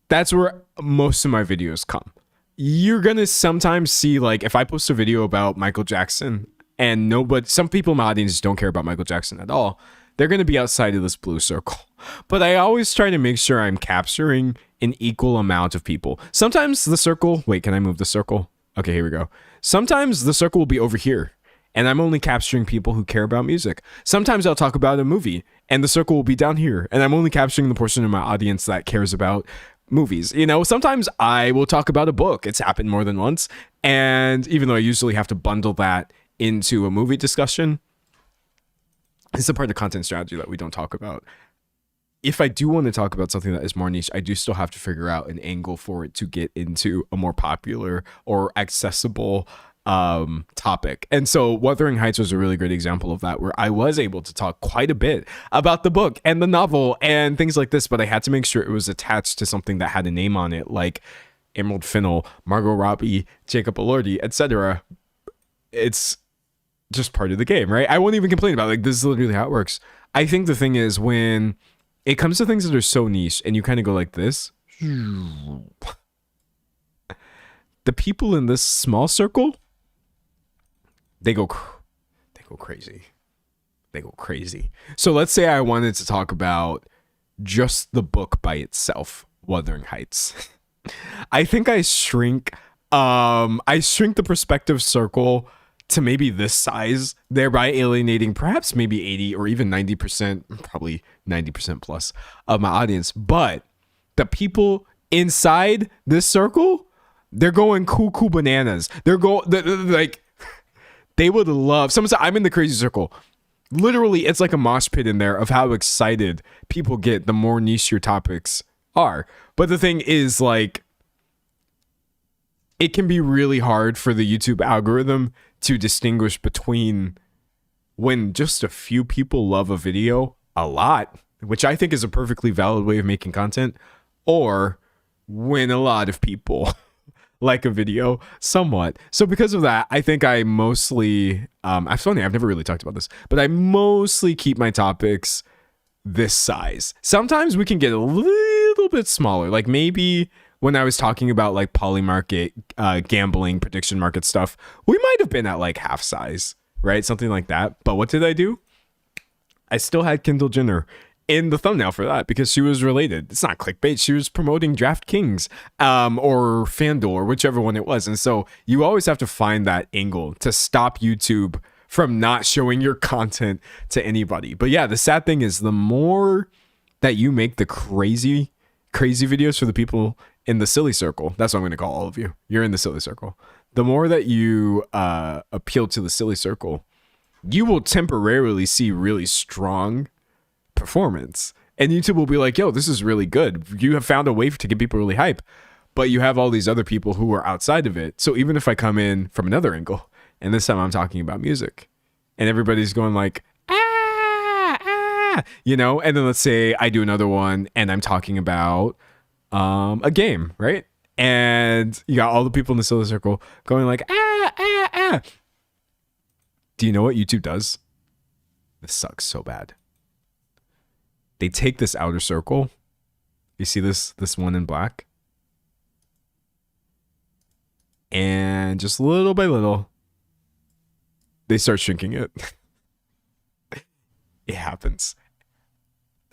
that's where most of my videos come. You're going to sometimes see, like, if I post a video about Michael Jackson and some people in my audience don't care about Michael Jackson at all, they're going to be outside of this blue circle. But I always try to make sure I'm capturing an equal amount of people. Sometimes the circle, wait, can I move the circle? Okay, here we go. Sometimes the circle will be over here, and I'm only capturing people who care about music. Sometimes I'll talk about a movie, and the circle will be down here, and I'm only capturing the portion of my audience that cares about movies. Sometimes I will talk about a book. It's happened more than once, and even though I usually have to bundle that into a movie discussion, it's a part of content strategy that we don't talk about. If I do want to talk about something that is more niche, I do still have to figure out an angle for it to get into a more popular or accessible topic. And so Wuthering Heights was a really great example of that, where I was able to talk quite a bit about the book and the novel and things like this, but I had to make sure it was attached to something that had a name on it, like Emerald Fennell, Margot Robbie, Jacob Elordi, etc. It's just part of the game, right? I won't even complain about it. Like, this is literally how it works. I think the thing is, when it comes to things that are so niche and you kind of go like this, the people in this small circle, they go crazy. So let's say I wanted to talk about just the book by itself, Wuthering Heights. I think I shrink the perspective circle to maybe this size, thereby alienating perhaps maybe 80 or even 90%, probably 90% plus of my audience. But the people inside this circle, they're going cuckoo bananas. They're like, they would love. Someone said, I'm in the crazy circle. Literally, it's like a mosh pit in there of how excited people get the more niche your topics are. But the thing is, like, it can be really hard for the YouTube algorithm to distinguish between when just a few people love a video a lot, which I think is a perfectly valid way of making content, or when a lot of people like a video somewhat. So because of that, I think I mostly, it's funny, I've never really talked about this, but I mostly keep my topics this size. Sometimes we can get a little bit smaller, like maybe when I was talking about like Polymarket, gambling, prediction market stuff, we might have been at like half size, right? Something like that. But what did I do? I still had Kendall Jenner in the thumbnail for that because she was related. It's not clickbait. She was promoting DraftKings or FanDuel or whichever one it was. And so you always have to find that angle to stop YouTube from not showing your content to anybody. But yeah, the sad thing is the more that you make the crazy videos for the people in the silly circle, that's what I'm going to call all of you. You're in the silly circle. The more that you appeal to the silly circle, you will temporarily see really strong performance. And YouTube will be like, yo, this is really good. You have found a way to get people really hype. But you have all these other people who are outside of it. So even if I come in from another angle, and this time I'm talking about music, and everybody's going like, you know, and then let's say I do another one and I'm talking about a game, right? And you got all the people in the Silly Circle going like, Do you know what YouTube does? This sucks so bad. They take this outer circle. You see this one in black? And just little by little, they start shrinking it. It happens.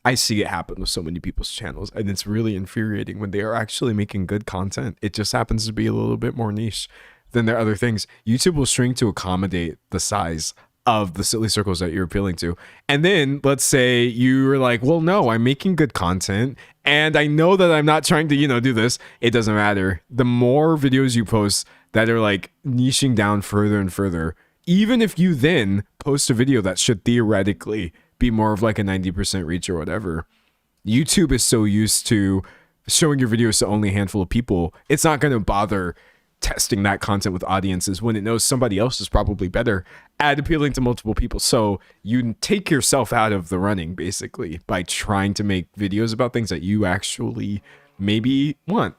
I see it happen with so many people's channels, and it's really infuriating when they are actually making good content. It just happens to be a little bit more niche than their other things. YouTube will shrink to accommodate the size of the silly circles that you're appealing to. And then let's say you're like, well, no, I'm making good content and I know that I'm not trying to, you know, do this. It doesn't matter. The more videos you post that are like niching down further and further, even if you then post a video that should theoretically be more of like a 90% reach or whatever, YouTube is so used to showing your videos to only a handful of people, it's not going to bother testing that content with audiences when it knows somebody else is probably better at appealing to multiple people. So you take yourself out of the running basically by trying to make videos about things that you actually maybe want.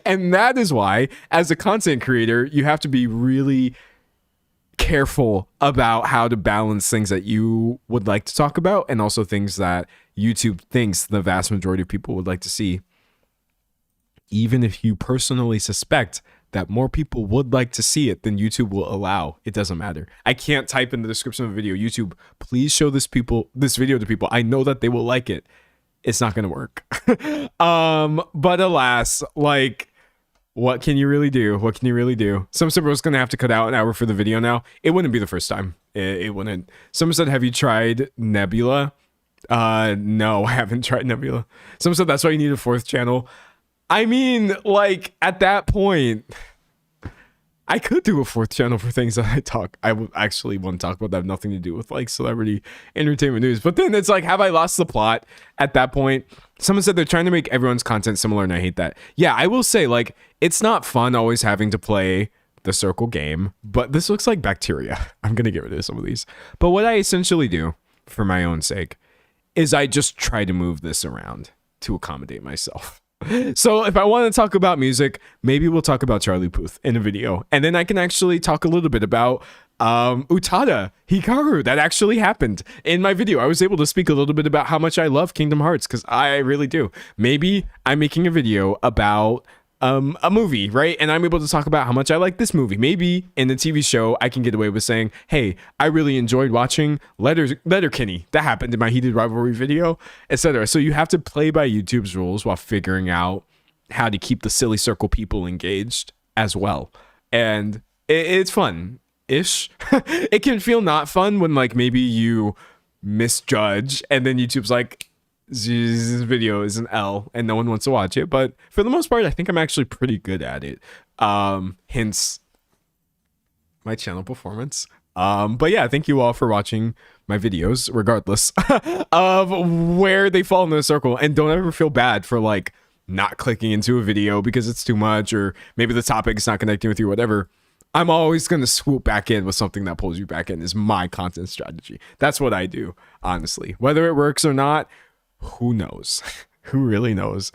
And that is why, as a content creator, you have to be really careful about how to balance things that you would like to talk about and also things that YouTube thinks the vast majority of people would like to see. Even if you personally suspect that more people would like to see it than YouTube will allow, it doesn't matter. I can't type in the description of a video, YouTube, please show this video to people. I know that they will like it. It's not going to work. But alas, like, what can you really do? What can you really do? Some said I was going to have to cut out an hour for the video now. It wouldn't be the first time. It wouldn't. Someone said, have you tried Nebula? No, I haven't tried Nebula. Someone said that's why you need a fourth channel. I mean, like, at that point, I could do a fourth channel for things that I would actually want to talk about that have nothing to do with like celebrity entertainment news. But then it's like, have I lost the plot at that point? Someone said they're trying to make everyone's content similar, and I hate that. Yeah, I will say, like, it's not fun always having to play the circle game, but this looks like bacteria. I'm going to get rid of some of these. But what I essentially do for my own sake is I just try to move this around to accommodate myself. So if I want to talk about music, maybe we'll talk about Charlie Puth in a video. And then I can actually talk a little bit about Utada Hikaru. That actually happened in my video. I was able to speak a little bit about how much I love Kingdom Hearts, because I really do. Maybe I'm making a video about a movie, right? And I'm able to talk about how much I like this movie. Maybe in the TV show, I can get away with saying, hey, I really enjoyed watching Letterkenny. That happened in my Heated Rivalry video, etc. So you have to play by YouTube's rules while figuring out how to keep the silly circle people engaged as well. And it's fun-ish. It can feel not fun when like maybe you misjudge and then YouTube's like, this video is an L and no one wants to watch it, but for the most part I think I'm actually pretty good at it, hence my channel performance. But yeah, thank you all for watching my videos regardless of where they fall in the circle, and don't ever feel bad for like not clicking into a video because it's too much or maybe the topic is not connecting with you, whatever. I'm always going to swoop back in with something that pulls you back in. Is my content strategy. That's what I do, honestly. Whether it works or not, who knows? Who really knows?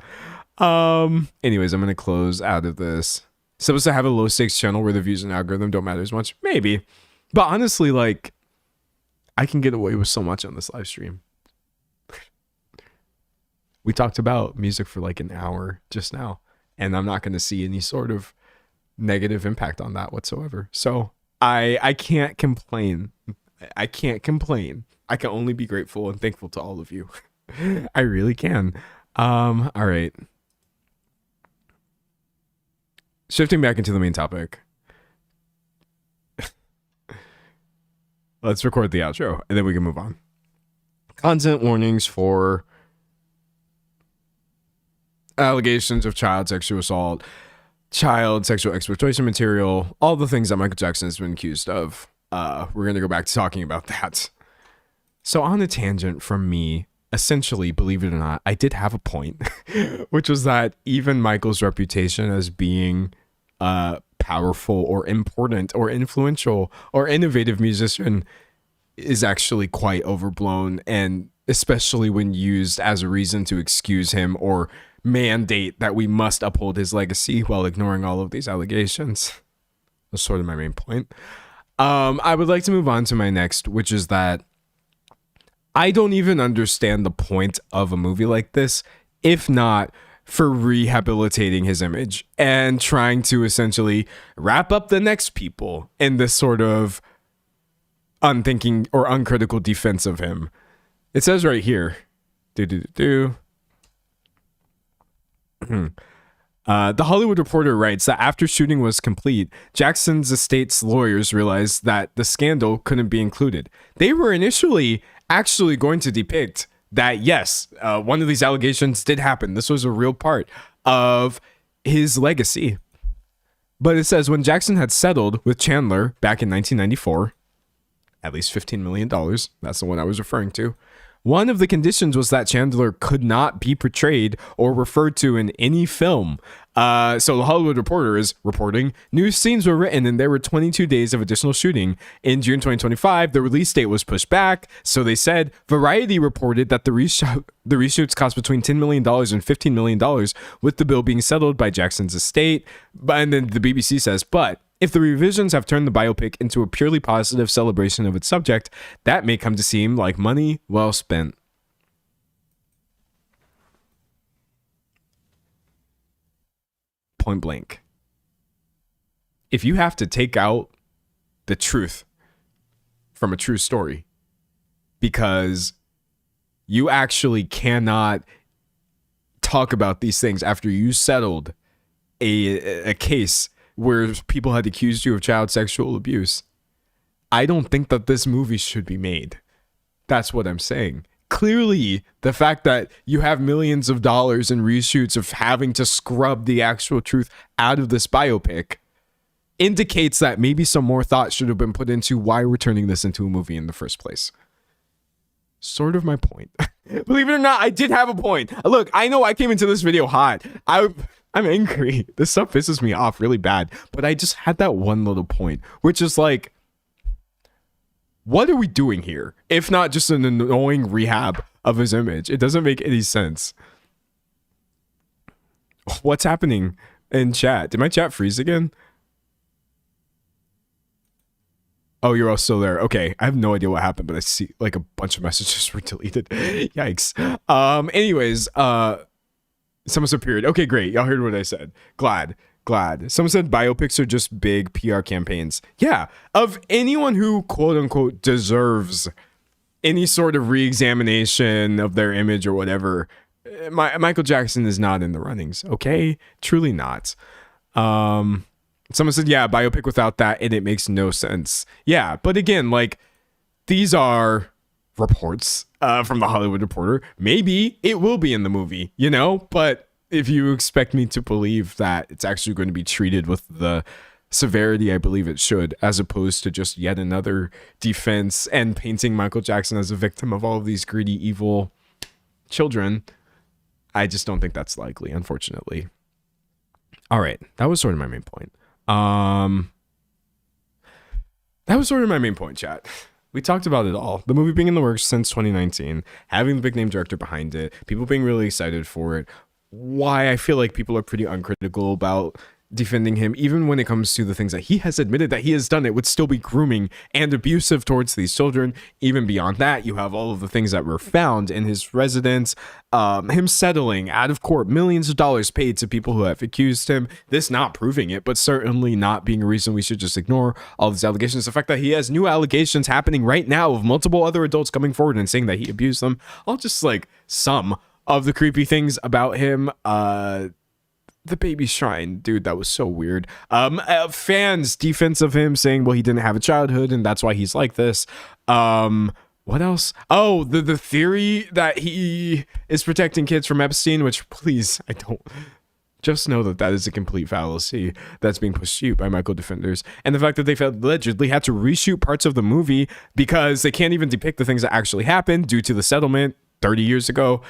Anyways, I'm gonna close out of this. Supposed to have a low stakes channel where the views and algorithm don't matter as much, maybe, but honestly, like, I can get away with so much on this live stream. We talked about music for like an hour just now, and I'm not going to see any sort of negative impact on that whatsoever. So I can't complain. I can't complain. I can only be grateful and thankful to all of you. I really can. All right. Shifting back into the main topic. Let's record the outro and then we can move on. Content warnings for allegations of child sexual assault, child sexual exploitation material, all the things that Michael Jackson has been accused of. We're going to go back to talking about that. So on a tangent from me, essentially, believe it or not, I did have a point, which was that even Michael's reputation as being a powerful or important or influential or innovative musician is actually quite overblown, and especially when used as a reason to excuse him or mandate that we must uphold his legacy while ignoring all of these allegations. That's sort of my main point. I would like to move on to my next, which is that I don't even understand the point of a movie like this, if not for rehabilitating his image and trying to essentially wrap up the next people in this sort of unthinking or uncritical defense of him. It says right here, The Hollywood Reporter writes that after shooting was complete, Jackson's estate's lawyers realized that the scandal couldn't be included. They were initially actually going to depict that, yes, one of these allegations did happen. This was a real part of his legacy. But it says when Jackson had settled with Chandler back in 1994, at least $15 million, that's the one I was referring to, one of the conditions was that Chandler could not be portrayed or referred to in any film. So the Hollywood Reporter is reporting new scenes were written and there were 22 days of additional shooting. In June 2025, the release date was pushed back. So they said Variety reported that the reshoots cost between $10 million and $15 million, with the bill being settled by Jackson's estate. And then the BBC says, but if the revisions have turned the biopic into a purely positive celebration of its subject, that may come to seem like money well spent. Point blank. If you have to take out the truth from a true story because you actually cannot talk about these things after you settled a case where people had accused you of child sexual abuse, I don't think that this movie should be made. That's what I'm saying. Clearly, the fact that you have millions of dollars in reshoots of having to scrub the actual truth out of this biopic indicates that maybe some more thought should have been put into why we're turning this into a movie in the first place. Sort of my point. Believe it or not, I did have a point. Look, I know I came into this video hot. I'm angry. This stuff pisses me off really bad. But I just had that one little point, which is like, what are we doing here? If not just an annoying rehab of his image. It doesn't make any sense. What's happening in chat? Did my chat freeze again? Oh, you're all still there. Okay, I have no idea what happened, but I see like a bunch of messages were deleted. Yikes. Anyways, someone said period. Okay, great. Y'all heard what I said. Glad. Someone said biopics are just big PR campaigns. Yeah, of anyone who quote unquote deserves any sort of re-examination of their image or whatever. Michael Jackson is not in the runnings. Okay, truly not. Someone said, yeah, biopic without that, and it makes no sense. Yeah, but again, like, these are reports from the Hollywood Reporter. Maybe it will be in the movie, you know? But if you expect me to believe that it's actually going to be treated with the severity I believe it should, as opposed to just yet another defense and painting Michael Jackson as a victim of all of these greedy, evil children, I just don't think that's likely, unfortunately. All right, that was sort of my main point. Chat. We talked about it all. The movie being in the works since 2019, having the big name director behind it, people being really excited for it. Why I feel like people are pretty uncritical about defending him, even when it comes to the things that he has admitted that he has done, it would still be grooming and abusive towards these children. Even beyond that, you have all of the things that were found in his residence, him settling out of court, millions of dollars paid to people who have accused him, this not proving it, but certainly not being a reason we should just ignore all these allegations. The fact that he has new allegations happening right now of multiple other adults coming forward and saying that he abused them, all just like some of the creepy things about him. The baby shrine, dude, that was so weird. Fans' defense of him saying, well, he didn't have a childhood and that's why he's like this. What else? Oh, the theory that he is protecting kids from Epstein, which, please, I don't. Just know that that is a complete fallacy that's being pushed to you by Michael defenders. And the fact that they allegedly had to reshoot parts of the movie because they can't even depict the things that actually happened due to the settlement 30 years ago.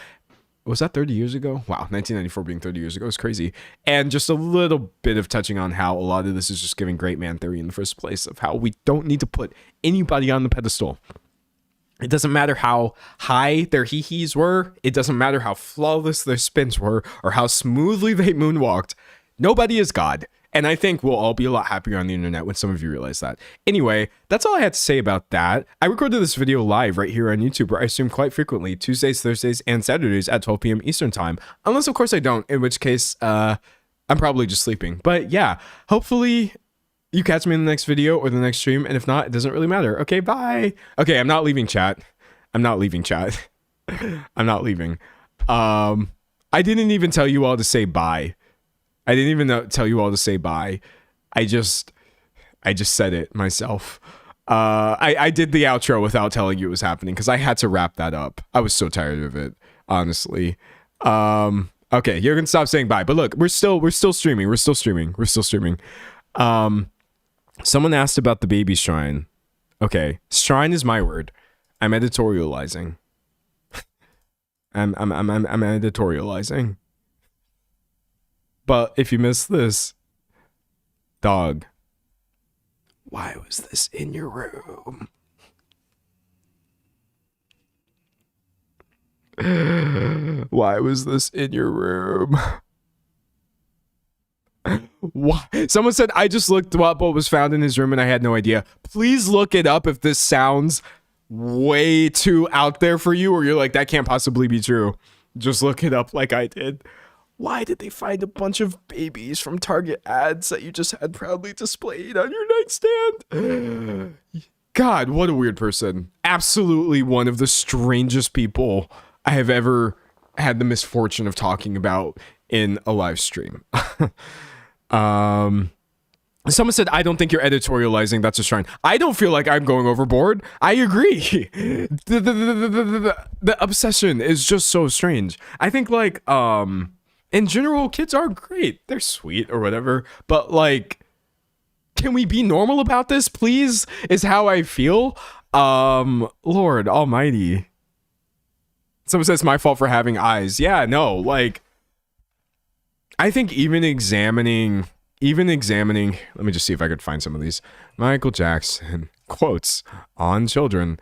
Was that 30 years ago? Wow, 1994 being 30 years ago is crazy. And just a little bit of touching on how a lot of this is just giving great man theory in the first place, of how we don't need to put anybody on the pedestal. It doesn't matter how high their hee-hees were. It doesn't matter how flawless their spins were or how smoothly they moonwalked. Nobody is God. And I think we'll all be a lot happier on the internet when some of you realize that. Anyway, that's all I had to say about that. I recorded this video live right here on YouTube, where I stream quite frequently, Tuesdays, Thursdays, and Saturdays at 12 p.m. Eastern time. Unless, of course, I don't, in which case, I'm probably just sleeping. But yeah, hopefully you catch me in the next video or the next stream, and if not, it doesn't really matter. Okay, bye. Okay, I'm not leaving chat. I'm not leaving chat. I'm not leaving. I didn't even tell you all to say bye. I didn't even tell you all to say bye. I just said it myself. I did the outro without telling you it was happening because I had to wrap that up. I was so tired of it, honestly. Okay, you're gonna stop saying bye, but look, we're still streaming. We're still streaming. Someone asked about the baby shrine. Okay, shrine is my word. I'm editorializing. I'm editorializing. But if you missed this, dog, why was this in your room? Why was this in your room? Why? Someone said, I just looked up what was found in his room and I had no idea. Please look it up if this sounds way too out there for you, or you're like, that can't possibly be true. Just look it up like I did. Why did they find a bunch of babies from Target ads that you just had proudly displayed on your nightstand? God, what a weird person. Absolutely one of the strangest people I have ever had the misfortune of talking about in a live stream. Someone said, I don't think you're editorializing. That's a shrine. I don't feel like I'm going overboard. I agree. The obsession is just so strange. I think like, in general, kids are great. They're sweet or whatever. But like, can we be normal about this, please? Is how I feel. Lord almighty. Someone says, my fault for having eyes. Yeah, no, like, I think even examining, let me just see if I could find some of these. Michael Jackson quotes on children.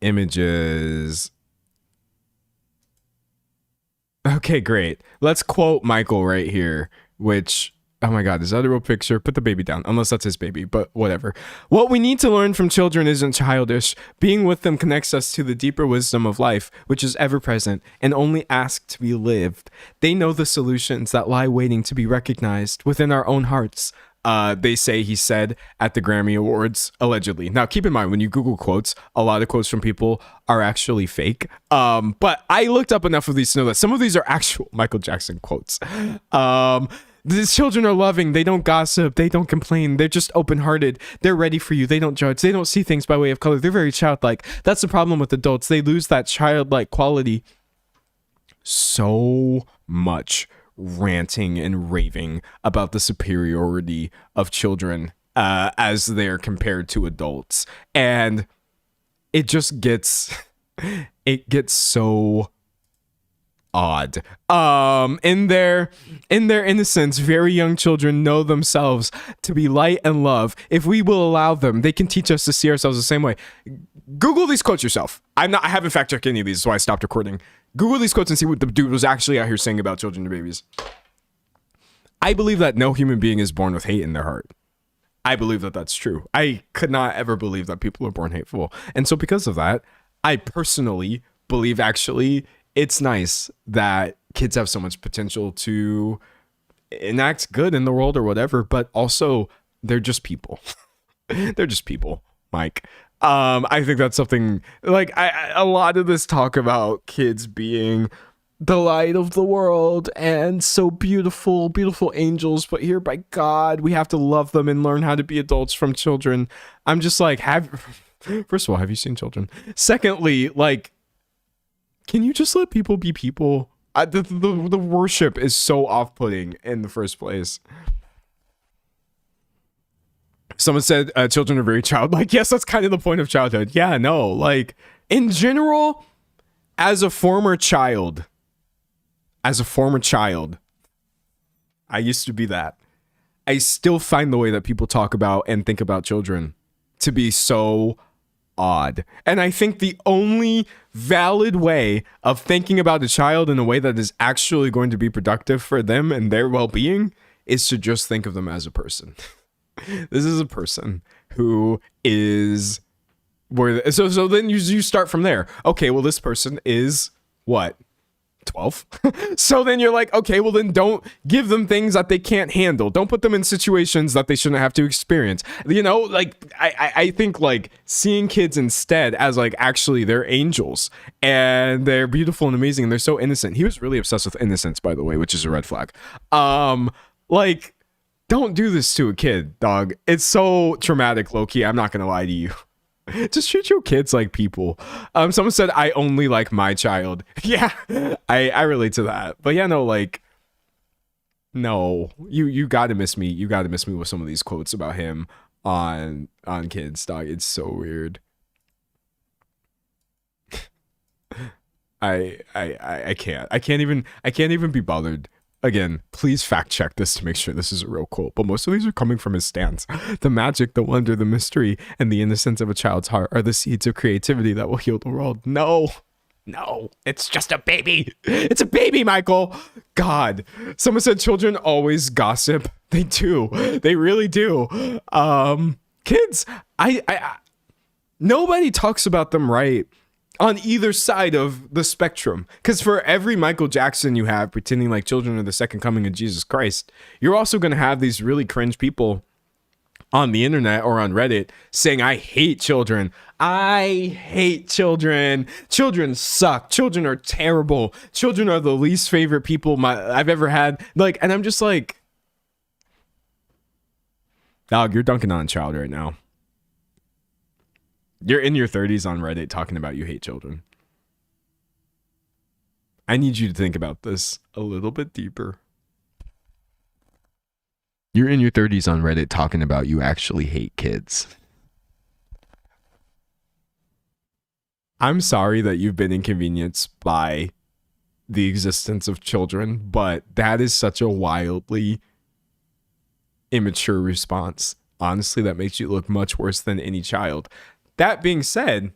Images. Okay, great. Let's quote Michael right here, which, oh my God, is that a real picture? Put the baby down, unless that's his baby, but whatever. What we need to learn from children isn't childish. Being with them connects us to the deeper wisdom of life, which is ever present and only asked to be lived. They know the solutions that lie waiting to be recognized within our own hearts. They say he said at the Grammy Awards, allegedly. Now, keep in mind, when you Google quotes, a lot of quotes from people are actually fake. But I looked up enough of these to know that some of these are actual Michael Jackson quotes. The children are loving. They don't gossip. They don't complain. They're just open-hearted. They're ready for you. They don't judge. They don't see things by way of color. They're very childlike. That's the problem with adults. They lose that childlike quality. So much ranting and raving about the superiority of children as they're compared to adults, and it just gets so odd. In their innocence, very young children know themselves to be light and love. If we will allow them, they can teach us to see ourselves the same way. Google these quotes yourself. I haven't fact checked any of these, so I stopped recording. Google these quotes and see what the dude was actually out here saying about children and babies. I believe that no human being is born with hate in their heart. I believe that that's true. I could not ever believe that people are born hateful. And so because of that, I personally believe actually it's nice that kids have so much potential to enact good in the world or whatever, but also they're just people. They're just people, Mike. I think that's something like a lot of this talk about kids being the light of the world and so beautiful, beautiful angels, but here by God, we have to love them and learn how to be adults from children. I'm just like, first of all, have you seen children? Secondly, like, can you just let people be people? The worship is so off-putting in the first place. Someone said children are very childlike. Yes, that's kind of the point of childhood. Yeah, no, like in general, as a former child, I used to be that. I still find the way that people talk about and think about children to be so odd. And I think the only valid way of thinking about a child in a way that is actually going to be productive for them and their well-being is to just think of them as a person. This is a person who is where so then you start from there. Okay, well, this person is what, 12? So then you're like, okay, well, then don't give them things that they can't handle. Don't put them in situations that they shouldn't have to experience. You know, like I think like seeing kids instead as like actually they're angels and they're beautiful and amazing and they're so innocent. He was really obsessed with innocence, by the way, which is a red flag. Like, don't do this to a kid, dog. It's so traumatic, low-key. I'm not gonna lie to you. Just treat your kids like people. Someone said, I only like my child. Yeah, I relate to that. But yeah, no, like, no, you gotta miss me. You gotta miss me with some of these quotes about him on kids, dog. It's so weird. I can't even be bothered. Again, please fact check this to make sure this is a real quote, but most of these are coming from his stance. The magic, the wonder, the mystery, and the innocence of a child's heart are the seeds of creativity that will heal the world. No, it's just a baby. It's a baby, Michael. God. Someone said children always gossip. They do. They really do. Kids, I nobody talks about them right on either side of the spectrum, because for every Michael Jackson you have pretending like children are the second coming of Jesus Christ, you're also going to have these really cringe people on the internet or on Reddit saying, I hate children. I hate children. Children suck. Children are terrible. Children are the least favorite people I've ever had. Like, and I'm just like, dog, you're dunking on a child right now. You're in your 30s on Reddit talking about you hate children. I need you to think about this a little bit deeper. You're in your 30s on Reddit talking about you actually hate kids. I'm sorry that you've been inconvenienced by the existence of children, but that is such a wildly immature response. Honestly, that makes you look much worse than any child. That being said,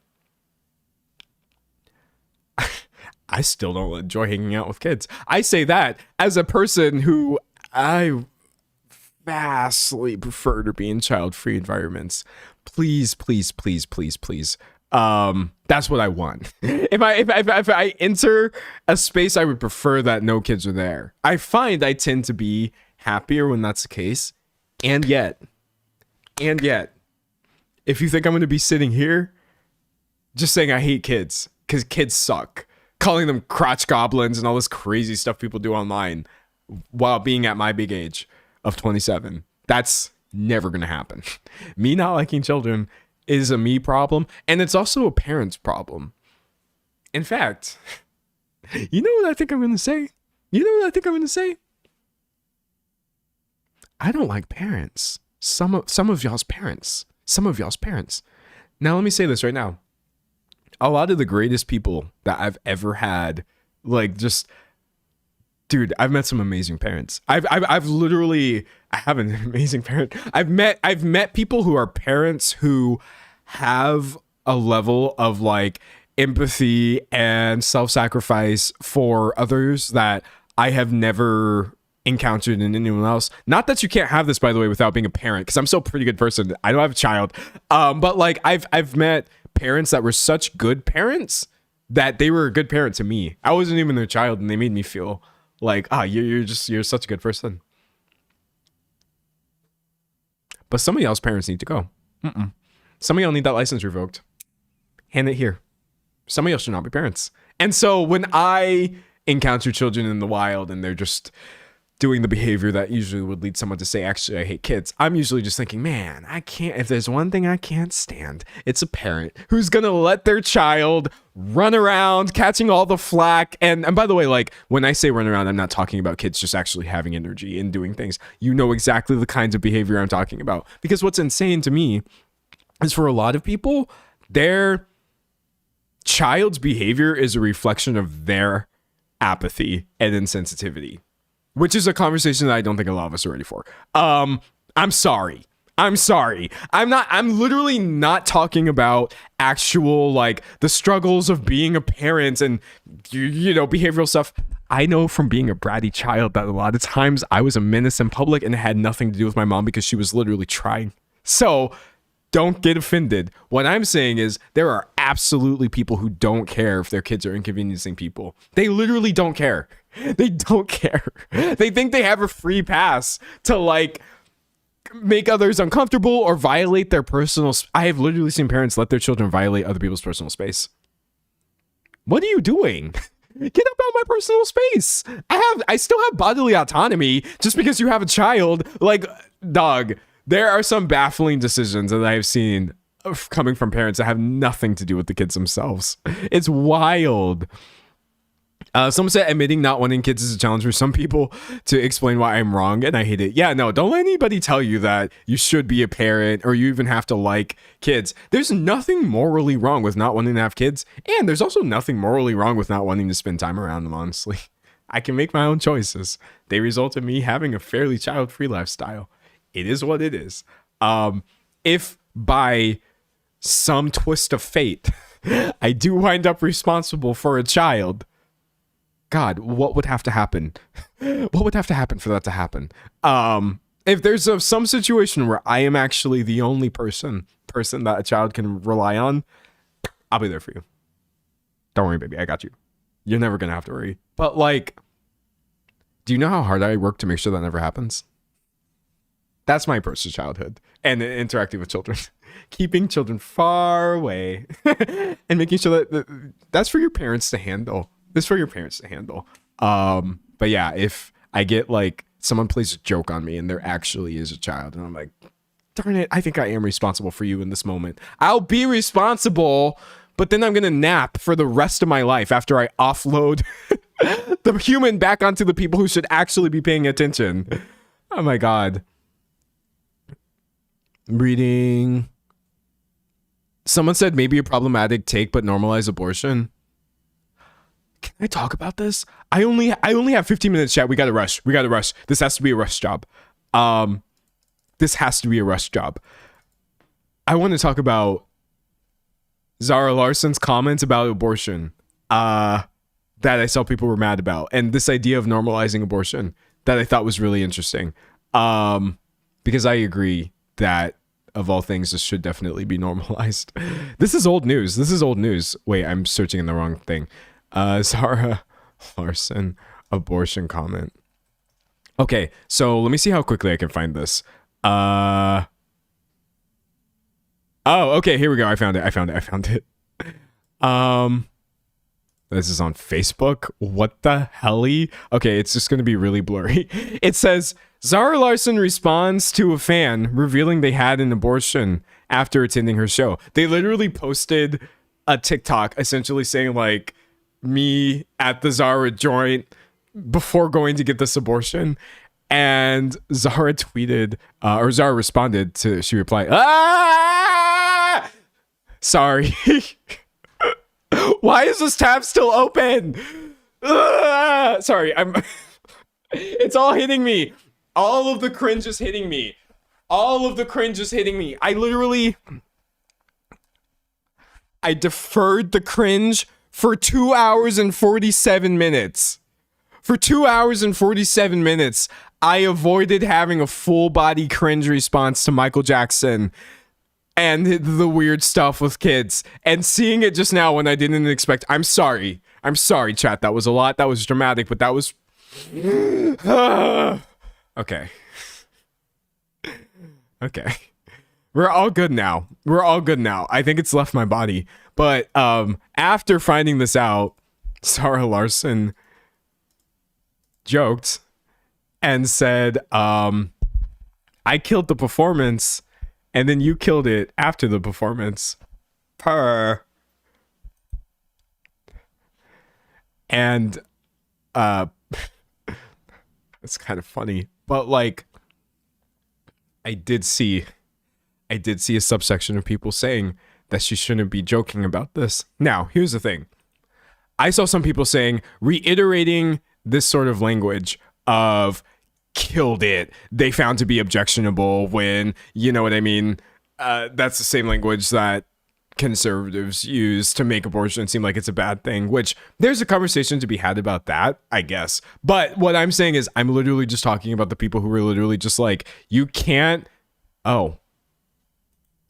I still don't enjoy hanging out with kids. I say that as a person who I vastly prefer to be in child-free environments. Please, please, please, please, please. That's what I want. If I enter a space, I would prefer that no kids are there. I find I tend to be happier when that's the case. And yet, if you think I'm going to be sitting here just saying I hate kids because kids suck, calling them crotch goblins and all this crazy stuff people do online while being at my big age of 27, that's never going to happen. Me not liking children is a me problem, and it's also a parent's problem. In fact, you know what I think I'm going to say? I don't like parents. Some of y'all's parents. Now, let me say this right now. A lot of the greatest people that I've ever had, like, just, dude, I've met some amazing parents. I have an amazing parent. I've met people who are parents who have a level of like empathy and self-sacrifice for others that I have never encountered in anyone else. Not that you can't have this, by the way, without being a parent, because I'm still a pretty good person. I don't have a child, but like I've met parents that were such good parents that they were a good parent to me. I wasn't even their child, and they made me feel like, you're such a good person. But some of y'all's parents need to go. Some of y'all need that license revoked. Hand it here. Some of y'all should not be parents. And so when I encounter children in the wild and they're just doing the behavior that usually would lead someone to say, actually, I hate kids, I'm usually just thinking, man, I can't, if there's one thing I can't stand, it's a parent who's going to let their child run around catching all the flack. And by the way, like, when I say run around, I'm not talking about kids just actually having energy and doing things. You know exactly the kinds of behavior I'm talking about. Because what's insane to me is for a lot of people, their child's behavior is a reflection of their apathy and insensitivity, which is a conversation that I don't think a lot of us are ready for. I'm sorry. I'm sorry. I'm literally not talking about actual, like, the struggles of being a parent and, you know, behavioral stuff. I know from being a bratty child that a lot of times I was a menace in public and it had nothing to do with my mom because she was literally trying. So don't get offended. What I'm saying is there are absolutely people who don't care if their kids are inconveniencing people. They literally don't care. They don't care. They think they have a free pass to, like, make others uncomfortable or violate their personal I have literally seen parents let their children violate other people's personal space. What are you doing? Get up out my personal space. I still have bodily autonomy just because you have a child. Like, dog, there are some baffling decisions that I have seen coming from parents that have nothing to do with the kids themselves. It's wild. Someone said admitting not wanting kids is a challenge for some people to explain why I'm wrong, and I hate it. Yeah, no, don't let anybody tell you that you should be a parent or you even have to like kids. There's nothing morally wrong with not wanting to have kids, and there's also nothing morally wrong with not wanting to spend time around them, honestly. I can make my own choices. They result in me having a fairly child-free lifestyle. It is what it is. If by some twist of fate, I do wind up responsible for a child, God, what would have to happen? What would have to happen for that to happen? If there's some situation where I am actually the only person that a child can rely on, I'll be there for you. Don't worry, baby. I got you. You're never going to have to worry. But, like, do you know how hard I work to make sure that never happens? That's my approach to childhood and interacting with children. Keeping children far away and making sure that that's for your parents to handle. This for your parents to handle. But yeah, if I get, like, someone plays a joke on me and there actually is a child and I'm like, darn it, I think I am responsible for you in this moment. I'll be responsible, but then I'm gonna nap for the rest of my life after I offload the human back onto the people who should actually be paying attention. Oh my God. Reading. Someone said maybe a problematic take, but normalize abortion. Can I talk about this? I only have 15 minutes, chat. We gotta rush. This has to be a rush job. This has to be a rush job. I want to talk about Zara Larsson's comments about abortion that I saw people were mad about, and this idea of normalizing abortion that I thought was really interesting. Because I agree that of all things, this should definitely be normalized. This is old news. Wait, I'm searching in the wrong thing. Zara Larsson abortion comment. Okay, so let me see how quickly I can find this. Oh, okay, here we go. I found it. This is on Facebook. What the helly? Okay, it's just gonna be really blurry. It says Zara Larsson responds to a fan revealing they had an abortion after attending her show. They literally posted a TikTok essentially saying, like, me at the Zara joint before going to get this abortion, and Zara tweeted or Zara responded to, she replied, sorry. Why is this tab still open? Sorry, it's all hitting me. All of the cringe is hitting me. I deferred the cringe for 2 hours and 47 minutes. For 2 hours and 47 minutes, I avoided having a full body cringe response to Michael Jackson and the weird stuff with kids. And seeing it just now when I didn't expect... I'm sorry, chat. That was a lot. That was dramatic, but that was... Okay. Okay. We're all good now. I think it's left my body. But after finding this out, Zara Larsson joked and said, I killed the performance and then you killed it after the performance. Purr. And it's kind of funny, but, like, I did see a subsection of people saying that she shouldn't be joking about this. Now, here's the thing. I saw some people saying, reiterating this sort of language of killed it, they found to be objectionable when, you know what I mean? That's the same language that conservatives use to make abortion seem like it's a bad thing, which there's a conversation to be had about that, I guess. But what I'm saying is I'm literally just talking about the people who were literally just like, you can't, oh,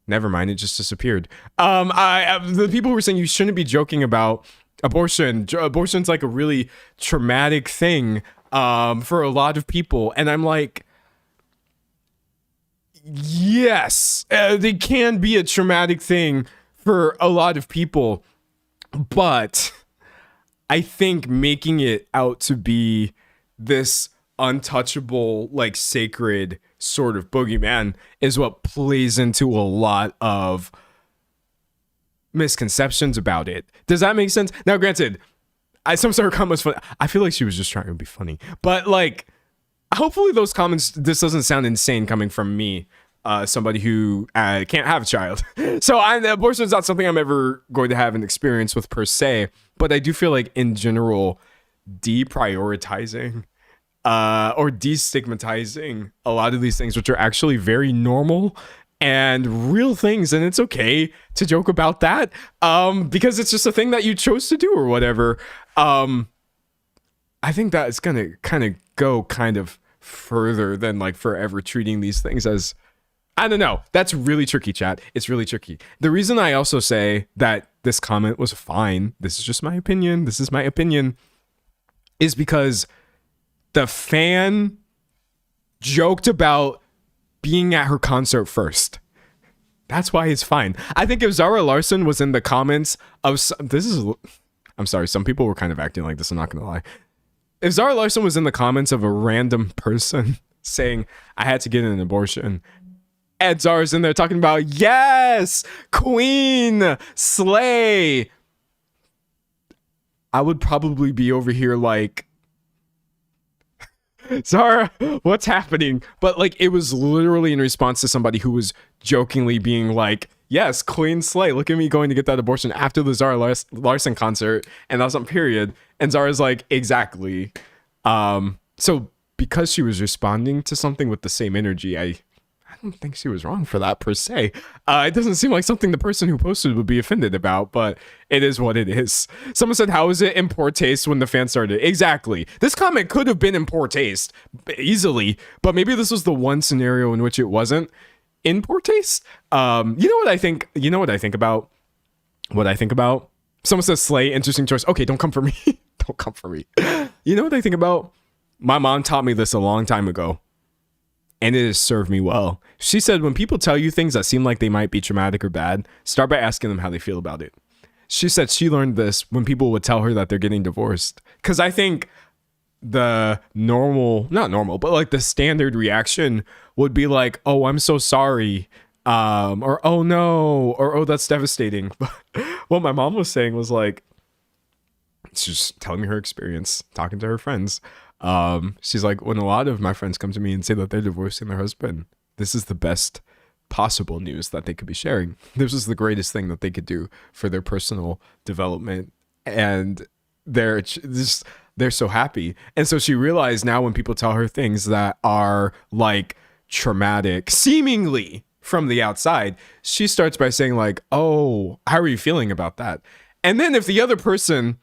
never mind, it just disappeared. The people who were saying you shouldn't be joking about abortion. Abortion's like a really traumatic thing for a lot of people. And I'm like, yes, they can be a traumatic thing for a lot of people, but I think making it out to be this untouchable, like sacred sort of boogeyman is what plays into a lot of misconceptions about it. Does that make sense? Now, granted, some sort of comment was funny. I feel like she was just trying to be funny, but like, hopefully those comments, this doesn't sound insane coming from me. Somebody who can't have a child. So abortion is not something I'm ever going to have an experience with per se, but I do feel like in general, deprioritizing or destigmatizing a lot of these things, which are actually very normal and real things, and it's okay to joke about that because it's just a thing that you chose to do or whatever. I think that it's gonna kind of go kind of further than like forever treating these things as, I don't know. That's really tricky, chat. It's really tricky. The reason I also say that this comment was fine, this is just my opinion, this is my opinion, is because the fan joked about being at her concert first. That's why it's fine. I think if Zara Larsson was in the comments of I'm sorry, some people were kind of acting like this, I'm not gonna lie. If Zara Larsson was in the comments of a random person saying, I had to get an abortion, Ed Zara's in there talking about, yes, queen, slay, I would probably be over here like, Zara, what's happening? But like, it was literally in response to somebody who was jokingly being like, yes, queen slay, look at me going to get that abortion after the Zara Larsson concert, and that was on period. And Zara's like, exactly. So because she was responding to something with the same energy, I don't think she was wrong for that per se. It doesn't seem like something the person who posted would be offended about, but it is what it is. Someone said, how is it in poor taste when the fan started? Exactly. This comment could have been in poor taste easily, but maybe this was the one scenario in which it wasn't in poor taste. You know what I think? You know what I think about? What I think about? Someone says, slay, interesting choice. Okay, don't come for me. Don't come for me. You know what I think about? My mom taught me this a long time ago, and it has served me well. She said, when people tell you things that seem like they might be traumatic or bad, start by asking them how they feel about it. She said she learned this when people would tell her that they're getting divorced. Because I think the not normal, but like the standard reaction would be like, oh, I'm so sorry. Or, oh no, or, oh, that's devastating. But what my mom was saying was like, she's just telling me her experience, talking to her friends. She's like, when a lot of my friends come to me and say that they're divorcing their husband, this is the best possible news that they could be sharing. This is the greatest thing that they could do for their personal development, and they're so happy. And so she realized now when people tell her things that are like traumatic, seemingly from the outside, she starts by saying like, oh, how are you feeling about that? And then if the other person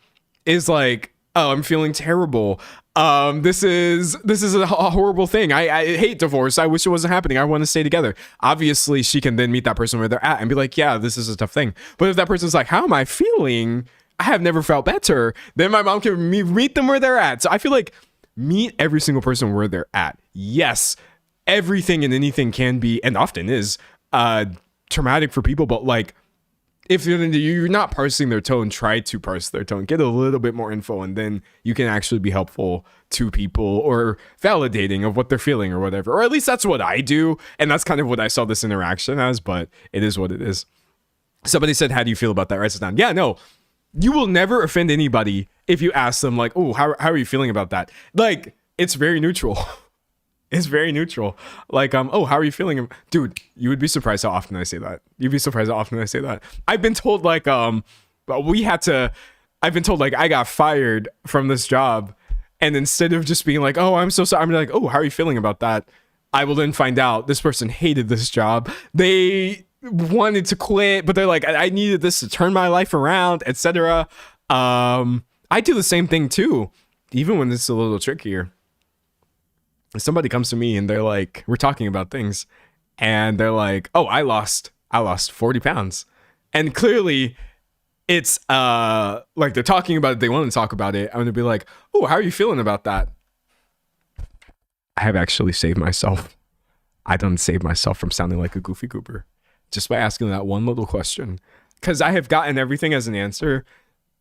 is like, oh, I'm feeling terrible, this is a horrible thing, I hate divorce, I wish it wasn't happening, I want to stay together, obviously she can then meet that person where they're at and be like, yeah, this is a tough thing. But if that person's like, how am I feeling, I have never felt better, then my mom can meet them where they're at. So I feel like meet every single person where they're at. Yes, everything and anything can be, and often is, traumatic for people, but like, if you're not parsing their tone, try to parse their tone. Get a little bit more info, and then you can actually be helpful to people or validating of what they're feeling or whatever. Or at least that's what I do, and that's kind of what I saw this interaction as, but it is what it is. Somebody said, how do you feel about that? Write it down. Yeah, no. You will never offend anybody if you ask them, like, oh, how are you feeling about that? Like, it's very neutral. It's very neutral. Like, oh, how are you feeling? Dude, you would be surprised how often I say that. You'd be surprised how often I say that. I've been told like, I've been told like I got fired from this job And instead of just being like, oh, I'm so sorry, I'm like, oh, how are you feeling about that? I will then find out this person hated this job. They wanted to quit, but they're like, I needed this to turn my life around, etc. I do the same thing too, even when it's a little trickier. Somebody comes to me and they're like, we're talking about things, and they're like, oh, I lost 40 pounds. And clearly it's like they're talking about it, they want to talk about it. I'm gonna be like, oh, how are you feeling about that? I have actually saved myself. I done saved myself from sounding like a goofy goober just by asking that one little question. Because I have gotten everything as an answer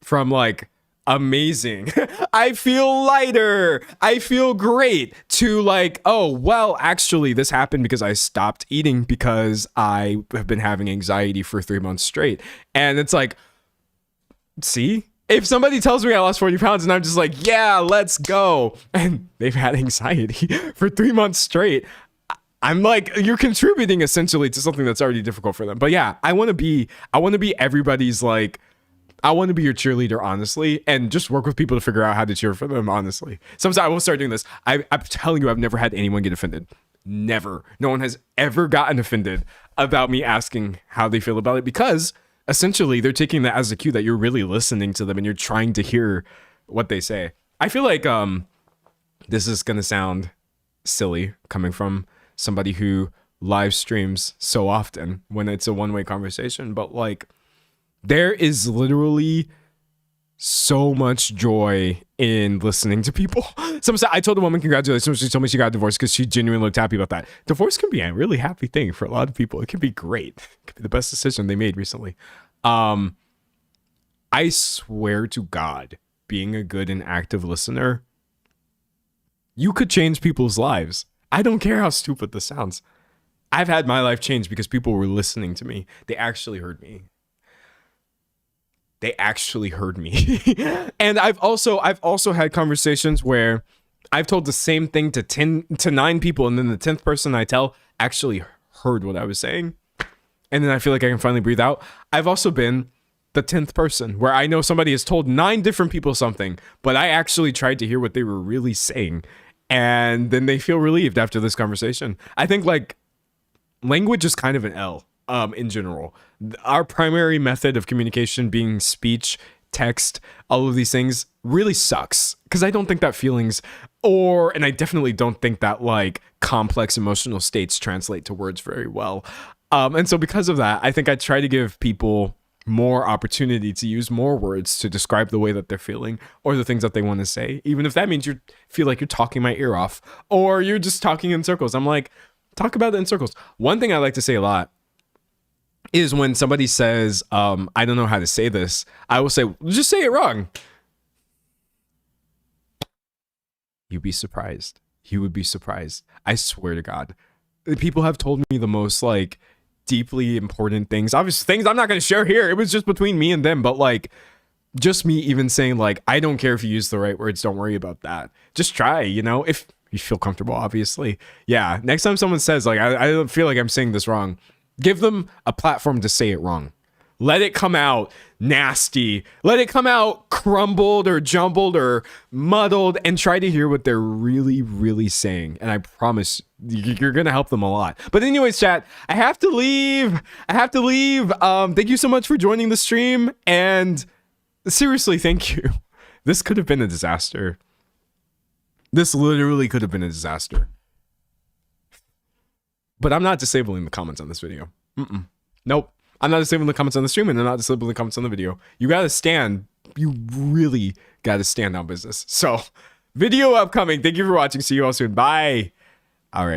from like amazing, I feel lighter, I feel great, to like, oh, well, actually this happened because I stopped eating because I have been having anxiety for 3 months straight. And it's like, see, if somebody tells me I lost 40 pounds and I'm just like, yeah, let's go, and they've had anxiety for 3 months straight, I'm like, you're contributing essentially to something that's already difficult for them. But yeah, I want to be everybody's like, I want to be your cheerleader, honestly, and just work with people to figure out how to cheer for them, honestly. Sometimes I will start doing this. I'm telling you, I've never had anyone get offended. Never. No one has ever gotten offended about me asking how they feel about it, because essentially they're taking that as a cue that you're really listening to them and you're trying to hear what they say. I feel like this is going to sound silly coming from somebody who live streams so often when it's a one-way conversation, but like, there is literally so much joy in listening to people. I told a woman, congratulations. She told me she got divorced because she genuinely looked happy about that. Divorce can be a really happy thing for a lot of people. It can be great. It could be the best decision they made recently. I swear to God, being a good and active listener, you could change people's lives. I don't care how stupid this sounds. I've had my life changed because people were listening to me. They actually heard me. And I've also had conversations where I've told the same thing to 9 people, and then the 10th person I tell actually heard what I was saying, and then I feel like I can finally breathe out. I've also been the 10th person where I know somebody has told 9 different people something, but I actually tried to hear what they were really saying, and then they feel relieved after this conversation. I think like language is kind of an L. In general, our primary method of communication being speech, text, all of these things really sucks, because I don't think that feelings and I definitely don't think that like complex emotional states translate to words very well. And so because of that, I think I try to give people more opportunity to use more words to describe the way that they're feeling or the things that they want to say, even if that means you feel like you're talking my ear off or you're just talking in circles. I'm like, talk about it in circles. One thing I like to say a lot is when somebody says, I don't know how to say this, I will say, just say it wrong. You'd be surprised. You would be surprised. I swear to God. People have told me the most like deeply important things. Obviously things I'm not going to share here. It was just between me and them, but like just me even saying like, I don't care if you use the right words. Don't worry about that. Just try, if you feel comfortable, obviously. Yeah. Next time someone says like, I don't feel like I'm saying this wrong, give them a platform to say it wrong. Let it come out nasty. Let it come out crumbled or jumbled or muddled, and try to hear what they're really, really saying. And I promise you're going to help them a lot. But anyways, chat, I have to leave. Thank you so much for joining the stream. And seriously, thank you. This could have been a disaster. This literally could have been a disaster. But I'm not disabling the comments on this video. Nope. I'm not disabling the comments on the stream, and I'm not disabling the comments on the video. You really gotta stand on business. So, video upcoming. Thank you for watching. See you all soon. Bye. All right.